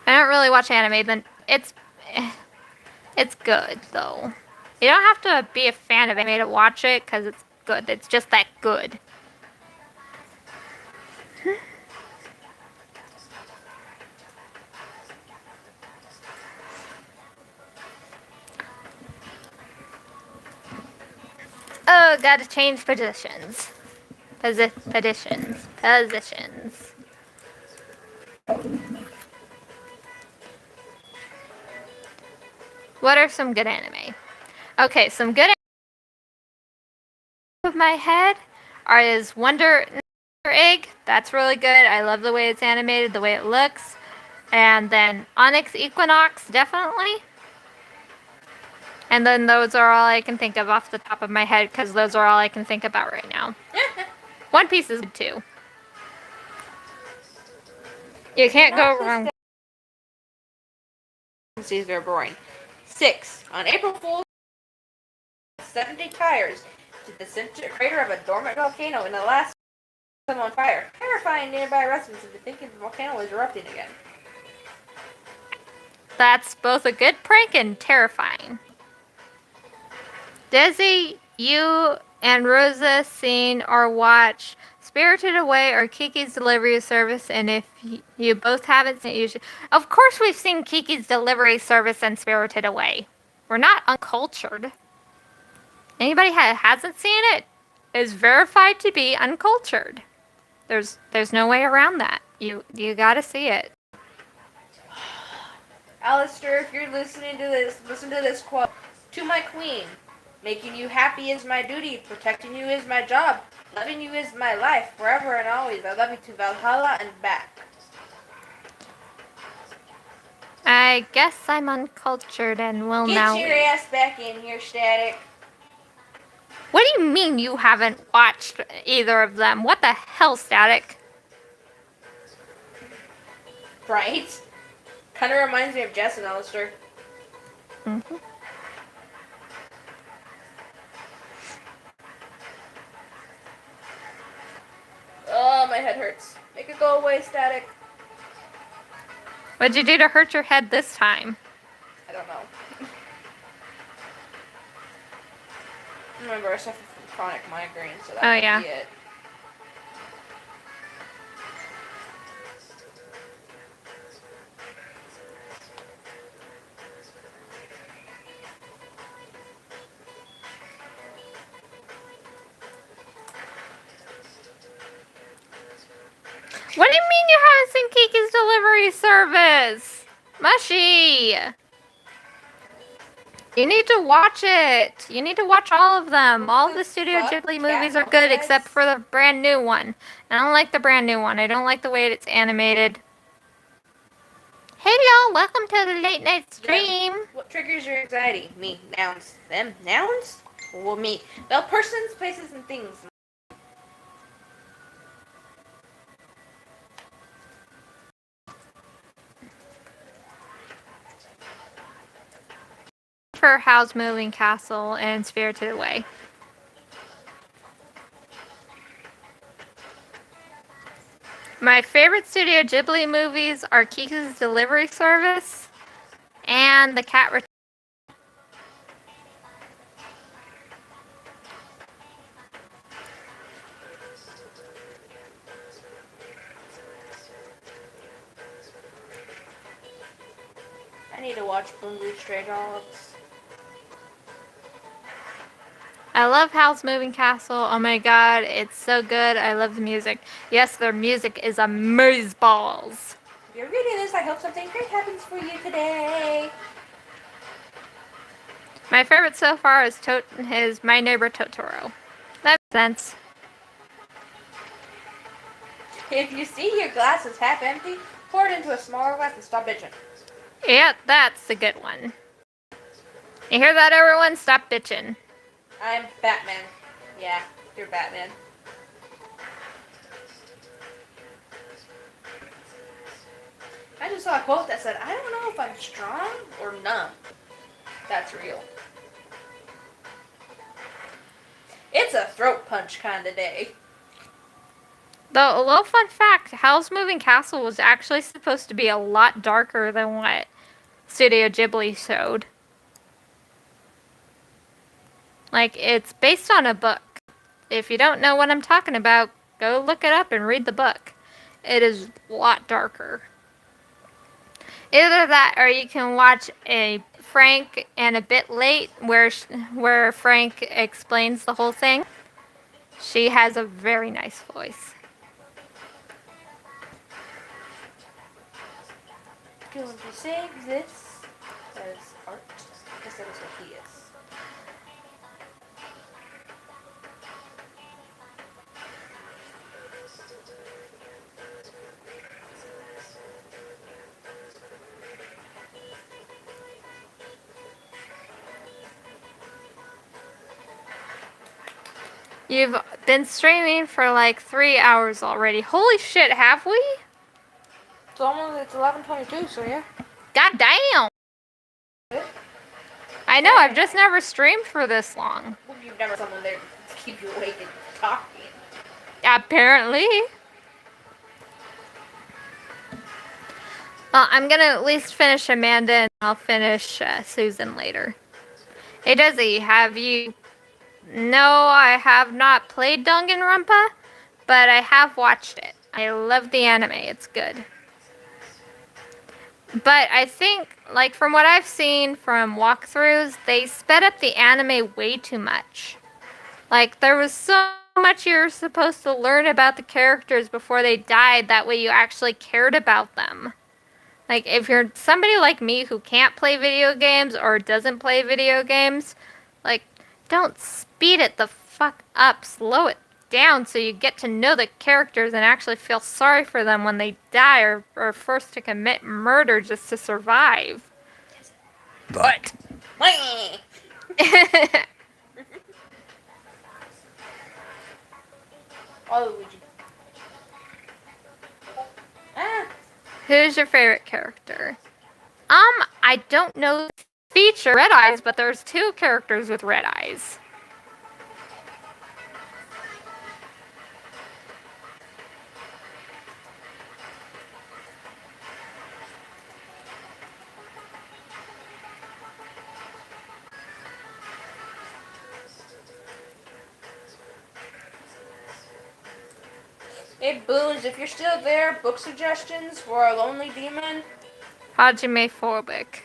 I don't really watch anime, then it's good, though. You don't have to be a fan of anime to watch it, because it's good. It's just that good. Oh, gotta change positions. Positions. What are some good anime? Okay, some good anime of my head is Wonder Egg. That's really good. I love the way it's animated, the way it looks. And then Onyx Equinox, definitely. And then those are all I can think of off the top of my head, because those are all I can think about right now. One Piece is good too. You can't go wrong. These are boring. 6. On April Fool's 70 tires to the center crater of a dormant volcano in the last on fire, terrifying nearby residents into thinking the volcano was erupting again. That's both a good prank and terrifying. Desi, you and Rosa seen or watch Spirited Away or Kiki's Delivery Service, and if you both haven't seen it, you should. Of course we've seen Kiki's Delivery Service and Spirited Away. We're not uncultured. Anybody hasn't seen it is verified to be uncultured. There's no way around that. You gotta see it. Alistair, if you're listening to this, listen to this quote. To my queen, making you happy is my duty, protecting you is my job, loving you is my life, forever and always. I love you to Valhalla and back. I guess I'm uncultured and will Get now. your ass back in here, Static. What do you mean you haven't watched either of them? What the hell, Static? Right? Kind of reminds me of Jess and Alistair. Mm-hmm. Oh, my head hurts. Make it go away, Static. What'd you do to hurt your head this time? I don't know. Remember, I suffer from chronic migraine, so that might yeah. be it. What do you mean you haven't seen Kiki's delivery service? Mushy! You need to watch it. You need to watch all of them. All of the Studio Fuck, Ghibli cat movies are good says. except for the brand new one. I don't like the brand new one. I don't like the way it's animated. Hello, welcome to the late night stream. What triggers your anxiety? Me. Nouns. Them. Nouns? Well, me. Well, persons, places, and things. For Howl's Moving Castle and Spirited Away. My favorite Studio Ghibli movies are Kiki's Delivery Service and The Cat Returns. I need to watch Bungo Stray Dogs. I love Howl's Moving Castle. Oh my god, it's so good. I love the music. Yes, their music is amazeballs. If you're reading this, I hope something great happens for you today. My favorite so far is My Neighbor Totoro. That makes sense. If you see your glass is half empty, pour it into a smaller glass and stop bitching. Yeah, that's a good one. You hear that, everyone? Stop bitching. I'm Batman. Yeah, you're Batman. I just saw a quote that said, I don't know if I'm strong or numb. That's real. It's a throat punch kind of day. Though, a little fun fact, Howl's Moving Castle was actually supposed to be a lot darker than what Studio Ghibli showed. Like, it's based on a book. If you don't know what I'm talking about, go look it up and read the book. It is a lot darker. Either that, or you can watch a Frank and a bit late, where Frank explains the whole thing. She has a very nice voice. Don't you say this as art? I guess that is what he is. You've been streaming for like 3 hours already. Holy shit, have we? It's 11:22, so yeah. God damn! I know, I've just never streamed for this long. Well, you've never someone there to keep you awake and talking. Apparently. Well, I'm gonna at least finish Amanda and I'll finish Susan later. Hey Desi, have you... No, I have not played Danganronpa, but I have watched it. I love the anime, it's good. But I think, like, from what I've seen from walkthroughs, they sped up the anime way too much. Like, there was so much you were supposed to learn about the characters before they died, that way you actually cared about them. Like, if you're somebody like me who can't play video games or doesn't play video games, like, don't speed it the fuck up. Slow it down so you get to know the characters and actually feel sorry for them when they die or are forced to commit murder just to survive. But Oh, Luigi. Ah. who's your favorite character? I don't know the feature red eyes, but there's 2 characters with red eyes. Hey, Boons, if you're still there, book suggestions for a lonely demon. Hajime-phobic.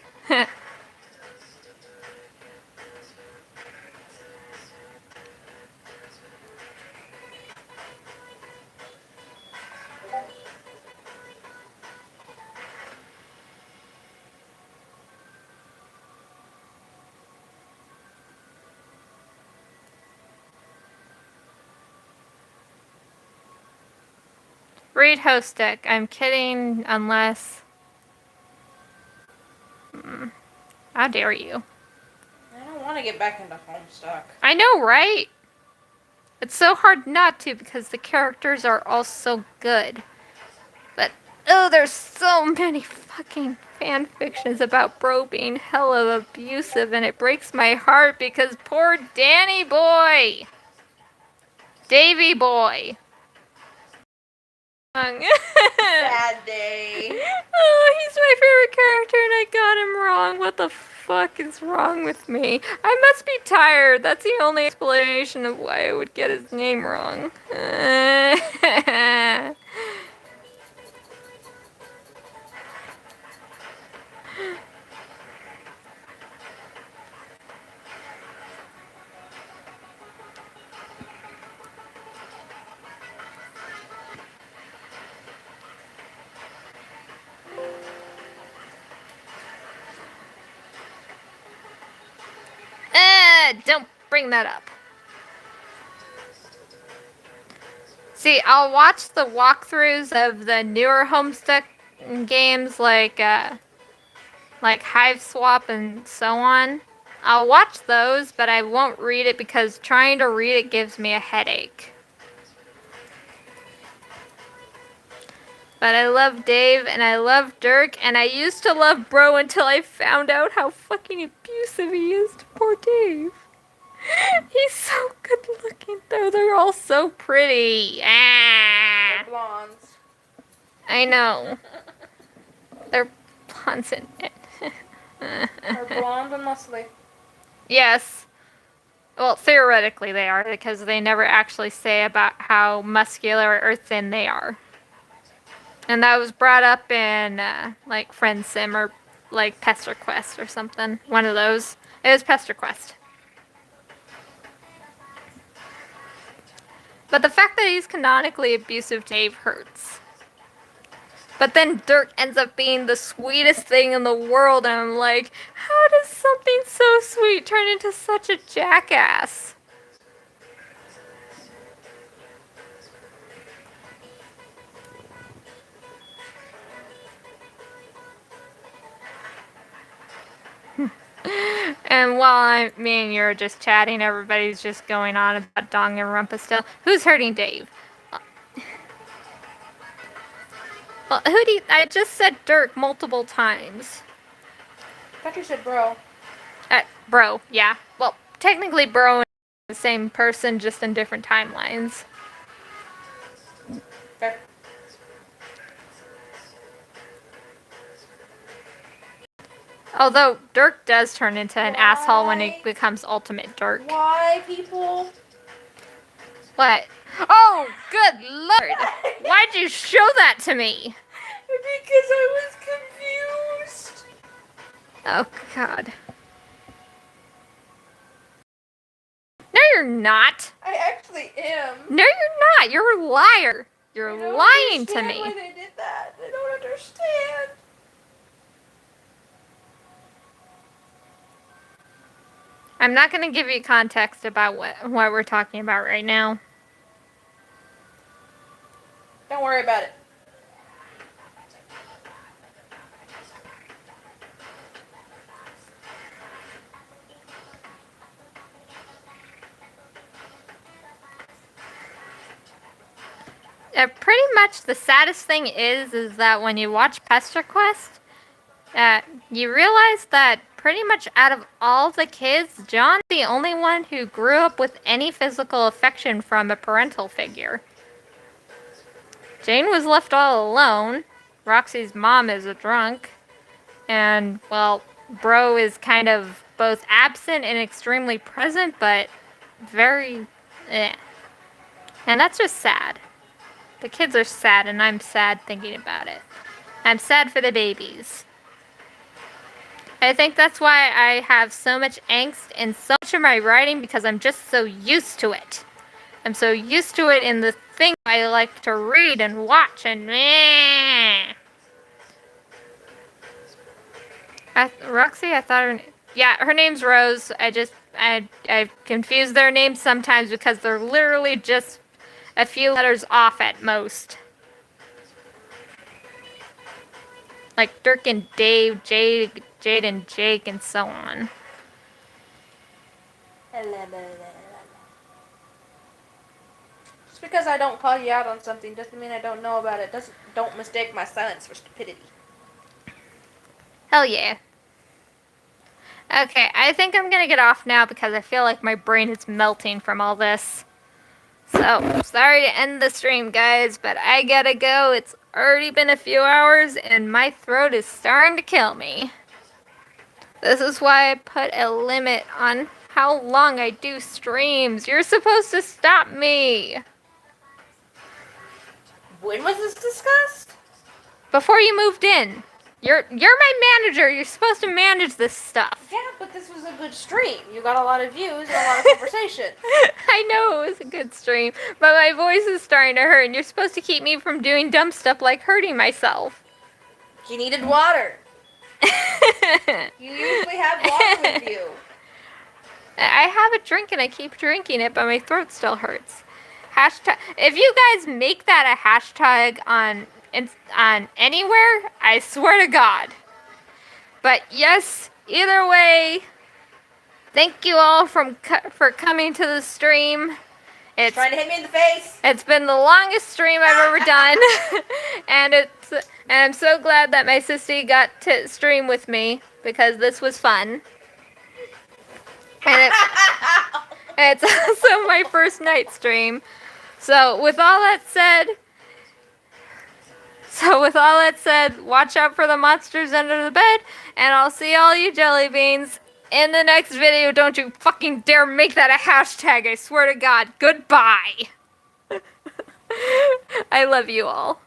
Read host deck. I'm kidding, unless... How dare you? I don't want to get back into Homestuck. I know, right? It's so hard not to because the characters are all so good. But, oh, there's so many fucking fan fictions about Bro being hella abusive, and it breaks my heart because poor Danny boy! Davy boy! Bad day. Oh, he's my favorite character and I got him wrong. What the fuck is wrong with me? I must be tired. That's the only explanation of why I would get his name wrong. Don't bring that up. See, I'll watch the walkthroughs of the newer Homestuck games like Hive Swap and so on. I'll watch those, but I won't read it because trying to read it gives me a headache. But I love Dave and I love Dirk and I used to love Bro until I found out how fucking abusive he is to poor Dave. He's so good looking though. They're all so pretty. Ah. They're blondes. I know. They're blondes and They're blonde and muscly. yes. Well, theoretically they are because they never actually say about how muscular or thin they are. And that was brought up in like Friend Sim or like Pester Quest or something. One of those. It was Pester Quest. But the fact that he's canonically abusive to Dave hurts. But then Dirk ends up being the sweetest thing in the world, and I'm like, how does something so sweet turn into such a jackass? And while me and you are just chatting, everybody's just going on about Dong and Rumpus still. Who's hurting Dave? Well, I just said Dirk multiple times. I thought you said Bro. Bro, yeah. Well, technically Bro and the same person, just in different timelines. Fair. Although Dirk does turn into an asshole when he becomes Ultimate Dirk. Why, people? What? Oh, good lord! Why'd you show that to me? Because I was confused. Oh, God. No, you're not. I actually am. No, you're not. You're a liar. You're I don't lying to understand me. why they did that. I don't understand. I'm not going to give you context about what we're talking about right now. Don't worry about it. Pretty much the saddest thing is that when you watch Pester Quest, you realize that pretty much out of all the kids, John's the only one who grew up with any physical affection from a parental figure. Jane was left all alone. Roxy's mom is a drunk. And, well, Bro is kind of both absent and extremely present, but very eh. And that's just sad. The kids are sad, and I'm sad thinking about it. I'm sad for the babies. I think that's why I have so much angst in so much of my writing, because I'm just so used to it. I'm so used to it in the thing I like to read and watch and Roxy, I thought her... Yeah, her name's Rose. I confuse their names sometimes because they're literally just a few letters off at most. Like Dirk and Dave, Jade and Jake, and so on. Just because I don't call you out on something doesn't mean I don't know about it. Don't mistake my silence for stupidity. Hell yeah. Okay, I think I'm gonna get off now because I feel like my brain is melting from all this. So, sorry to end the stream, guys, but I gotta go. It's already been a few hours and my throat is starting to kill me. This is why I put a limit on how long I do streams. You're supposed to stop me. When was this discussed? Before you moved in. You're my manager. You're supposed to manage this stuff. Yeah, but this was a good stream. You got a lot of views and a lot of conversation. I know it was a good stream, but my voice is starting to hurt, and you're supposed to keep me from doing dumb stuff like hurting myself. You needed water. You usually have water with you. I have a drink and I keep drinking it, but my throat still hurts. Hashtag. If you guys make that a hashtag on anywhere, I swear to God. But yes, either way, thank you all for coming to the stream. It's trying to hit me in the face. It's been the longest stream I've ever done, and I'm so glad that my sissy got to stream with me because this was fun. And it's also my first night stream. So with all that said, watch out for the monsters under the bed, and I'll see all you jelly beans in the next video. Don't you fucking dare make that a hashtag, I swear to God. Goodbye. I love you all.